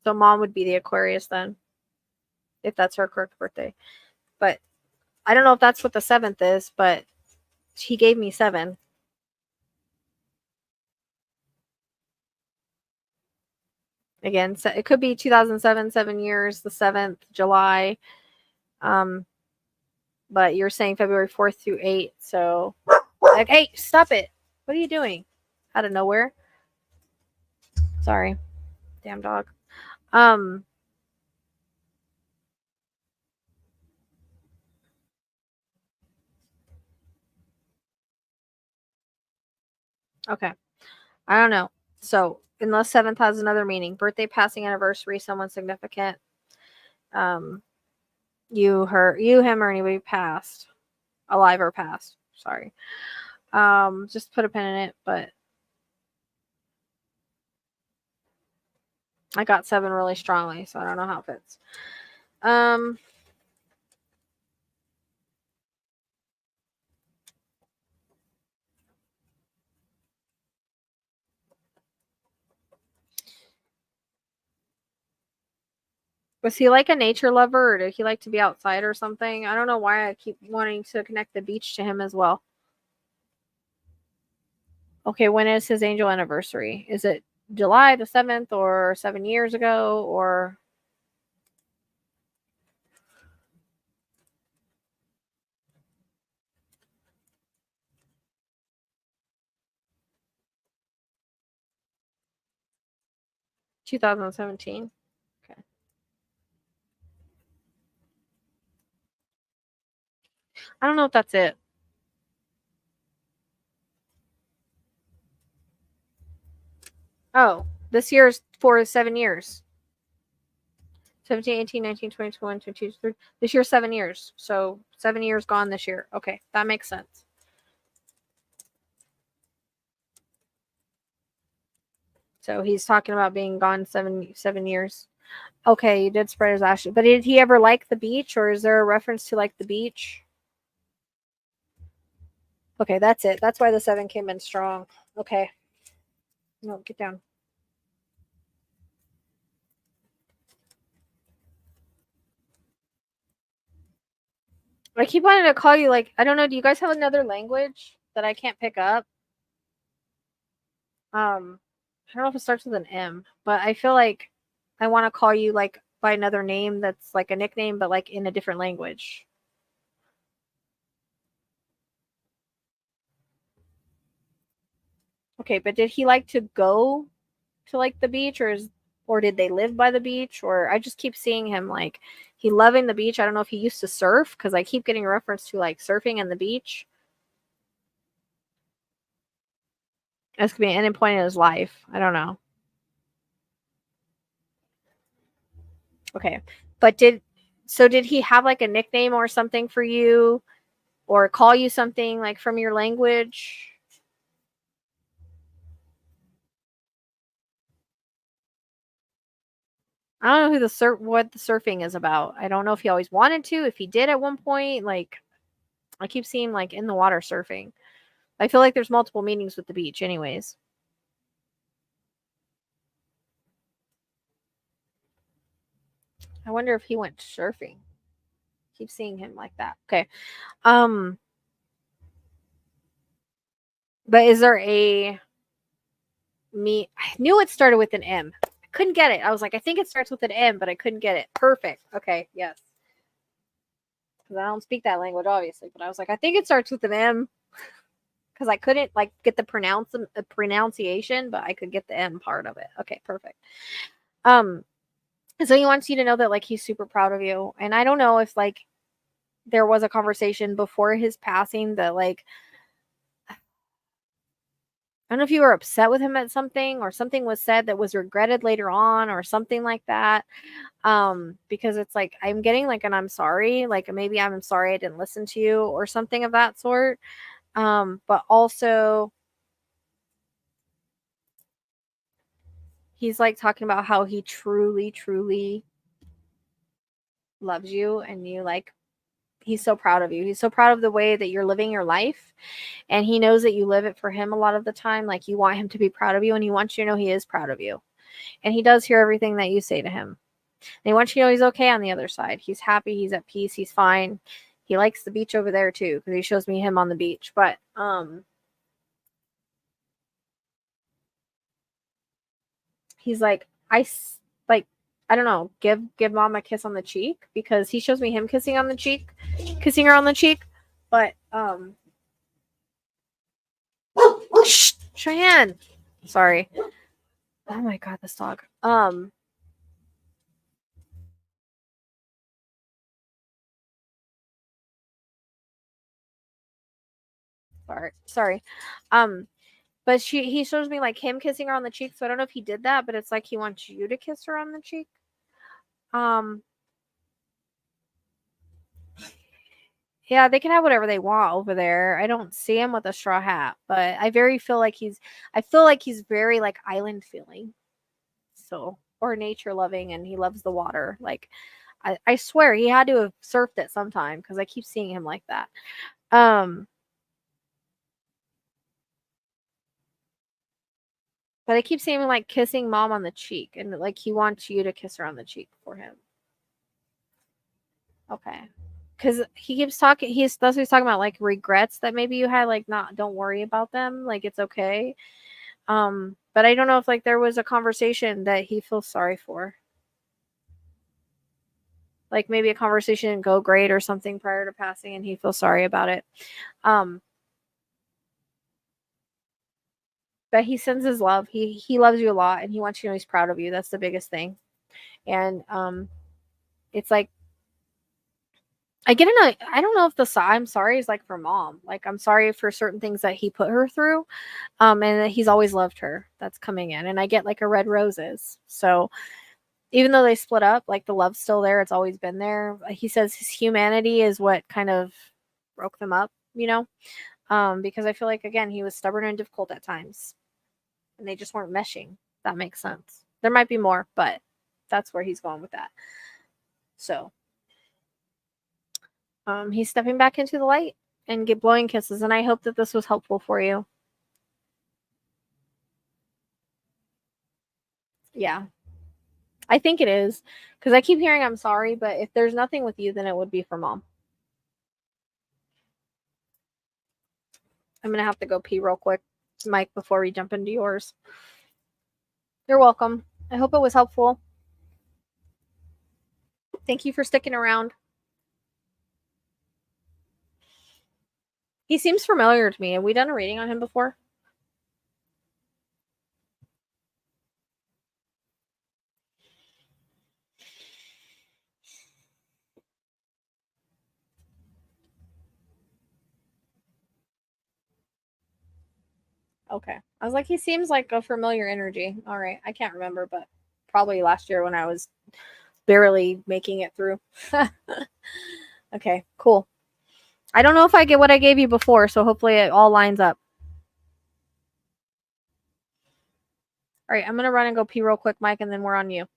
So mom would be the Aquarius then, if that's her correct birthday. But I don't know if that's what the 7th is, but he gave me 7. Again, so it could be 2007, 7 years, the 7th, July. But you're saying February 4th through 8th. So, like, hey, stop it. What are you doing? Out of nowhere. Sorry. Damn dog. Okay. I don't know. So, unless 7th has another meaning, birthday, passing anniversary, someone significant. You, her, you, him, or anybody passed, alive or passed. Sorry. Just put a pin in it, but I got 7 really strongly, so I don't know how it fits. Was he like a nature lover, or did he like to be outside or something? I don't know why I keep wanting to connect the beach to him as well. Okay, when is his angel anniversary? Is it July the 7th or 7 years ago or... ...2017? Okay. I don't know if that's it. Oh, this year's for 7 years. 17, 18, 19, 20, 21, 22, 23. This year's 7 years. So 7 years gone this year. Okay, that makes sense. So he's talking about being gone 7 years. Okay, he did spread his ashes. But did he ever like the beach, or is there a reference to like the beach? Okay, that's it. That's why the 7 came in strong. Okay. No, get down. I keep wanting to call you, like, I don't know, do you guys have another language that I can't pick up? I don't know if it starts with an M, but I feel like I want to call you like by another name that's like a nickname, but like in a different language. Okay, but did he like to go to like the beach, or did they live by the beach? Or I just keep seeing him like he loving the beach. I don't know if he used to surf, because I keep getting a reference to like surfing and the beach. This could be an ending point in his life. I don't know. Okay. But did he have like a nickname or something for you, or call you something like from your language? I don't know what the surfing is about. I don't know if he always wanted to, if he did at one point. Like, I keep seeing like in the water surfing. I feel like there's multiple meanings with the beach anyways. I wonder if he went surfing. Keep seeing him like that. Okay. But is there a me? I knew it started with an M. I couldn't get it. I was like, I think it starts with an M, but I couldn't get it. Perfect. Okay. Yes. Because I don't speak that language, obviously. But I was like, I think it starts with an M, because I couldn't like get the pronunciation, but I could get the M part of it. Okay, perfect. So he wants you to know that like he's super proud of you, and I don't know if like there was a conversation before his passing that like I don't know if you were upset with him at something, or something was said that was regretted later on, or something like that. Because it's like I'm getting like an I'm sorry, like maybe I'm sorry I didn't listen to you, or something of that sort. But also he's like talking about how he truly, truly loves you, and you like, he's so proud of you. He's so proud of the way that you're living your life. And he knows that you live it for him a lot of the time. Like, you want him to be proud of you, and he wants you to know he is proud of you. And he does hear everything that you say to him. And he wants you to know he's okay on the other side. He's happy, he's at peace, he's fine. He likes the beach over there too, because he shows me him on the beach. But he's like, like, I don't know, give mom a kiss on the cheek, because he shows me him kissing her on the cheek. But shh, Cheyenne, sorry. Oh my god, this dog. Sorry. But he shows me like him kissing her on the cheek, so I don't know if he did that, but it's like he wants you to kiss her on the cheek. Um, yeah, they can have whatever they want over there. I don't see him with a straw hat, but I feel like he's very like island feeling. So, or nature loving, and he loves the water. Like, I swear he had to have surfed it sometime, because I keep seeing him like that. But I keep seeing him like kissing mom on the cheek, and like he wants you to kiss her on the cheek for him. Okay. Because he keeps talking, that's what he's talking about, like regrets that maybe you had, like, not, don't worry about them, like it's okay. But I don't know if like there was a conversation that he feels sorry for. Like maybe a conversation didn't go great or something prior to passing, and he feels sorry about it. Um, but he sends his love. He loves you a lot, and he wants you to know he's proud of you. That's the biggest thing. And it's like, I get in a, I don't know if the I'm sorry is like for mom. Like, I'm sorry for certain things that he put her through. And that he's always loved her. That's coming in. And I get like a red roses. So even though they split up, like the love's still there. It's always been there. He says his humanity is what kind of broke them up, you know? Because I feel like, again, he was stubborn and difficult at times. And they just weren't meshing. That makes sense. There might be more, but that's where he's going with that. So he's stepping back into the light and get blowing kisses. And I hope that this was helpful for you. Yeah, I think it is, because I keep hearing I'm sorry, but if there's nothing with you, then it would be for mom. I'm gonna have to go pee real quick, Mike, before we jump into yours. You're welcome. I hope it was helpful. Thank you for sticking around. He seems familiar to me. Have we done a reading on him before? Okay. I was like, he seems like a familiar energy. All right. I can't remember, but probably last year when I was barely making it through. Okay, cool. I don't know if I get what I gave you before, so hopefully it all lines up. All right, I'm going to run and go pee real quick, Mike, and then we're on you.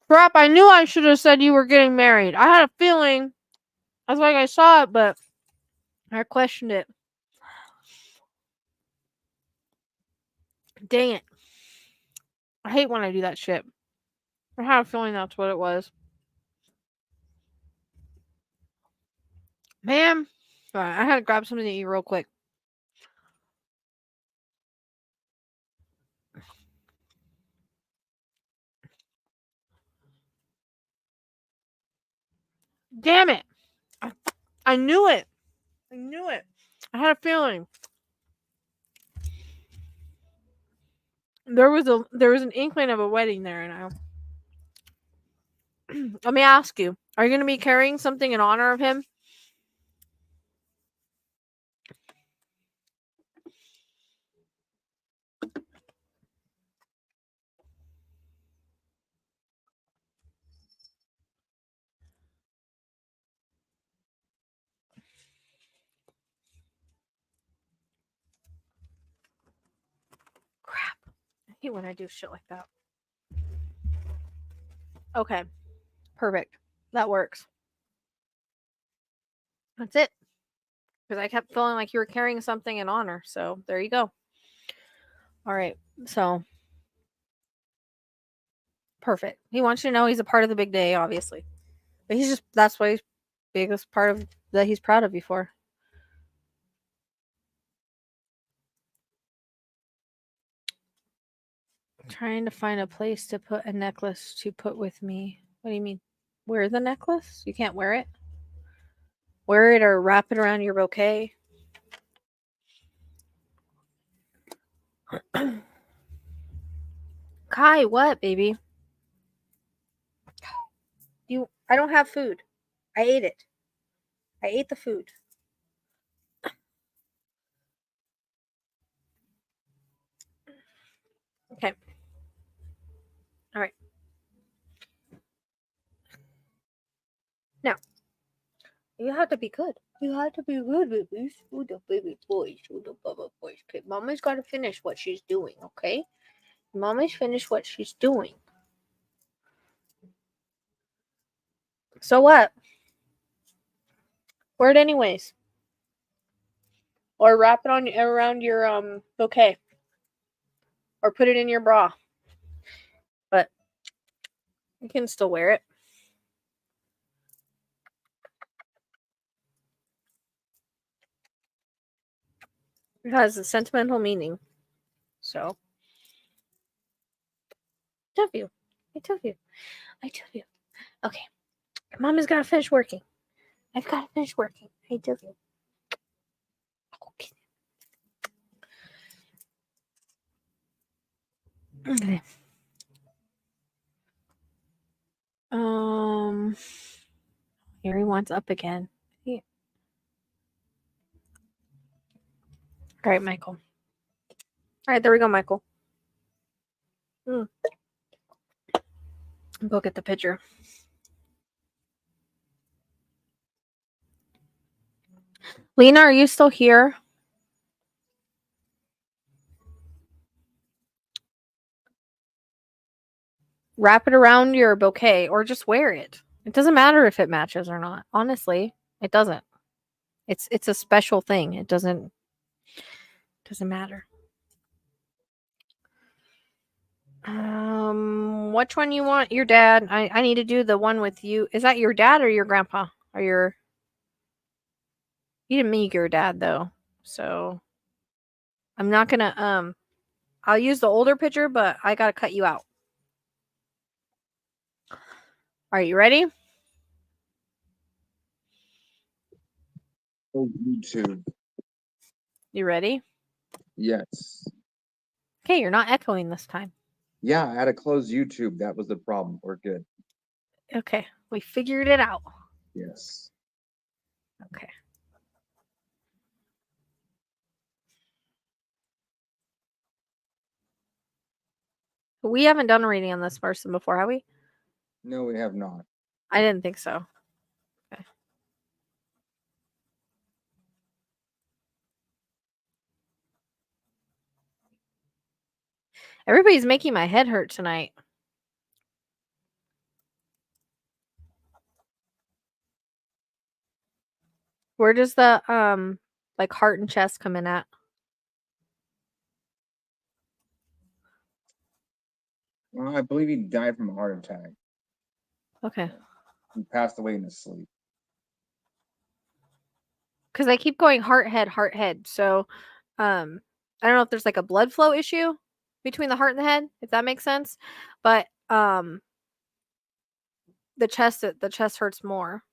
Crap, I knew I should have said you were getting married. I had a feeling. That's like I saw it, but I questioned it. Dang it. I hate when I do that shit. I had a feeling that's what it was. Man. Alright, I had to grab something to eat real quick. Damn it. I knew it. I knew it. I had a feeling. There was an inkling of a wedding there now. Let me ask you. Are you going to be carrying something in honor of him? Crap. I hate when I do shit like that. Okay. Perfect. That works. That's it. Because I kept feeling like you were carrying something in honor. So there you go. All right. So perfect. He wants you to know he's a part of the big day, obviously. But he's just, that's why he's biggest part of that he's proud of you for. Trying to find a place to put a necklace to put with me. What do you mean? Wear the necklace? You can't wear it? Wear it or wrap it around your bouquet. Kai, what, baby? I don't have food. I ate it. I ate the food. Okay. All right. Now, you have to be good. You have to be good, baby. Who the baby boys? Who the Bubba boys? Okay, Mama's got to finish what she's doing, okay? Mama's finished what she's doing. So what? Wear it anyways. Or wrap it on around your bouquet. Or put it in your bra. But you can still wear it. It has a sentimental meaning. So. I love you. I love you. I love you. Okay. Mama's got to finish working. I've got to finish working. I love you. Okay. Here he wants up again. Yeah. All right, Michael. All right, there we go, Michael. Go get the picture. Lena, are you still here? Wrap it around your bouquet or just wear it. It doesn't matter if it matches or not. Honestly, it doesn't. It's a special thing. It doesn't matter. Which one you want? Your dad. I need to do the one with you. Is that your dad or your grandpa? Or your You didn't meet your dad though. So I'm not gonna I'll use the older picture, but I gotta cut you out. Are you ready? Oh, YouTube. You ready? Yes. Okay, you're not echoing this time. Yeah, I had to close YouTube. That was the problem. We're good. Okay, we figured it out. Yes. Okay. We haven't done a reading on this person before, have we? No, we have not. I didn't think so. Okay. Everybody's making my head hurt tonight. Where does the like heart and chest come in at? I believe he died from a heart attack. Okay. He passed away in his sleep. Because I keep going heart head. So I don't know if there's like a blood flow issue between the heart and the head, if that makes sense. But the chest hurts more.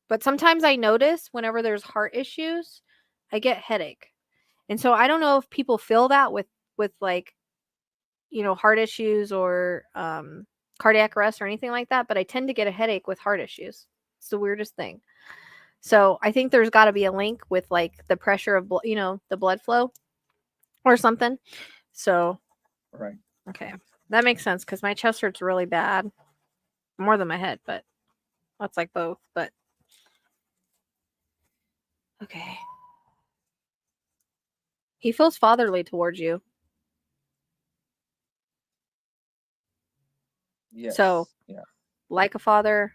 But sometimes I notice whenever there's heart issues, I get headache. And so I don't know if people feel that with like, heart issues or cardiac arrest or anything like that, but I tend to get a headache with heart issues. It's the weirdest thing. So I think there's got to be a link with like the pressure of the blood flow or something. So Right. okay, that makes sense because my chest hurts really bad, more than my head, but that's like both. But okay, he feels fatherly towards you. Yes. So Yeah. like a father,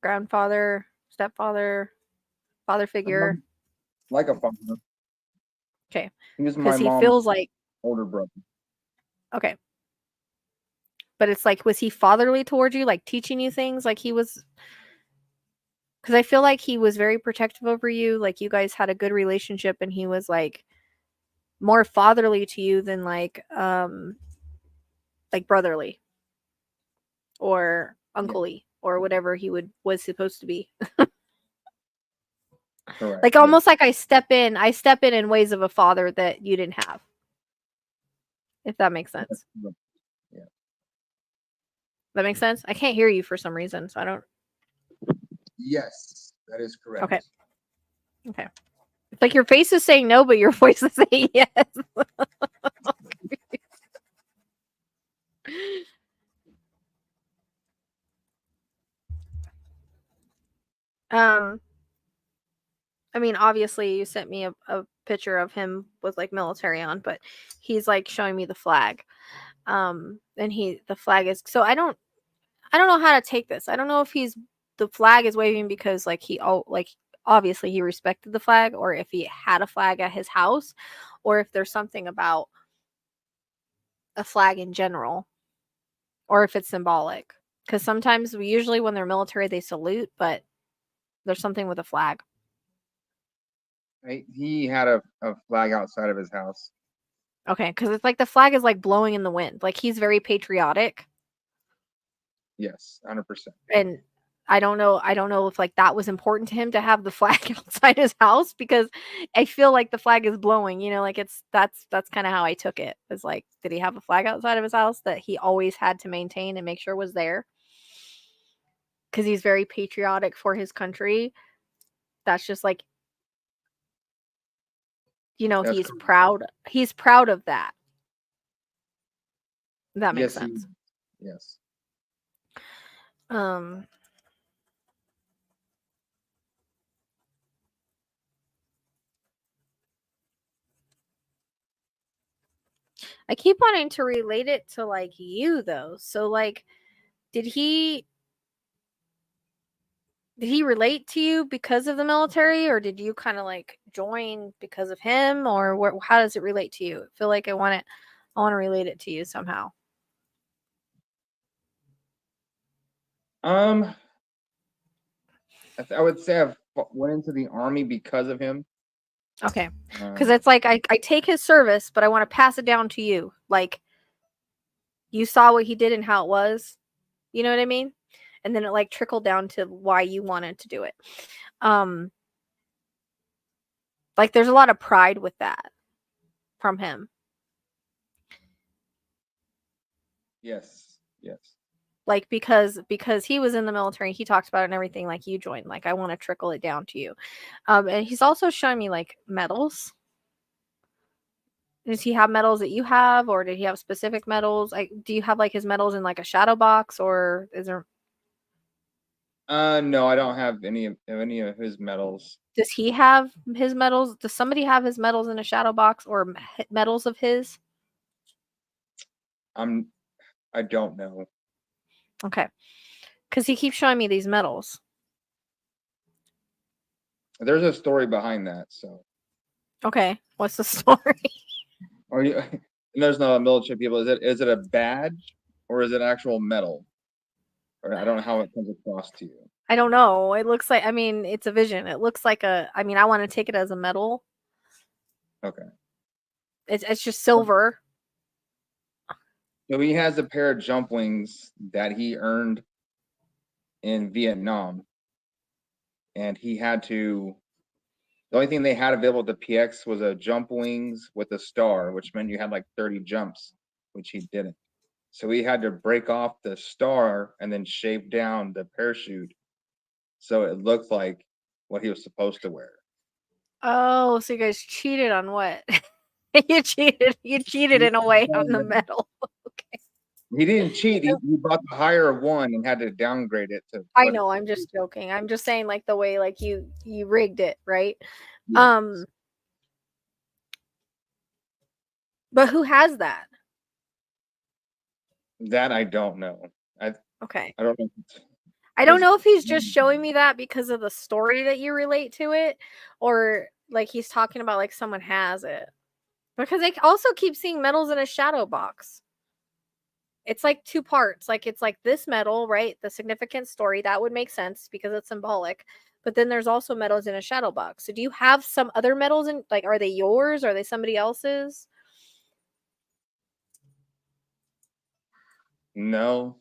grandfather, stepfather, father figure. Like a father. Okay, He was my because he mom's feels like older brother. okay. But it's like, was he fatherly towards you, like teaching you things like he was? Because I feel like he was very protective over you. Like you guys had a good relationship and he was like more fatherly to you than like brotherly or Yeah. unclely or whatever he was supposed to be. Correct. Like almost like I step in ways of a father that you didn't have. If that makes sense. Yeah. That makes sense? I can't hear you for some reason, so I don't. Yes, that is correct. Okay. Okay. It's like your face is saying no, but your voice is saying yes. um I mean, obviously you sent me a picture of him with like military on, but he's like showing me the flag. And the flag is, so I don't know how to take this. I don't know if the flag is waving because like obviously he respected the flag, or if he had a flag at his house, or if there's something about a flag in general, or if it's symbolic. Because sometimes usually when they're military they salute, but there's something with a flag. He had a flag outside of his house. Okay, because it's like the flag is like blowing in the wind. Like he's very patriotic. Yes, 100%. And I don't know if like that was important to him to have the flag outside his house, because I feel like the flag is blowing, like that's kind of how I took it. It's like, did he have a flag outside of his house that he always had to maintain and make sure was there? Because he's very patriotic for his country. That's just like, That's he's correct. proud. He's proud of that. That makes Yes, sense. yes. Um I keep wanting to relate it to like you though. So like, did he relate to you because of the military, or did you kind of like join because of him, or how does it relate to you? I feel like I want to relate it to you somehow. I would say I went into the army because of him. Okay. Because it's like I take his service, but I want to pass it down to you. Like, you saw what he did and how it was. You know what I mean? And then it like trickled down to why you wanted to do it. Um, like there's a lot of pride with that from him. Yes, yes. Like because he was in the military, he talks about it and everything, like you joined. Like I want to trickle it down to you. And he's also showing me like medals. Does he have medals that you have, or did he have specific medals? Like, do you have like his medals in like a shadow box, or is there? No, I don't have any of his medals. Does he have his medals? Does somebody have his medals in a shadow box, or medals of his? I don't know. Okay, because he keeps showing me these medals. There's a story behind that. So, Okay, what's the story? or you, and there's no military people. Is it a badge or is it actual metal? Or I don't know how it comes across to you. I don't know. It looks like, I mean, it's a vision. It looks like I mean, I want to take it as a medal. Okay. It's just silver. So he has a pair of jump wings that he earned in Vietnam, and he had to. The only thing they had available at the PX was a jump wings with a star, which meant you had like 30 jumps, which he didn't. So he had to break off the star and then shave down the parachute so it looked like what he was supposed to wear. Oh, so you guys cheated on what? You cheated in a way on the medal. Okay. He didn't cheat. He bought the higher one and had to downgrade it to. I know, I'm just joking. I'm just saying like the way like you rigged it, right? Yes. But who has that? That I don't know. Okay. I don't know. I don't know if he's just showing me that because of the story that you relate to it, or like he's talking about like someone has it. Because I also keep seeing medals in a shadow box. It's like two parts. Like it's like this medal, right? The significant story, that would make sense because it's symbolic. But then there's also medals in a shadow box. So do you have some other medals in, like, are they yours? Are they somebody else's? No.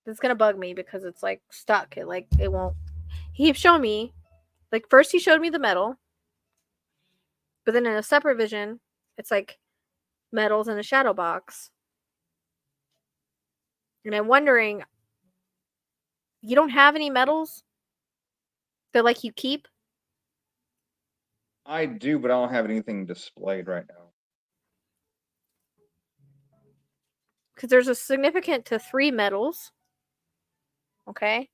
That's gonna bug me because it's like stuck. It won't. He keeps showing me. Like first he showed me the medal, but then in a separate vision, it's like medals in a shadow box. And I'm wondering, you don't have any medals that like you keep? I do, but I don't have anything displayed right now. Because there's a significant to 3 medals. Okay.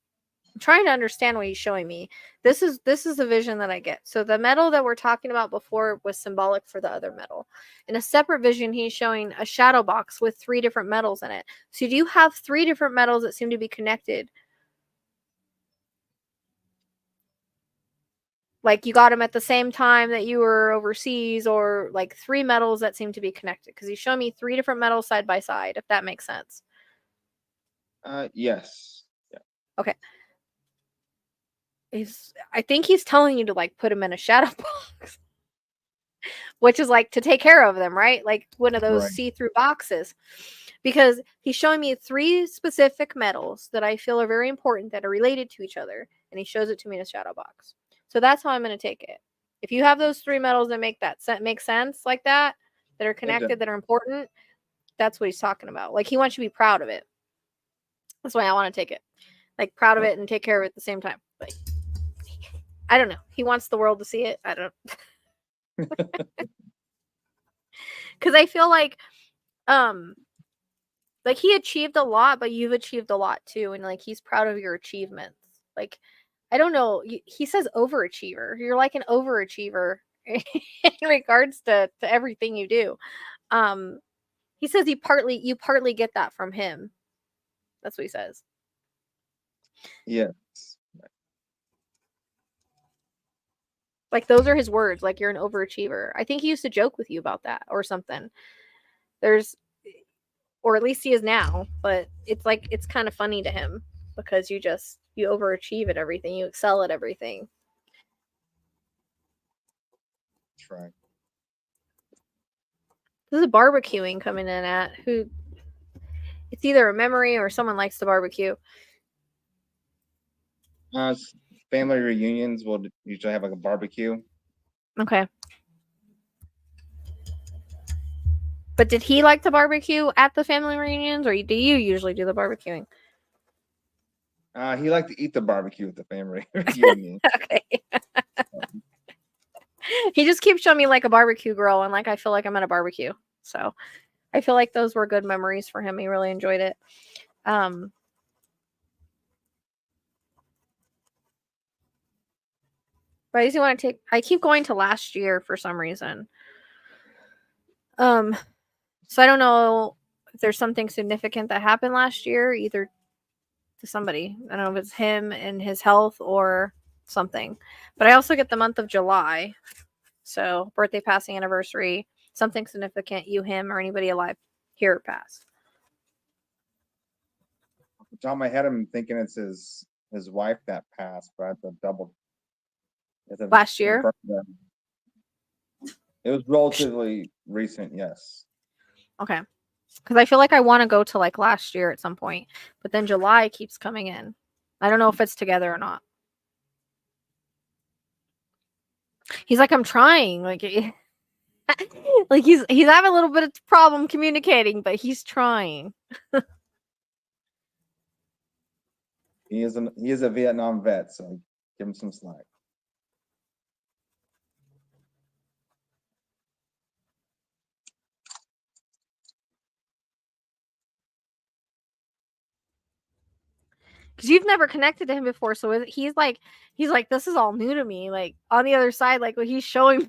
I'm trying to understand what he's showing me. This is the vision that I get. So the medal that we're talking about before was symbolic for the other medal. In a separate vision, he's showing a shadow box with 3 different medals in it. So do you have 3 different medals that seem to be connected? Like you got them at the same time that you were overseas, or like 3 medals that seem to be connected? Because he's showing me 3 different medals side by side, if that makes sense. Yes. Yeah. Okay. I think he's telling you to like put them in a shadow box, which is like to take care of them, right? Like one of those Right. see-through boxes. Because he's showing me 3 specific metals that I feel are very important that are related to each other, and he shows it to me in a shadow box. So that's how I'm going to take it. If you have those 3 metals that make sense like that are connected, that are important, that's what he's talking about. Like he wants you to be proud of it. That's why I want to take it. Like proud of it and take care of it at the same time. Like I don't know. He wants the world to see it. I don't. Because I feel like he achieved a lot, but you've achieved a lot too, and like he's proud of your achievements. Like I don't know, he says overachiever. You're like an overachiever in regards to everything you do. He says you partly get that from him. That's what he says. Yes. Like those are his words. Like you're an overachiever. I think he used to joke with you about that or something. Or at least he is now. But it's like it's kind of funny to him because you overachieve at everything. You excel at everything. Try. This is barbecuing coming in at who. It's either a memory or someone likes to barbecue. Family reunions will usually have like a barbecue. Okay. But did he like to barbecue at the family reunions, or do you usually do the barbecuing? He liked to eat the barbecue with the family reunion. Okay. He just keeps showing me like a barbecue grill, and like I feel like I'm at a barbecue. So I feel like those were good memories for him. He really enjoyed it. But I just want to I keep going to last year for some reason. So I don't know if there's something significant that happened last year, either to somebody. I don't know if it's him and his health or something. But I also get the month of July. So birthday, passing, anniversary, something significant, you, him, or anybody alive here passed. Off the top of my head, I'm thinking it's his wife that passed, but I have to double. Last year? It was relatively recent, yes. Okay. Because I feel like I want to go to like last year at some point, but then July keeps coming in. I don't know if it's together or not. He's like, I'm trying. Like, like he's having a little bit of problem communicating, but he's trying. He is a Vietnam vet, so give him some slack. Because you've never connected to him before, so he's like, this is all new to me. Like on the other side, like what he's showing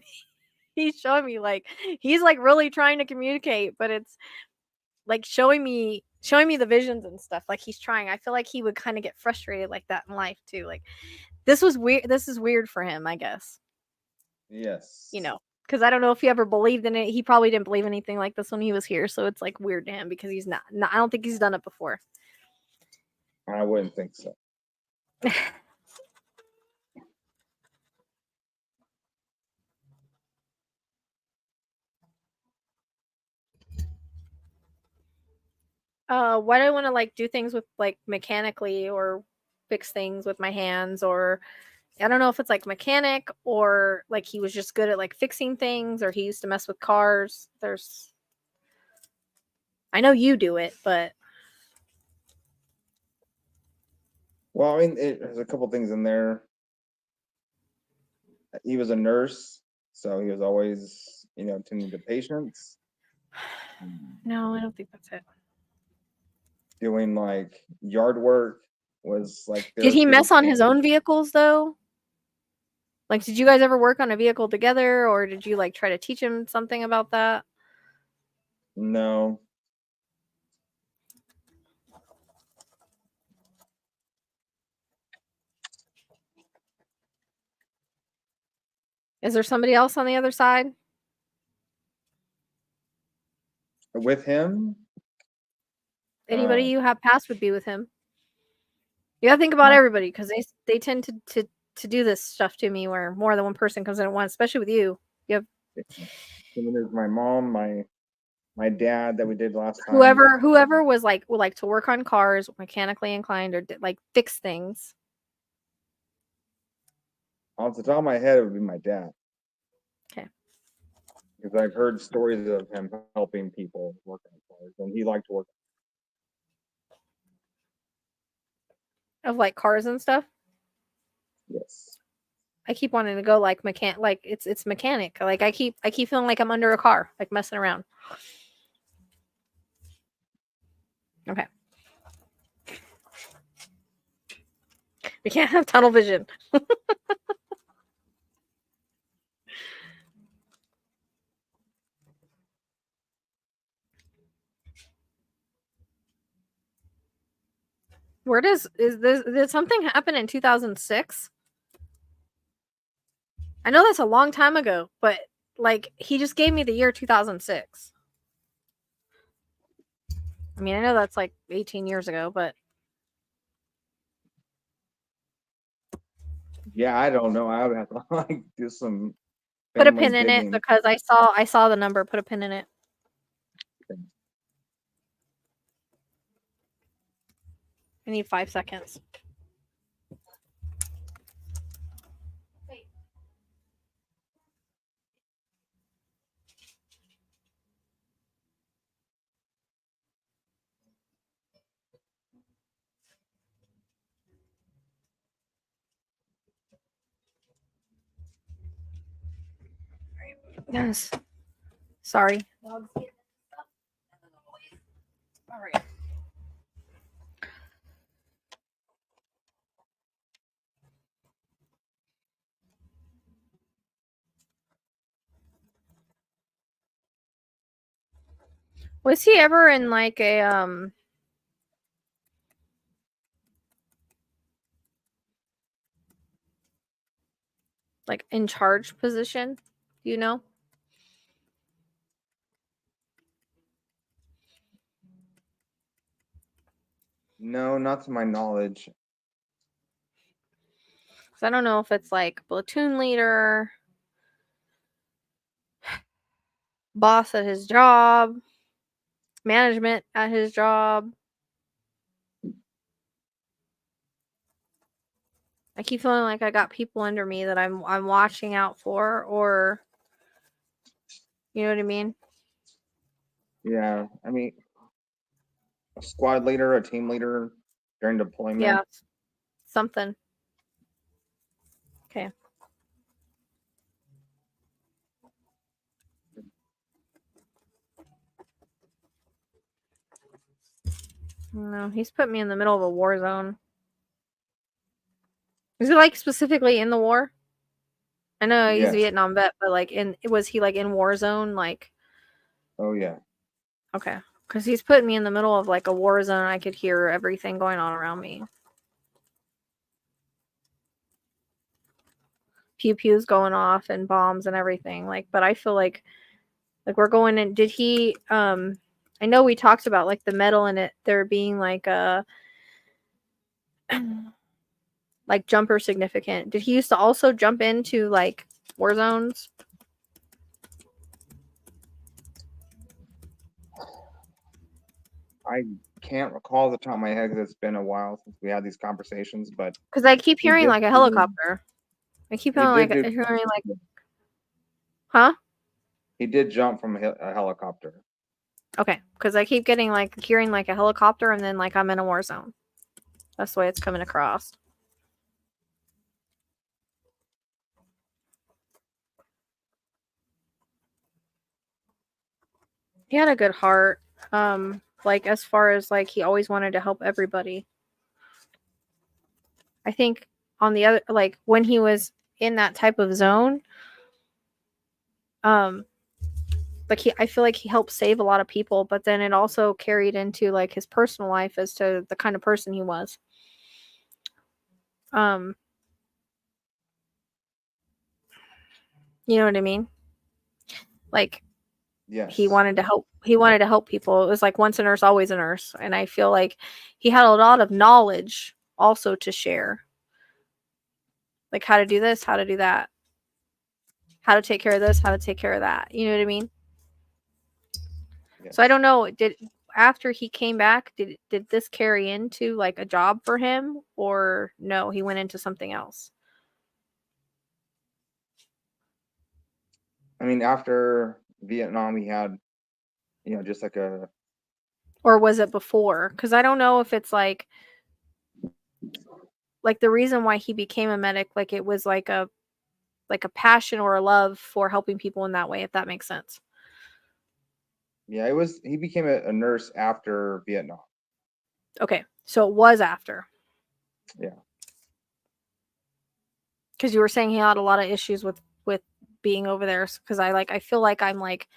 me, like he's like really trying to communicate, but it's like showing me the visions and stuff. Like he's trying. I feel like he would kind of get frustrated like that in life too. Like this was weird. This is weird for him, I guess. Yes. You know, because I don't know if he ever believed in it. He probably didn't believe anything like this when he was here, so it's like weird to him because he's not I don't think he's done it before. I wouldn't think so. Why do I want to like do things with like mechanically or fix things with my hands, or I don't know if it's like mechanic or like he was just good at like fixing things, or he used to mess with cars. I know you do it, but Well, I mean, there's a couple things in there. He was a nurse, so he was always, tending to patients. no, I don't think that's it. Doing like yard work was like. Did he mess on his own vehicles though? Like, did you guys ever work on a vehicle together, or did you like try to teach him something about that? No. Is there somebody else on the other side? With him? Anybody you have passed would be with him. You gotta think about everybody, because they tend to do this stuff to me where more than one person comes in at once, especially with you. You have There's my mom, my dad that we did last time. Whoever was like would like to work on cars, mechanically inclined, or like fix things. Off the top of my head, it would be my dad. Okay. Because I've heard stories of him helping people work on cars, and he liked to work. Of like cars and stuff. Yes. I keep wanting to go like it's mechanic. Like I keep feeling like I'm under a car, like messing around. Okay. We can't have tunnel vision. Did something happen in 2006? I know that's a long time ago, but like he just gave me the year 2006. I mean, I know that's like 18 years ago, but yeah, I don't know. I would have to like do some. Put a pin in it, because I saw the number. Put a pin in it. I need 5 seconds. Yes. Sorry. All right. Was he ever in like a like in charge position? Do you know? No, not to my knowledge. Because I don't know if it's like platoon leader, boss at his job, management at his job. I keep feeling like I got people under me that I'm watching out for, or you know what I mean? Yeah, I mean, a squad leader, a team leader during deployment. Yeah, something. Okay. No, he's put me in the middle of a war zone. Is he like specifically in the war? I know he's Yes. a Vietnam vet, but like was he like in war zone? Like, Oh yeah. okay, because he's putting me in the middle of like a war zone. I could hear everything going on around me. Pew pews going off and bombs and everything. Like, but I feel like we're going in. Did he? I know we talked about like the metal in it. There being like a like jumper significant. Did he used to also jump into like war zones? I can't recall the top of my head because it's been a while since we had these conversations, but Because I keep hearing like a helicopter. I keep hearing like huh? He did jump from a helicopter. Okay, because I keep getting like hearing like a helicopter and then like I'm in a war zone. That's the way it's coming across. He had a good heart. Like as far as like he always wanted to help everybody. I think on the other like when he was in that type of zone, like I feel like he helped save a lot of people, but then it also carried into like his personal life as to the kind of person he was. You know what I mean? Like, yes, he wanted to help. He wanted to help people. It was like once a nurse, always a nurse, and I feel like he had a lot of knowledge also to share, like how to do this, how to do that, how to take care of this, how to take care of that. You know what I mean? yes. So I don't know. Did after he came back, did this carry into like a job for him, or no? He went into something else. I mean, after Vietnam, he had, just like a. Or was it before? Because I don't know if it's like the reason why he became a medic, like it was like a passion or a love for helping people in that way, if that makes sense. Yeah, he became a nurse after Vietnam. Okay, so it was after. Yeah. Because you were saying he had a lot of issues with being over there. Because I feel like I'm like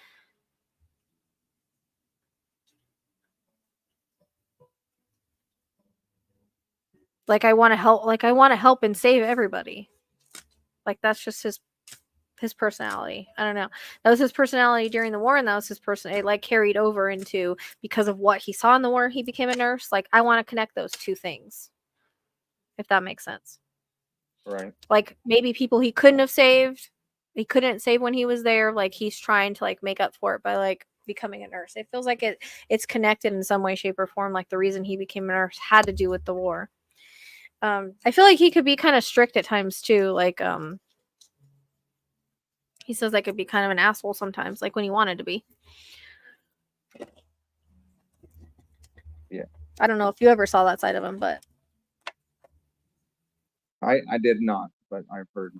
I want to help. Like I want to help and save everybody. Like that's just his personality. I don't know. That was his personality during the war, and that was his personality. It like carried over into because of what he saw in the war. He became a nurse. Like I want to connect those two things, if that makes sense. Right. Like maybe people he couldn't have saved, he couldn't save when he was there. Like he's trying to like make up for it by like becoming a nurse. It feels like it's connected in some way, shape, or form. Like the reason he became a nurse had to do with the war. I feel like he could be kind of strict at times too. Like he says I could be kind of an asshole sometimes, like when he wanted to be. Yeah. I don't know if you ever saw that side of him, but I did not, but I've heard.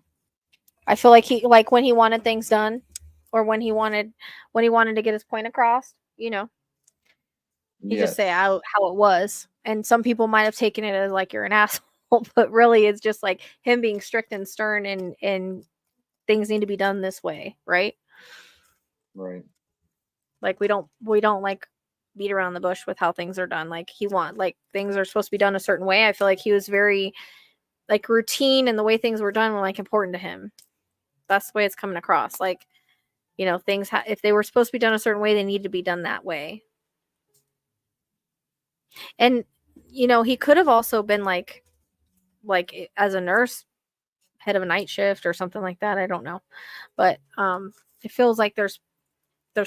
I feel like he like when he wanted things done, or when he wanted to get his point across. You know, he just say how it was, and some people might have taken it as like you're an asshole, but really it's just like him being strict and stern, and things need to be done this way, right? Right. Like we don't like beat around the bush with how things are done. Like like things are supposed to be done a certain way. I feel like he was very like routine, and the way things were done were like important to him. That's the way it's coming across. Like, you know, things, if they were supposed to be done a certain way, they need to be done that way. And, you know, he could have also been like as a nurse, head of a night shift or something like that. I don't know. But it feels like there's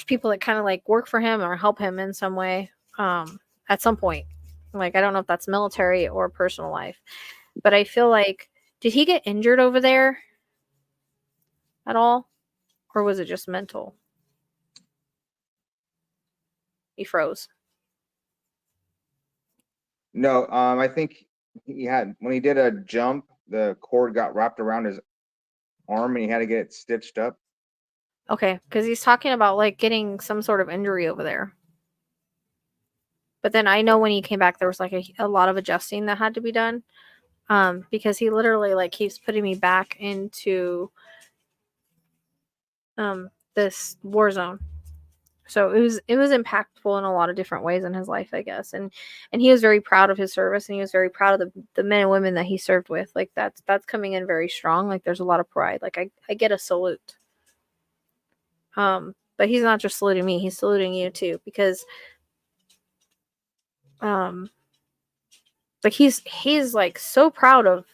people that kind of like work for him or help him in some way at some point. Like, I don't know if that's military or personal life. But I feel like, did he get injured over there at all? Or was it just mental? He froze. No, I think when he did a jump, the cord got wrapped around his arm and he had to get it stitched up. Okay, because he's talking about like getting some sort of injury over there. But then I know when he came back, there was like a lot of adjusting that had to be done. Because he literally like keeps putting me back into this war zone. So it was impactful in a lot of different ways in his life, I guess. And he was very proud of his service, and he was very proud of the men and women that he served with. Like that's coming in very strong. Like there's a lot of pride. Like I get a salute. But he's not just saluting me, he's saluting you too, because like he's like so proud of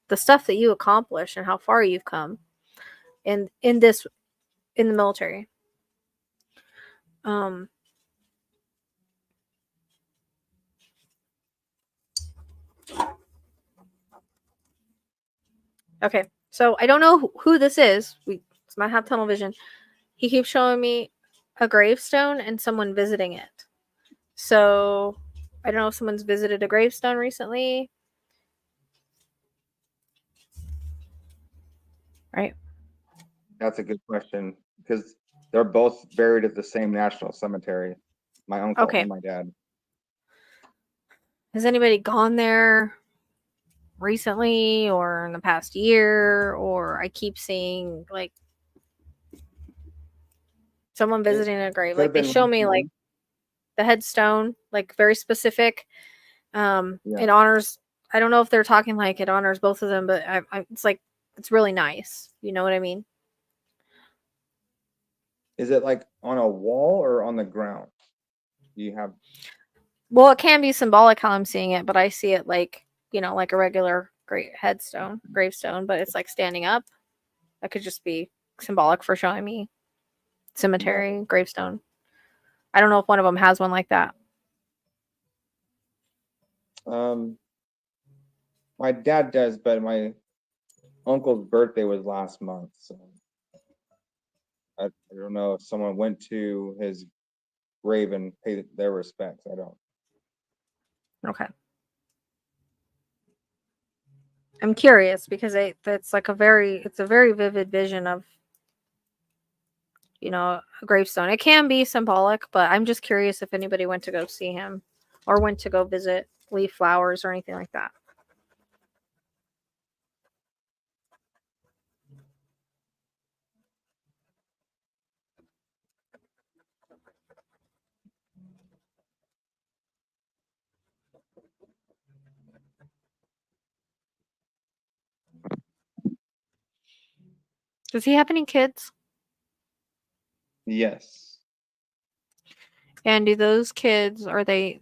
the stuff that you accomplish and how far you've come in the military. Okay, so I don't know who this is. We might have tunnel vision. He keeps showing me a gravestone and someone visiting it. So I don't know if someone's visited a gravestone recently. Right? That's a good question because they're both buried at the same national cemetery. My uncle and my dad. Has anybody gone there recently or in the past year? Or I keep seeing like someone visiting a grave. Like they show me like the headstone, like very specific. It honors. I don't know if they're talking like it honors both of them, but it's like it's really nice. You know what I mean? Is it like on a wall or on the ground? Do you have? Well, it can be symbolic how I'm seeing it, but I see it like, you know, like a regular gravestone, but it's like standing up. That could just be symbolic for showing me cemetery, gravestone. I don't know if one of them has one like that. My dad does, but my uncle's birthday was last month, so I don't know if someone went to his grave and paid their respects. I don't. Okay. I'm curious because it's like a very vivid vision of, you know, a gravestone. It can be symbolic, but I'm just curious if anybody went to go see him or went to go visit, leave flowers or anything like that. Does he have any kids? Yes. And do those kids, I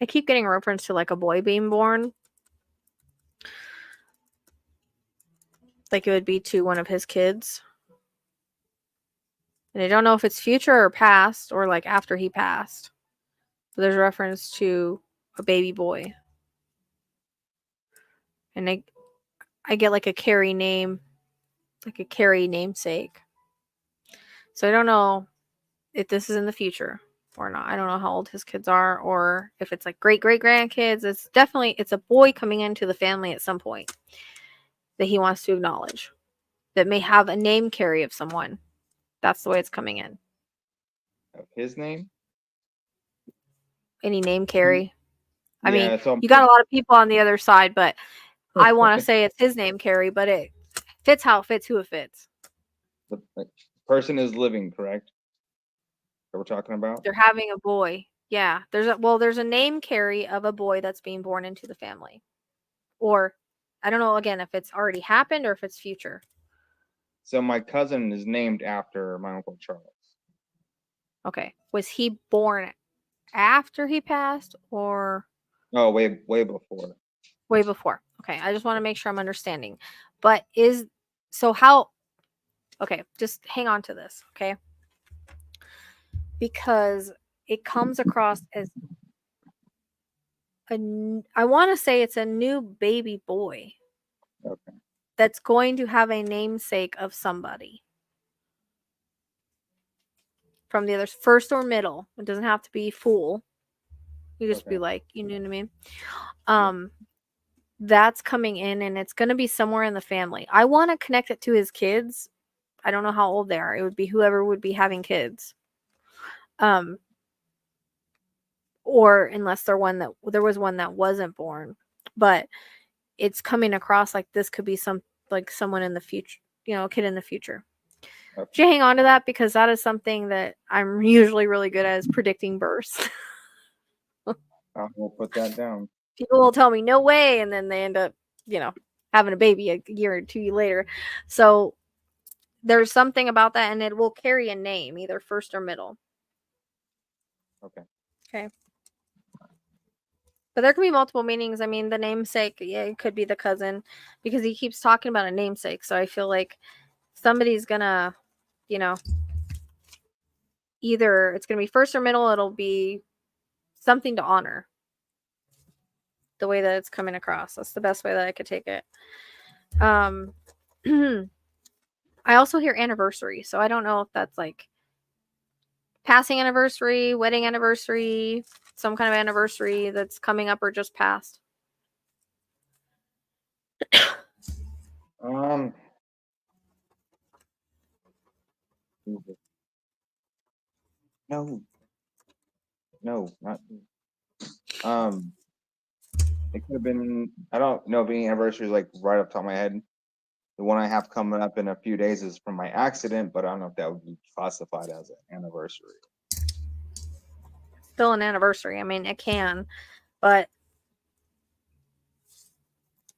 keep getting a reference to like a boy being born. Like it would be to one of his kids. And I don't know if it's future or past or like after he passed. But there's a reference to a baby boy. And I get like a Carrie name, like a Carrie namesake. So I don't know if this is in the future or not. I don't know how old his kids are or if it's like great grandkids. It's a boy coming into the family at some point that he wants to acknowledge that may have a name carry of someone. That's the way it's coming in. His name? Any name carry? I mean, so you got a lot of people on the other side, but I want to say it's his name carry, but it fits how it fits, who it fits. The person is living, correct? That we're talking about? They're having a boy. Yeah. There's a name carry of a boy that's being born into the family. Or I don't know again if it's already happened or if it's future. So my cousin is named after my Uncle Charles. Okay. Was he born after he passed or Oh, way before. way before? Okay. I just want to make sure I'm understanding. But so how, okay, just hang on to this, okay? Because it comes across as I want to say it's a new baby boy. Okay. That's going to have a namesake of somebody from the others, first or middle. It doesn't have to be full. You just be like, you know what I mean? That's coming in and it's going to be somewhere in the family. I want to connect it to his kids. I don't know how old they are. It would be whoever would be having kids. Or unless there was one that wasn't born. But it's coming across like this could be someone in the future, a kid in the future. Okay. Should you hang on to that because that is something that I'm usually really good at is predicting births. We'll put that down. People will tell me no way, and then they end up, having a baby a year or 2 later. So there's something about that, and it will carry a name, either first or middle. Okay. But there could be multiple meanings. I mean, the namesake, yeah, it could be the cousin because he keeps talking about a namesake. So I feel like somebody's gonna, either it's gonna be first or middle. It'll be something to honor. The way that it's coming across. That's the best way that I could take it. I also hear anniversary, so I don't know if that's like passing anniversary, wedding anniversary, some kind of anniversary that's coming up or just passed. No, not. It could have been. I don't know if any anniversary is like right up top of my head. The one I have coming up in a few days is from my accident, but I don't know if that would be classified as an anniversary. Still an anniversary. I mean, it can, but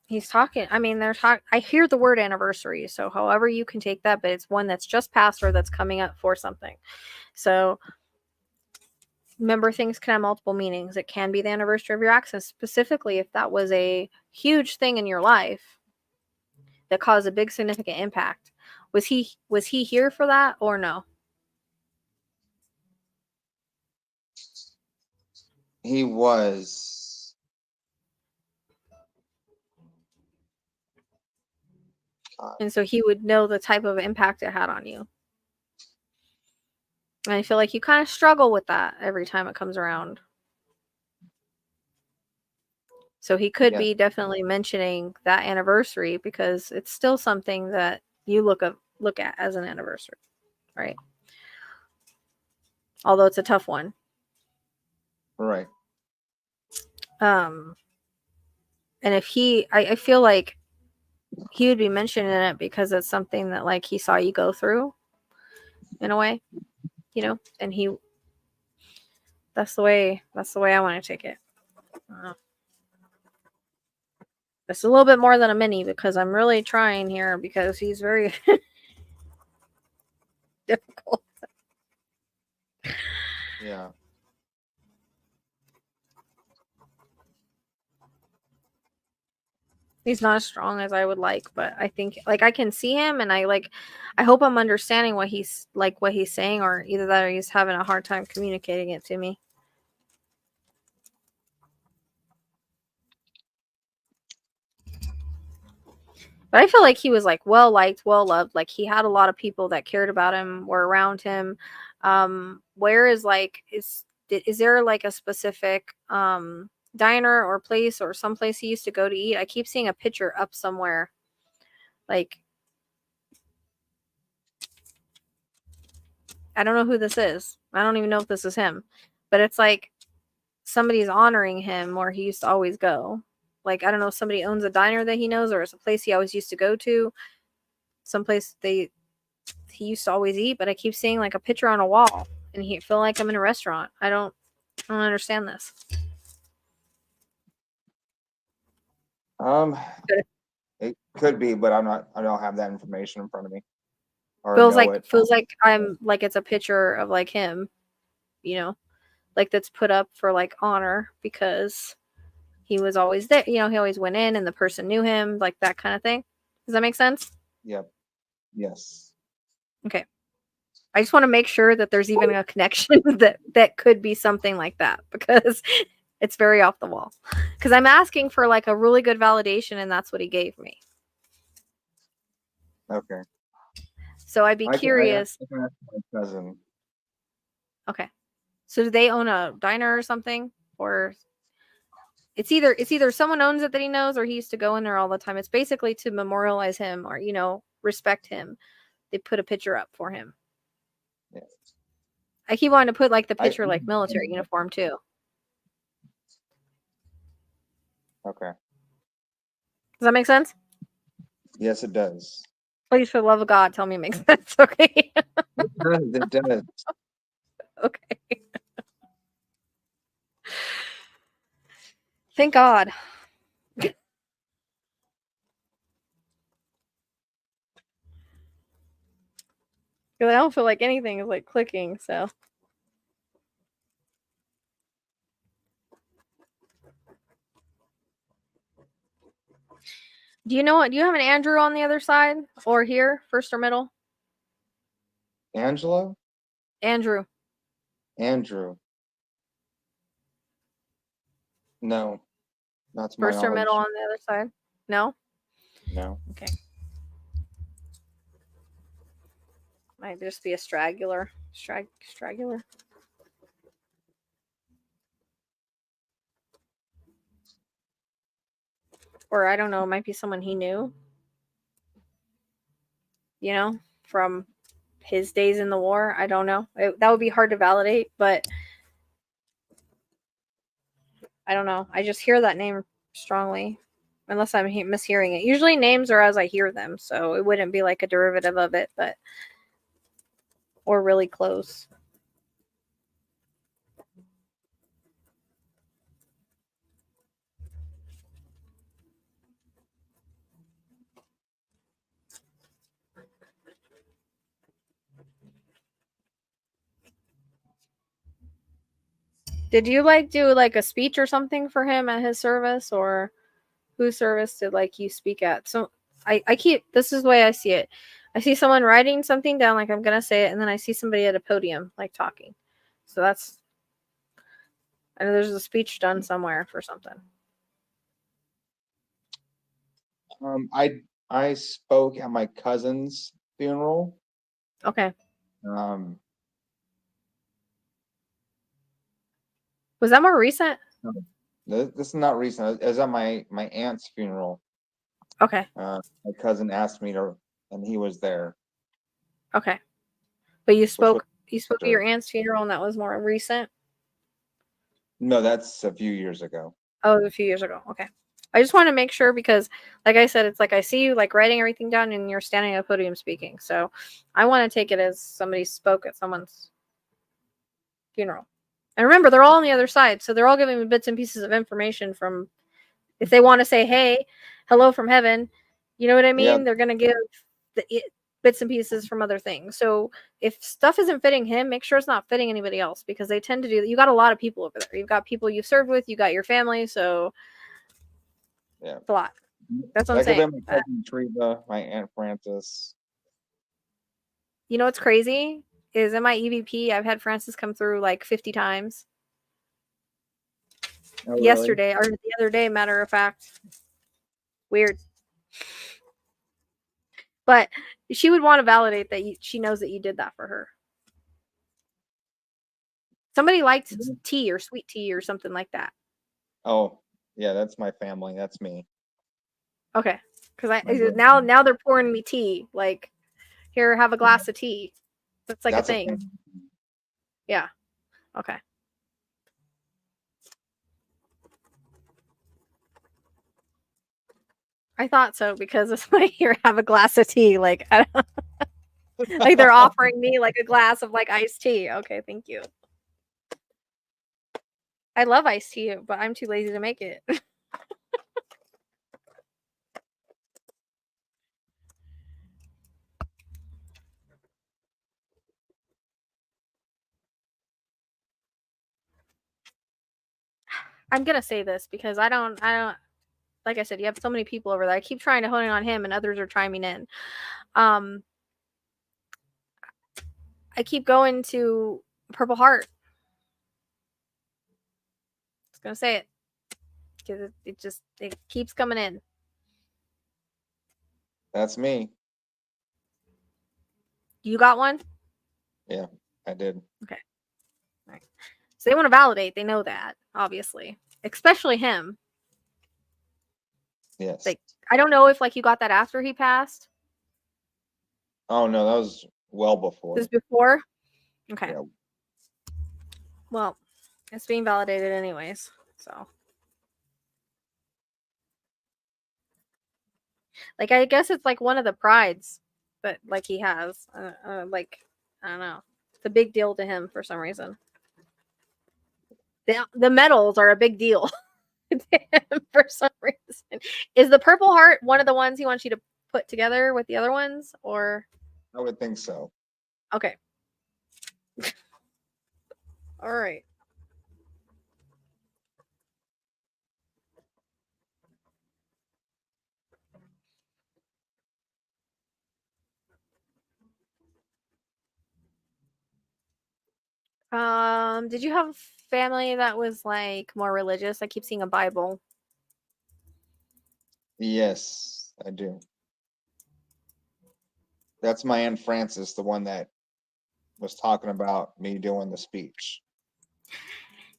he's talking. I mean, I hear the word anniversary, so however you can take that, but it's one that's just passed or that's coming up for something. So remember, things can have multiple meanings. It can be the anniversary of your accident, specifically if that was a huge thing in your life that caused a big significant impact. Was he here for that or no? He was. And so he would know the type of impact it had on you. And I feel like you kind of struggle with that every time it comes around. So he could be definitely mentioning that anniversary because it's still something that you look at as an anniversary, right? Although it's a tough one. Right. And if I feel like he would be mentioning it because it's something that like he saw you go through in a way, and that's the way I want to take it. It's a little bit more than a mini because I'm really trying here because he's very difficult. Yeah. He's not as strong as I would like, but I think like I can see him and I hope I'm understanding what he's saying, or either that or he's having a hard time communicating it to me. But I feel like he was like well liked, well loved. Like he had a lot of people that cared about him, were around him. Where is there like a specific diner or place or someplace he used to go to eat? I keep seeing a picture up somewhere. Like I don't know who this is. I don't even know if this is him. But it's like somebody's honoring him or he used to always go. Like I don't know if somebody owns a diner that he knows or it's a place he always used to go to. Someplace he used to always eat, but I keep seeing like a picture on a wall and he feel like I'm in a restaurant. I don't understand this. It could be, but I don't have that information in front of me. or feels know like it. I'm like it's a picture of like him, you know, like that's put up for like honor because he was always there. You know, he always went in and the person knew him, like that kind of thing. Does that make sense? Yep. Yes. Okay. I just want to make sure that there's even a connection that could be something like that because it's very off the wall. Because I'm asking for like a really good validation, and that's what he gave me. Okay. So I'd be curious. I can ask my cousin. Okay. So do they own a diner or something, or it's either someone owns it that he knows, or he used to go in there all the time. It's basically to memorialize him or respect him. They put a picture up for him. Yeah. I keep wanting to put like the picture like military uniform too. Okay. Does that make sense? Yes, it does. Please, for the love of God, tell me it makes sense. Okay. It does. It does. Okay. Thank God. Because I don't feel like anything is like clicking. So. Do you know what? Do you have an Andrew on the other side or here, first or middle? Angela? Andrew. Andrew. No, not to my First or middle knowledge. on the other side? No? No. Okay. Might just be a straggler. Straggler. Or I don't know, it might be someone he knew. From his days in the war. I don't know. That would be hard to validate, but I don't know. I just hear that name strongly, unless I'm mishearing it. Usually names are as I hear them, so it wouldn't be like a derivative of it, but or really close. Did you like do like a speech or something for him at his service, or whose service did like you speak at? So I keep this is the way I see it. I see someone writing something down like I'm gonna say it, and then I see somebody at a podium like talking. So that's I know there's a speech done somewhere for something. I spoke at my cousin's funeral. Okay. Um, Was that more recent? this is not recent. It was at my aunt's funeral. Okay. My cousin asked me to, and he was there. Okay. But you spoke was at your aunt's funeral, and that was more recent? No, that's a few years ago. Oh, it was a few years ago. Okay. I just want to make sure because, like I said, it's like I see you like writing everything down and you're standing at a podium speaking. So I want to take it as somebody spoke at someone's funeral. And remember, they're all on the other side. So they're all giving me bits and pieces of information from, if they want to say, hey, hello from heaven, you know what I mean? Yep. They're going to give bits and pieces from other things. So if stuff isn't fitting him, make sure it's not fitting anybody else because they tend to do that. You got a lot of people over there. You've got people you've served with, you got your family. So yeah, it's a lot. That's what that I'm saying. could be my cousin Teresa, my aunt Frances. You know what's crazy is in my EVP, I've had Francis come through like 50 times. Oh, really? Yesterday or the other day, matter of fact. Weird. But she would want to validate that she knows that you did that for her. Somebody liked tea or sweet tea or something like that. Oh, yeah, that's my family. That's me. Okay. Because now they're pouring me tea. Like, here, have a glass of tea. That's like a thing. Yeah. Okay. I thought so because it's like, here, have a glass of tea. Like, like they're offering me like a glass of like iced tea. Okay, thank you. I love iced tea, but I'm too lazy to make it. I'm gonna say this because I don't like I said, you have so many people over there. I keep trying to hone in on him and others are chiming in. I keep going to Purple Heart. I was gonna say it because it keeps coming in. That's me. You got one? Yeah, I did. Okay. All right. So they want to validate. They know that, obviously, especially him. Yes. Like, I don't know if like you got that after he passed. Oh no, that was well before. This before? Okay. Yeah. Well, it's being validated anyways. So, like, I guess it's like one of the prides that like he has. Like, I don't know. It's a big deal to him for some reason. The medals are a big deal to him for some reason. Is the Purple Heart one of the ones he wants you to put together with the other ones, or? I would think so. Okay. All right. Did you have family that was like more religious? I keep seeing a Bible. Yes, I do. That's my Aunt Frances, the one that was talking about me doing the speech.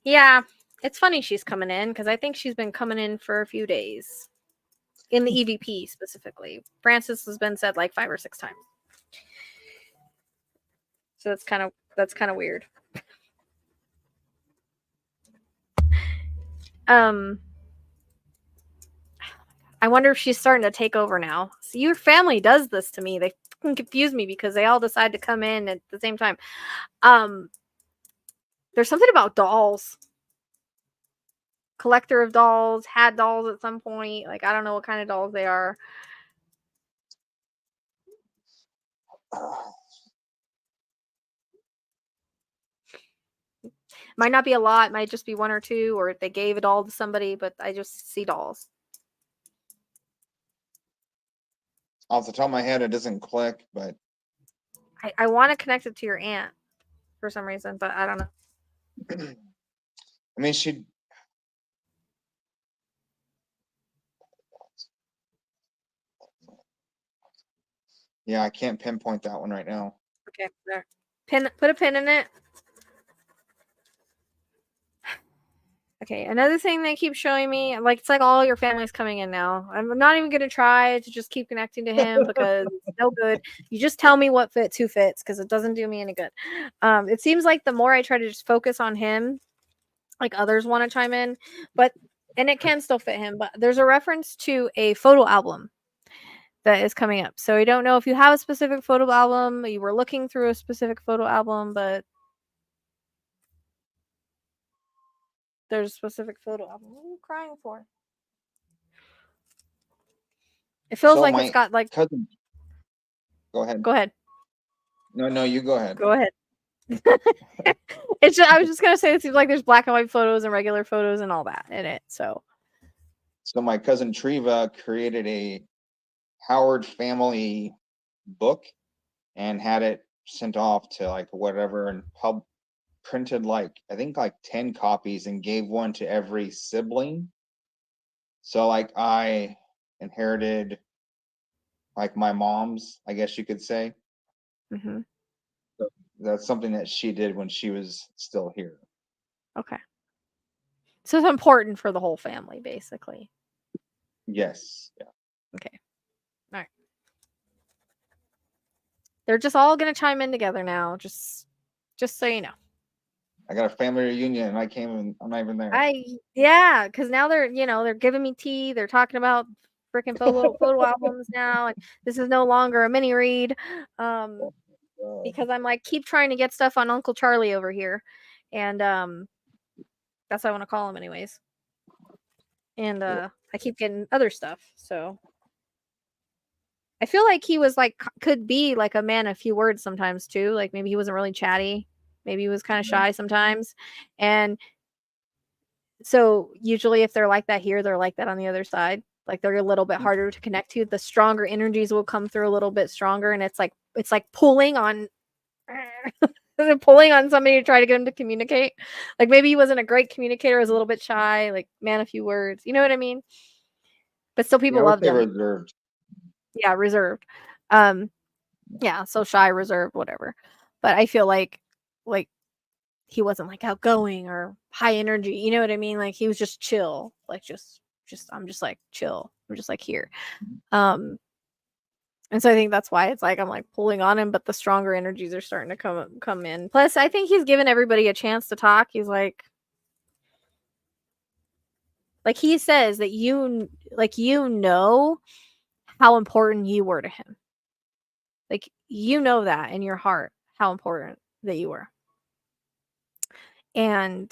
Yeah, it's funny she's coming in because I think she's been coming in for a few days in the EVP specifically. Francis has been said like 5 or 6 times, so that's kind of weird. I wonder if she's starting to take over now. See, your family does this to me. They fucking confuse me because they all decide to come in at the same time. There's something about dolls. Collector of dolls, had dolls at some point. Like, I don't know what kind of dolls they are. Might not be a lot, might just be 1 or 2, or if they gave a doll to somebody, but I just see dolls. Off the top of my head, it doesn't click, but I want to connect it to your aunt for some reason, but I don't know. I mean, she. Yeah, I can't pinpoint that one right now. Okay, there. Put a pin in it. Okay, another thing they keep showing me, like, it's like all your family's coming in now. I'm not even gonna try to just keep connecting to him because it's no good. You just tell me what fits, who fits, because it doesn't do me any good. It seems like the more I try to just focus on him, like others want to chime in, and it can still fit him. But there's a reference to a photo album that is coming up. So I don't know if you have a specific photo album, you were looking through a specific photo album, but there's a specific photo album. What are you crying for? It feels So like my it's got like. cousin. Go ahead. Go ahead. No, you go ahead. Go ahead. It's just, I was just gonna say it seems like there's black and white photos and regular photos and all that in it. So my cousin Treva created a Howard family book and had it sent off to like whatever and printed like I think like 10 copies and gave one to every sibling. So like I inherited like my mom's, I guess you could say. mm-hmm. So that's something that she did when she was still here. Okay. So it's important for the whole family, basically. Yes. Yeah. Okay. All right. They're just all gonna chime in together now. Just so you know. I got a family reunion and I'm not even there. Yeah, because now they're giving me tea. They're talking about freaking photo albums now, and this is no longer a mini read. Because I'm like keep trying to get stuff on Uncle Charlie over here, and that's what I want to call him anyways. And I keep getting other stuff, so I feel like he was like could be like a man of few words sometimes too. Like maybe he wasn't really chatty, maybe he was kind of shy sometimes, and So usually if they're like that here, they're like that on the other side. Like they're a little bit harder to connect to. The stronger energies will come through a little bit stronger, and it's like pulling on pulling on somebody to try to get him to communicate. Like maybe he wasn't a great communicator, was a little bit shy, like man a few words. You know what I mean? But still people Yeah, I would loved say him. reserved. Yeah, reserved. Yeah, so shy, reserved, whatever. But I feel like he wasn't like outgoing or high energy. You know what I mean? Like he was just chill. Like just I'm just like chill. I'm just like here. And so I think that's why it's like I'm like pulling on him, but the stronger energies are starting to come in. Plus, I think he's given everybody a chance to talk. He's like he says that you know how important you were to him. Like you know that in your heart how important that you were. And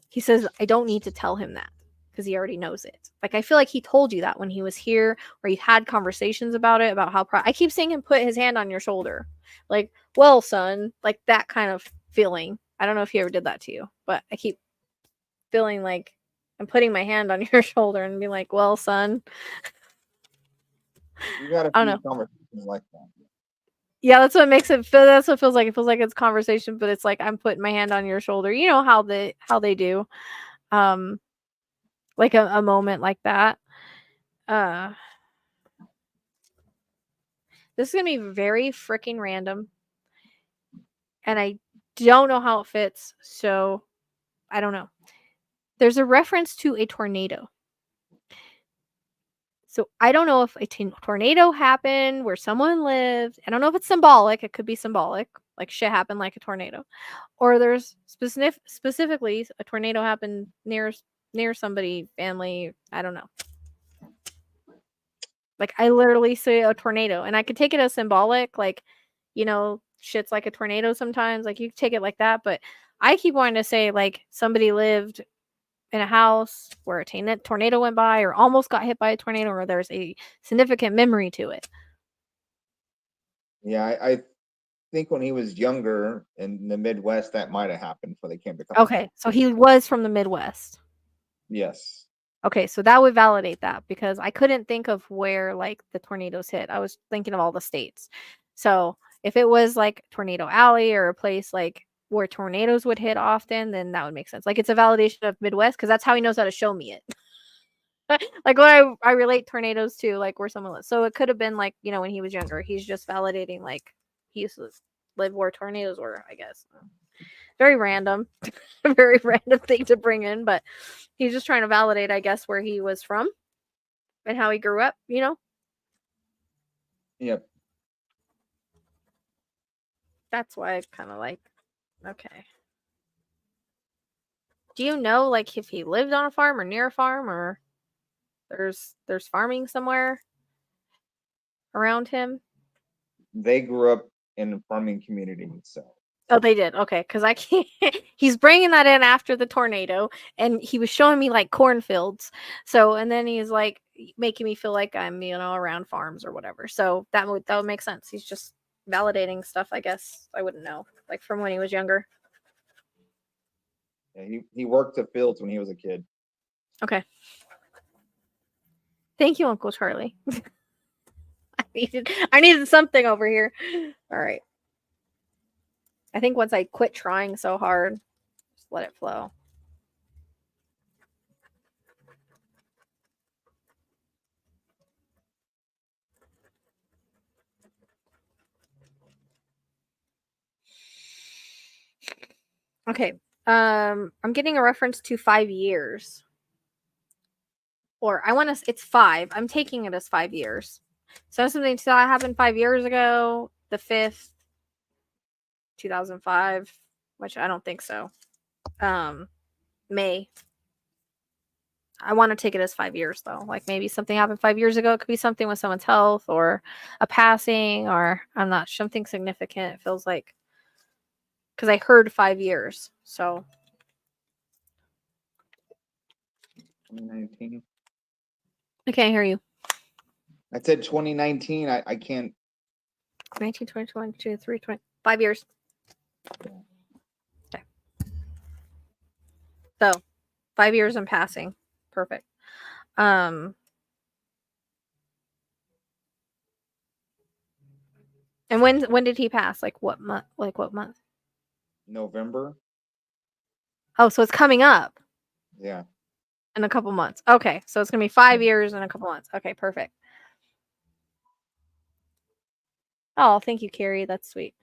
he says I don't need to tell him that because he already knows it. Like I feel like he told you that when he was here, or you had conversations about it, about how I keep seeing him put his hand on your shoulder, like, well, son, like that kind of feeling. I don't know if he ever did that to you, but I keep feeling like I'm putting my hand on your shoulder and be like, well, son. You got a I few don't know. conversations like that. Yeah, that's what makes it feel. That's what it feels like. It feels like it's conversation, but it's like I'm putting my hand on your shoulder. You know how they do, like a moment like that. This is gonna be very freaking random, and I don't know how it fits, so I don't know. There's a reference to a tornado. So I don't know if a tornado happened where someone lived. I don't know if it's symbolic. It could be symbolic, like shit happened like a tornado, or there's specifically a tornado happened near somebody, family. I don't know. Like I literally see a tornado, and I could take it as symbolic, like, shit's like a tornado sometimes. Like you take it like that, but I keep wanting to say like somebody lived in a house where a tornado went by, or almost got hit by a tornado, or there's a significant memory to it. Yeah, I think when he was younger in the Midwest, that might have happened before they came to Okay, so he was from the Midwest. Yes. Okay, so that would validate that because I couldn't think of where like the tornadoes hit. I was thinking of all the states. So if it was like Tornado Alley or a place like where tornadoes would hit often, then that would make sense. Like it's a validation of Midwest because that's how he knows how to show me it. Like what I relate tornadoes to, like where someone lives. So it could have been like, when he was younger. He's just validating like he used to live where tornadoes were, I guess. Very random. Very random thing to bring in, but he's just trying to validate, I guess, where he was from and how he grew up, Yep. That's why I kind of like, okay. Do you know like if he lived on a farm or near a farm, or there's farming somewhere around him? They grew up in a farming community, so. Oh, they did. Okay, because I can't. He's bringing that in after the tornado, and he was showing me like cornfields. So, and then he's like making me feel like I'm, around farms or whatever. So that would make sense. He's just validating stuff. I guess I wouldn't know, like from when he was younger. Yeah, he worked the fields when he was a kid. Okay. Thank you, Uncle Charlie. I needed something over here. All right. I think once I quit trying so hard, just let it flow. Okay. I'm getting a reference to 5 years. Or I want to, it's 5. I'm taking it as 5 years. So something that happened 5 years ago, the 5th, 2005, which I don't think so. May. I want to take it as 5 years though. Like maybe something happened 5 years ago. It could be something with someone's health or a passing, or I'm not, something significant. It feels like, because I heard 5 years. So 2019. I can't hear you. I said 2019. I can't. 19, 20, 22, 23, 20, 5 years. Okay. So 5 years in passing. Perfect. And when did he pass? Like what month? November. Oh, so it's coming up Yeah. in a couple months. Okay, so it's gonna be 5 years in a couple months. Okay, perfect. Oh, thank you, Carrie. That's sweet.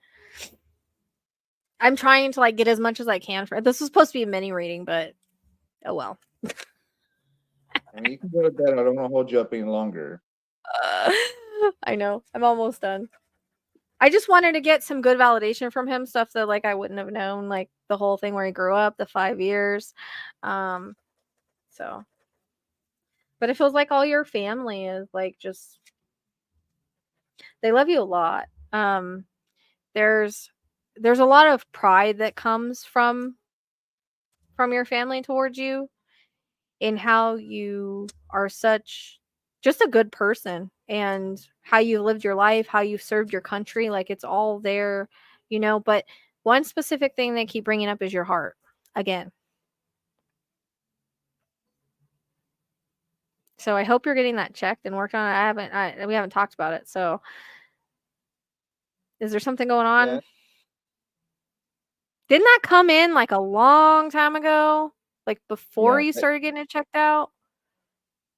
I'm trying to like get as much as I can for this was supposed to be a mini reading, but oh well. I mean, you can go to bed. I don't want to hold you up any longer. I know. I'm almost done. I just wanted to get some good validation from him, stuff that like I wouldn't have known, like the whole thing where he grew up, the 5 years. So but it feels like all your family is like just they love you a lot. There's a lot of pride that comes from your family towards you in how you are such just a good person and how you lived your life, how you served your country. Like it's all there, but one specific thing they keep bringing up is your heart again. So I hope you're getting that checked and worked on. We haven't talked about it. So is there something going on? Yeah. Didn't that come in like a long time ago? Like before Yeah. you started getting it checked out?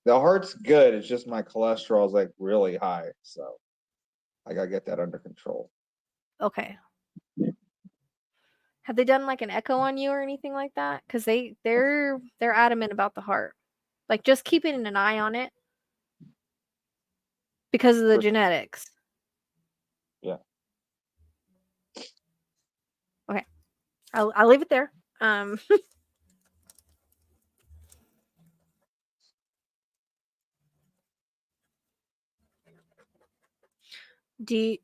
The heart's good. It's just my cholesterol is like really high. So I got to get that under control. Okay. Have they done like an echo on you or anything like that? Because they're adamant about the heart. Like just keeping an eye on it because of the genetics. Yeah. Okay. I'll leave it there.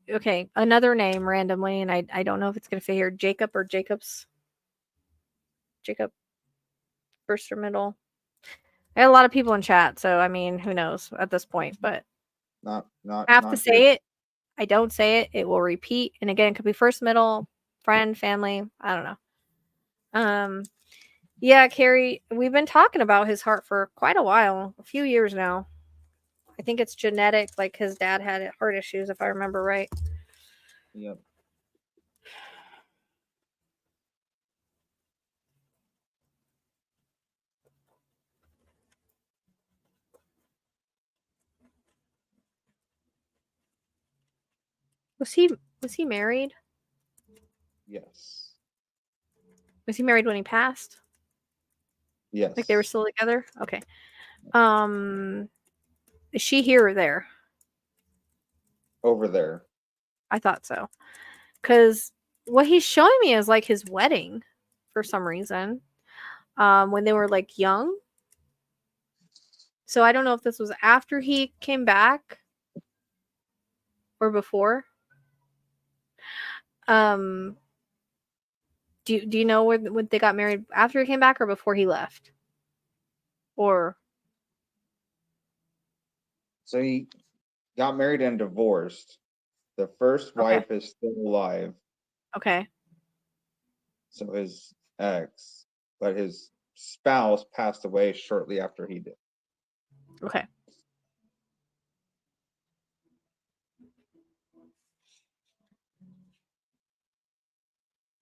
Okay, another name randomly, and I don't know if it's gonna fit here. Jacob or Jacobs. Jacob, first or middle. I had a lot of people in chat, so I mean, who knows at this point? But Not I have to here. say it. I don't say it. It will repeat, and again, it could be first, middle, friend, family. I don't know. Yeah, Carrie, we've been talking about his heart for quite a while, a few years now. I think it's genetic, like his dad had heart issues, if I remember right. Yep. Was he married? Yes. Was he married when he passed? Yes. Like they were still together? Okay. Is she here or there? Over there. I thought so. Because what he's showing me is like his wedding for some reason. When they were like young. So I don't know if this was after he came back or before. Do you know when they got married, after he came back or before he left? Or So he got married and divorced. The first wife is still alive. Okay. So his ex, but his spouse passed away shortly after he did. Okay.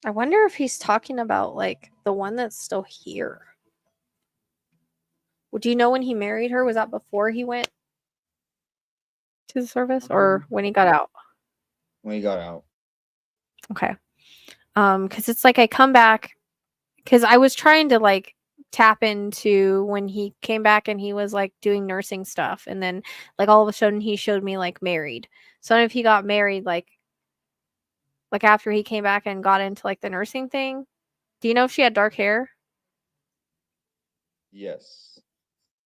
I wonder if he's talking about like the one that's still here. Do you know when he married her? Was that before he went to the service or when he got out? When he got out. Okay. Because it's like I come back because I was trying to like tap into when he came back and he was like doing nursing stuff, and then like all of a sudden he showed me like married. So I don't know if he got married like after he came back and got into like the nursing thing. Do you know if she had dark hair? Yes.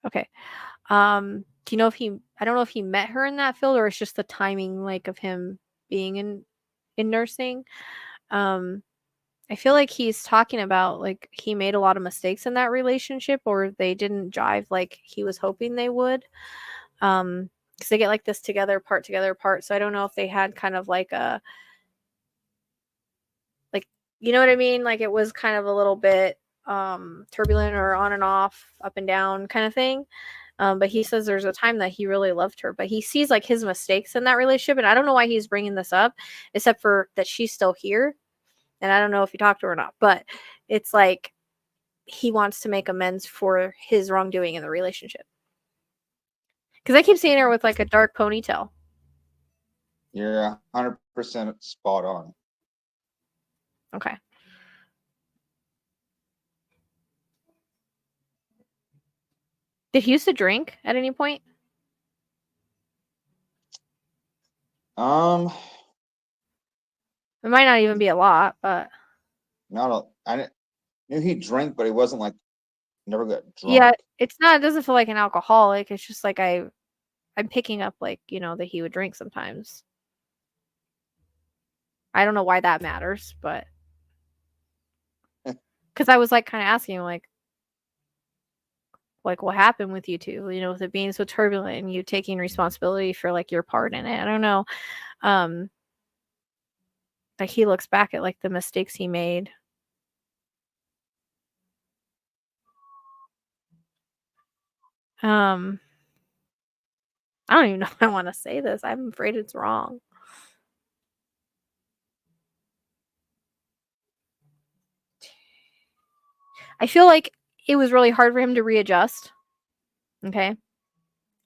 Okay. Do you know if I don't know if he met her in that field or it's just the timing like of him being in nursing. I feel like he's talking about like he made a lot of mistakes in that relationship or they didn't jive like he was hoping they would. Because they get like this together part. So I don't know if they had kind of like you know what I mean? Like it was kind of a little bit turbulent or on and off, up and down kind of thing. But he says there's a time that he really loved her, but he sees like his mistakes in that relationship. And I don't know why he's bringing this up, except for that she's still here. And I don't know if he talked to her or not, but it's like he wants to make amends for his wrongdoing in the relationship. Because I keep seeing her with like a dark ponytail. You're 100% spot on. Okay. Did he used to drink at any point? It might not even be a lot, but I knew he drank, but he wasn't like never got drunk. Yeah, it doesn't feel like an alcoholic. It's just like I'm picking up like, that he would drink sometimes. I don't know why that matters, but because I was like kind of asking him like what happened with you two, with it being so turbulent and you taking responsibility for like your part in it. I don't know. Like he looks back at like the mistakes he made. I don't even know if I want to say this. I'm afraid it's wrong. I feel like it was really hard for him to readjust. Okay.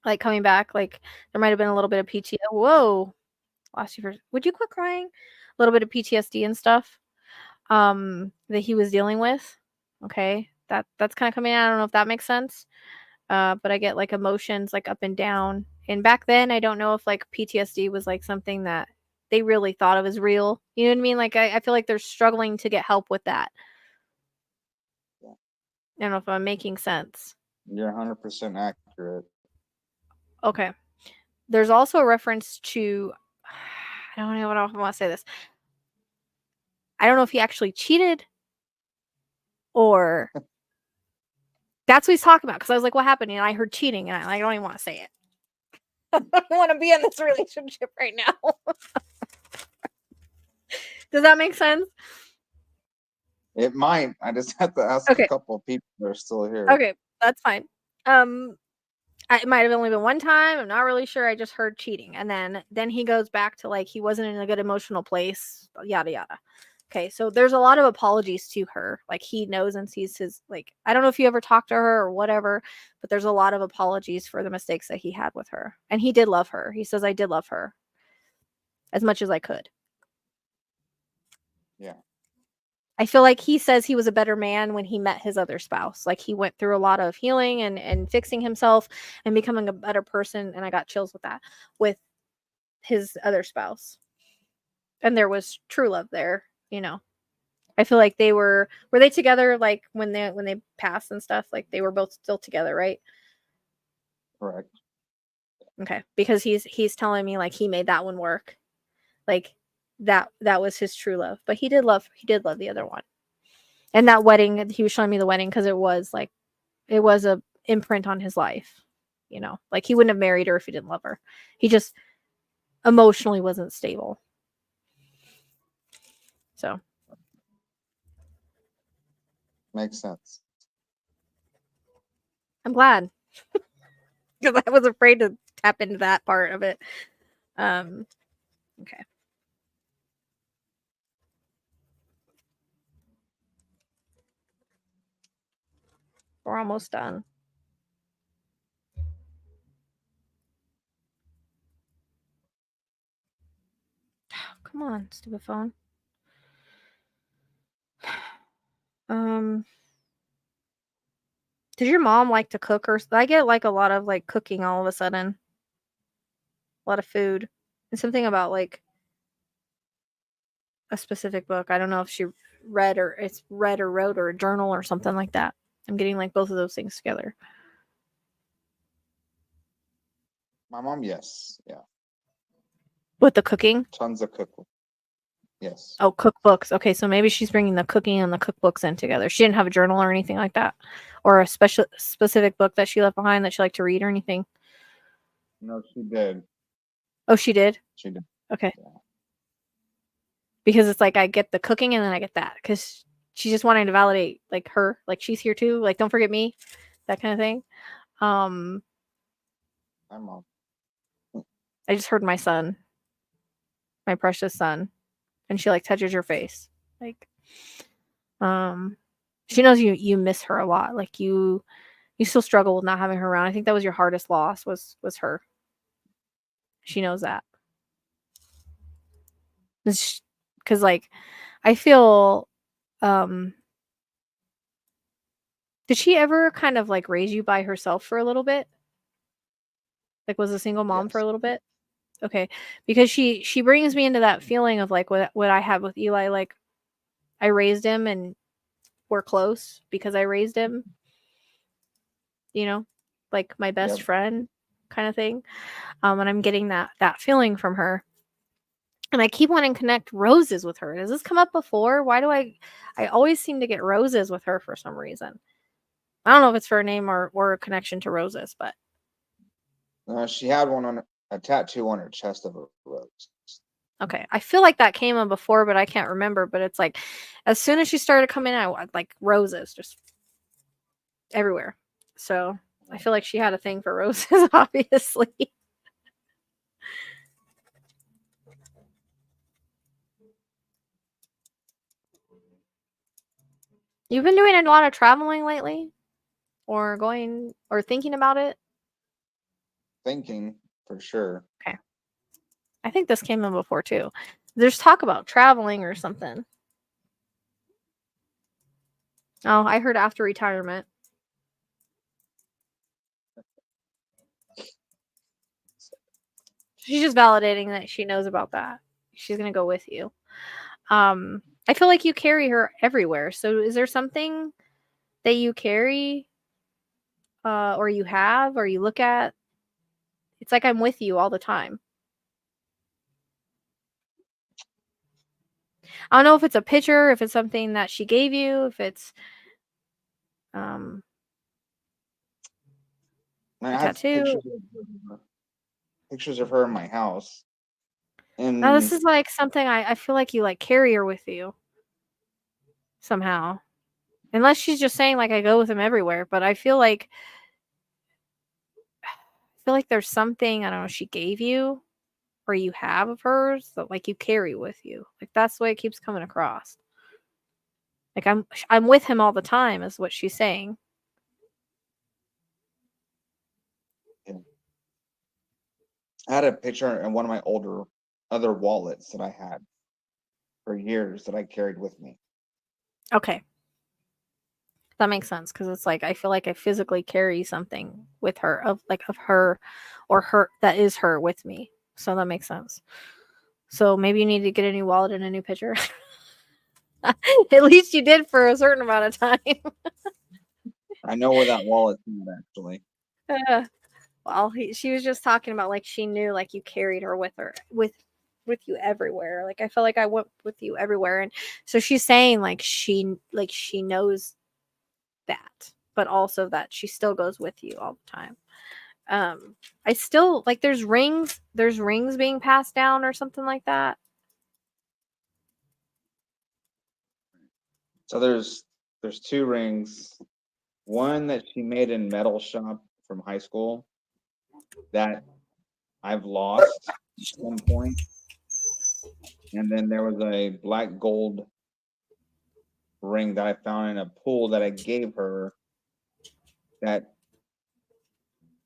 Like coming back, like there might have been a little bit of PTSD. Whoa. Lost you for. Would you quit crying? A little bit of PTSD and stuff that he was dealing with. Okay. That's kind of coming out. I don't know if that makes sense. But I get like emotions like up and down. And back then I don't know if like PTSD was like something that they really thought of as real. You know what I mean? Like I feel like they're struggling to get help with that. I don't know if I'm making sense. You're 100% accurate. Okay. There's also a reference to, I don't know what I want to say this. I don't know if he actually cheated or that's what he's talking about. Because I was like, what happened? And I heard cheating and I don't even want to say it. I don't want to be in this relationship right now. Does that make sense? It might. I just have to ask a couple of people that are still here. Okay, that's fine. It might have only been one time. I'm not really sure. I just heard cheating. And then he goes back to like he wasn't in a good emotional place, yada yada. Okay, so there's a lot of apologies to her. Like he knows and sees his like I don't know if you ever talked to her or whatever, but there's a lot of apologies for the mistakes that he had with her. And he did love her. He says I did love her as much as I could. Yeah. I feel like he says he was a better man when he met his other spouse. Like he went through a lot of healing and fixing himself and becoming a better person. And I got chills with that with his other spouse. And there was true love there, I feel like were they together like when they passed and stuff? Like they were both still together, right? Correct. Okay. Because he's telling me like he made that one work. Like that was his true love. But he did love the other one. And that wedding, he was showing me the wedding because it was a imprint on his life, like he wouldn't have married her if he didn't love her. He just emotionally wasn't stable. So makes sense. I'm glad because I was afraid to tap into that part of it. Okay. We're almost done. Come on, stupid phone. Did your mom like to cook or I get like a lot of like cooking all of a sudden. A lot of food. And something about like a specific book. I don't know if she read or wrote or a journal or something like that. I'm getting like both of those things together. My mom, yes. Yeah. With the cooking? Tons of cookbooks. Yes. Oh, cookbooks. Okay, so maybe she's bringing the cooking and the cookbooks in together. She didn't have a journal or anything like that? Or a specific book that she left behind that she liked to read or anything? No, she did. Oh, she did? She did. Okay. Yeah. Because it's like I get the cooking and then I get that. Because she's just wanting to validate like her, like she's here too, like don't forget me, that kind of thing. My mom. I just heard my son, my precious son, and she like touches your face, like she knows you miss her a lot, like you still struggle with not having her around. I think that was your hardest loss was her. She knows that. Because like I feel did she ever kind of like raise you by herself for a little bit? Like was a single mom for a Yes. little bit? Okay. Because she brings me into that feeling of like what I had with Eli, like I raised him and we're close because I raised him, you know, like my best Yep. friend kind of thing. And I'm getting that feeling from her. And I keep wanting to connect roses with her. Does this come up before? Why do I always seem to get roses with her for some reason? I don't know if it's for a name or a connection to roses, but She had one on a tattoo on her chest of a rose. okay. I feel like that came in before, but I can't remember. But it's like as soon as she started coming out, like roses just everywhere. So I feel like she had a thing for roses, obviously. You've been doing a lot of traveling lately? Or going or thinking about it? Thinking for sure. Okay. I think this came in before too. There's talk about traveling or something. Oh, I heard after retirement. She's just validating that she knows about that. She's gonna go with you. I feel like you carry her everywhere. So is there something that you carry or you have or you look at? It's like I'm with you all the time. I don't know if it's a picture, if it's something that she gave you, if it's um I a have tattoo. pictures of her in my house. Now this And is like something I feel like you like carry her with you somehow. Unless she's just saying like I go with him everywhere, but I feel like there's something, I don't know, she gave you or you have of hers that like you carry with you. Like that's the way it keeps coming across. Like I'm with him all the time is what she's saying. I had a picture in one of my other wallets that I had for years that I carried with me. Okay. That makes sense because it's like I feel like I physically carry something with her of her or her that is her with me. So that makes sense. So maybe you need to get a new wallet and a new picture. At least you did for a certain amount of time. I know where that wallet's at actually. Well, she was just talking about like she knew like you carried her with her with you everywhere. Like I felt like I went with you everywhere, and so she's saying like she knows that, but also that she still goes with you all the time. I still like there's rings being passed down or something like that. So there's two rings. One that she made in metal shop from high school that I've lost at some point. And then there was a black gold ring that I found in a pool that I gave her that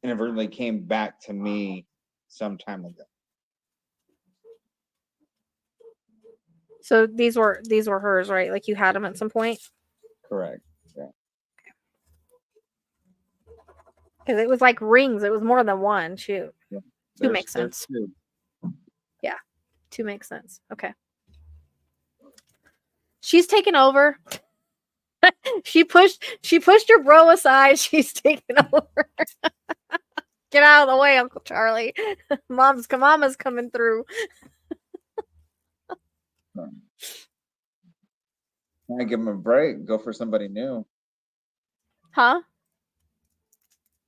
inadvertently came back to me some time ago. So these were hers, right? Like you had them at some point. Correct. Yeah. Because it was like rings. It was more than one. Shoot. Yeah. Two makes There's sense. two. Yeah. Two makes sense. Okay. She's taken over. she pushed your bro aside. She's taken over. Get out of the way, Uncle Charlie. Mama's coming through. I give him a break. Go for somebody new. Huh?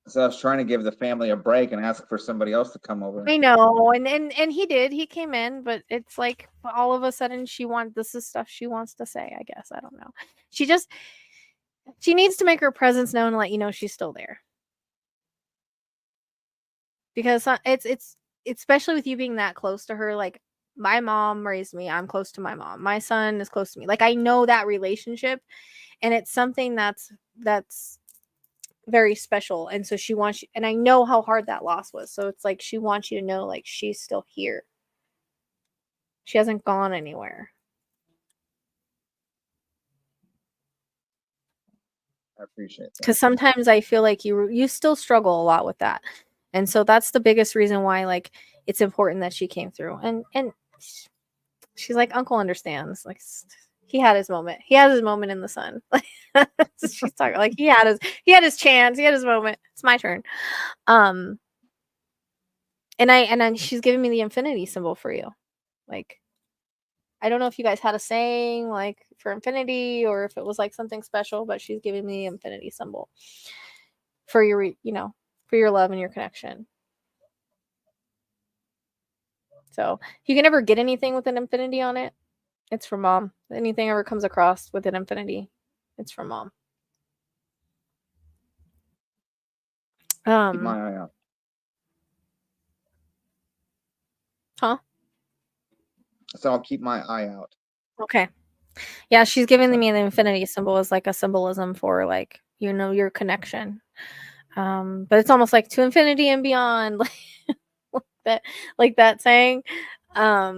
So I was trying to give the family a break and ask for somebody else to come over. I know, and he did. He came in, but it's like all of a sudden this is stuff she wants to say. I guess I don't know. She needs to make her presence known and let you know she's still there. Because it's especially with you being that close to her. Like my mom raised me. I'm close to my mom. My son is close to me. Like I know that relationship, and it's something that's very special. And so she wants you, and I know how hard that loss was. So it's like she wants you to know like she's still here. She hasn't gone anywhere. I appreciate that. Because sometimes I feel like you still struggle a lot with that. And so that's the biggest reason why like it's important that she came through. And she's like, Uncle understands. Like he had his moment. He has his moment in the sun. She's talking like he had his chance. He had his moment. It's my turn. And she's giving me the infinity symbol for you. Like I don't know if you guys had a saying like for infinity or if it was like something special, but she's giving me the infinity symbol for your, for your love and your connection. So if you can ever get anything with an infinity on it, it's from mom. Anything ever comes across with an infinity, it's from mom. Keep my eye out. Huh? So I'll keep my eye out. Okay. Yeah, she's giving me the infinity symbol as like a symbolism for like, your connection. But it's almost like to infinity and beyond, like that saying. Yeah.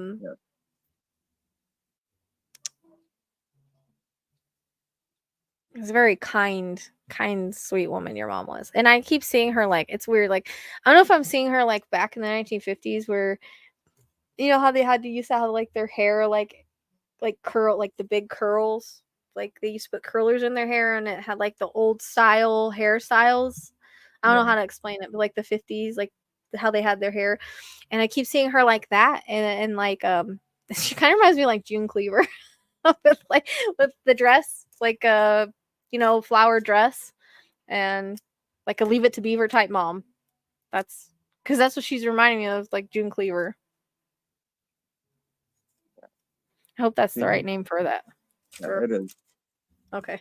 It's a very kind, sweet woman your mom was. And I keep seeing her like, it's weird. Like, I don't know if I'm seeing her like back in the 1950s where, how they used to have like their hair like curl, like the big curls. Like they used to put curlers in their hair and it had like the old style hairstyles. I don't know how to explain it, but like the 50s, like how they had their hair. And I keep seeing her like that. And like, she kind of reminds me of like June Cleaver with the dress, like flower dress and like a Leave It to Beaver type mom. That's because that's what she's reminding me of, like June Cleaver. I hope that's the right name for that. Yeah, it is. Okay.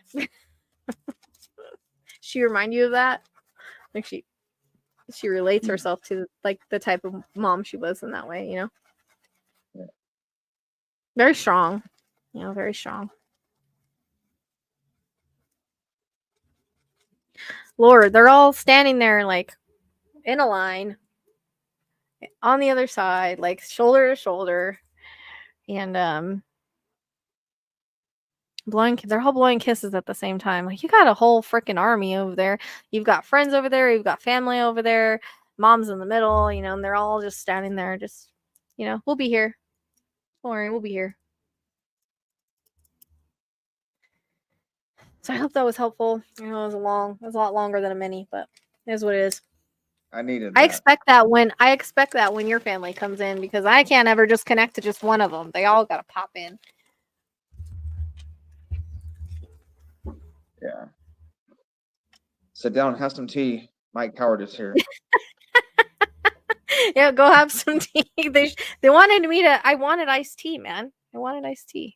She remind you of that? Like she relates herself to like the type of mom she was in that way, Yeah. Very strong. Very strong. Lord, they're all standing there like in a line on the other side, like shoulder to shoulder. And they're all blowing kisses at the same time. Like you got a whole freaking army over there. You've got friends over there, you've got family over there, mom's in the middle, and they're all just standing there, just we'll be here. Don't worry, we'll be here. So I hope that was helpful. It was a lot longer than a mini, but it is what it is. I needed that. I expect that when your family comes in, because I can't ever just connect to just one of them. They all gotta pop in. Yeah. Sit down, have some tea. Mike Howard is here. Yeah, go have some tea. They wanted me to. I wanted iced tea, man. I wanted iced tea.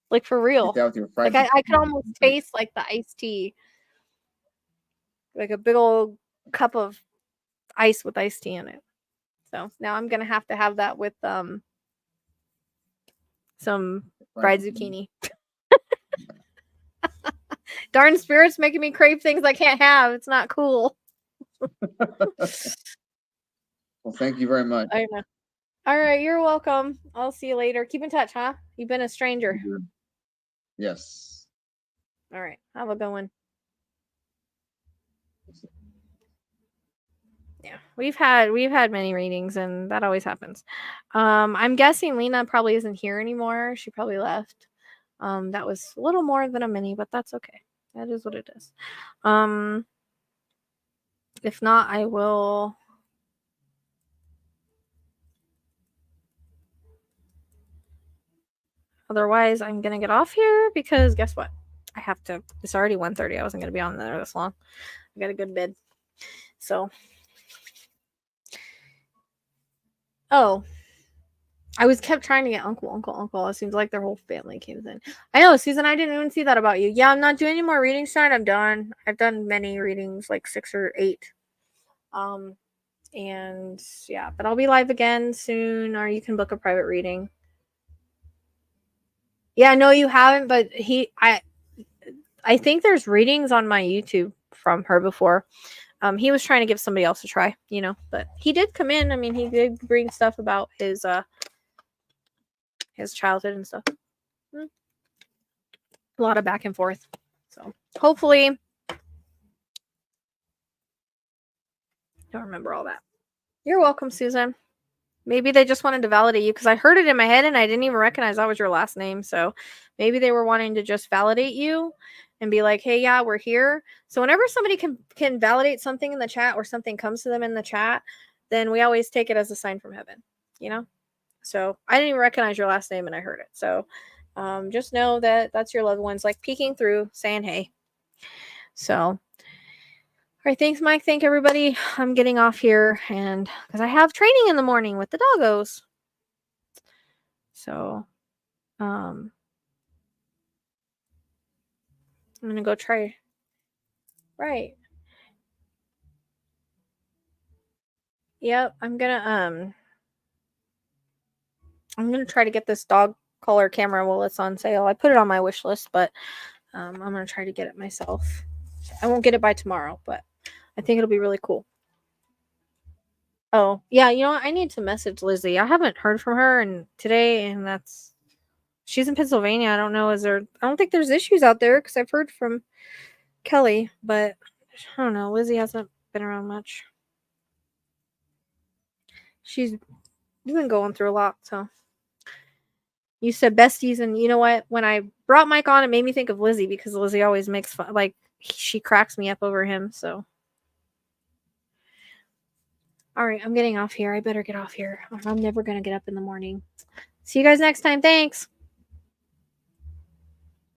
Like for real. Like I could almost taste like the iced tea. Like a big old cup of ice with iced tea in it. So now I'm gonna have to have that with some fried zucchini. Darn spirits making me crave things I can't have. It's not cool. Well, thank you very much. I know. All right, you're welcome. I'll see you later. Keep in touch, huh? You've been a stranger. Yes. All right. Have a good one. Yeah, we've had many readings, and that always happens. I'm guessing Lena probably isn't here anymore. She probably left. That was a little more than a mini, but that's okay. That is what it is. If not, I will. Otherwise, I'm gonna get off here because guess what? I have to. It's already 1:30. I wasn't gonna be on there this long. I gotta go to bed. So, oh, I was kept trying to get uncle. It seems like their whole family came in. I know, Susan, I didn't even see that about you. Yeah, I'm not doing any more readings tonight. I'm done. I've done many readings, like 6 or 8. And yeah, but I'll be live again soon, or you can book a private reading. Yeah, no, you haven't, but I think there's readings on my YouTube from her before. He was trying to give somebody else a try, but he did come in. I mean, he did bring stuff about his childhood and stuff. A lot of back and forth. So hopefully, don't remember all that. You're welcome, Susan. Maybe they just wanted to validate you because I heard it in my head and I didn't even recognize that was your last name. So maybe they were wanting to just validate you and be like, hey, yeah, we're here. So whenever somebody can validate something in the chat or something comes to them in the chat, then we always take it as a sign from heaven, So I didn't even recognize your last name and I heard it. So just know that that's your loved ones like peeking through saying, hey. So, all right, thanks, Mike. Thank everybody. I'm getting off here and because I have training in the morning with the doggos. So, I'm gonna go try. Right. Yep. I'm gonna try to get this dog collar camera while it's on sale. I put it on my wish list, but I'm gonna try to get it myself. I won't get it by tomorrow, but I think it'll be really cool. Oh, yeah, you know what? I need to message Lizzie. I haven't heard from her today, and she's in Pennsylvania. I don't know. I don't think there's issues out there because I've heard from Kelly, but I don't know. Lizzie hasn't been around much. She's been going through a lot, so. You said besties, and you know what? When I brought Mike on, it made me think of Lizzie because Lizzie always makes fun. Like, she cracks me up over him, so. All right, I'm getting off here. I better get off here. I'm never going to get up in the morning. See you guys next time. Thanks.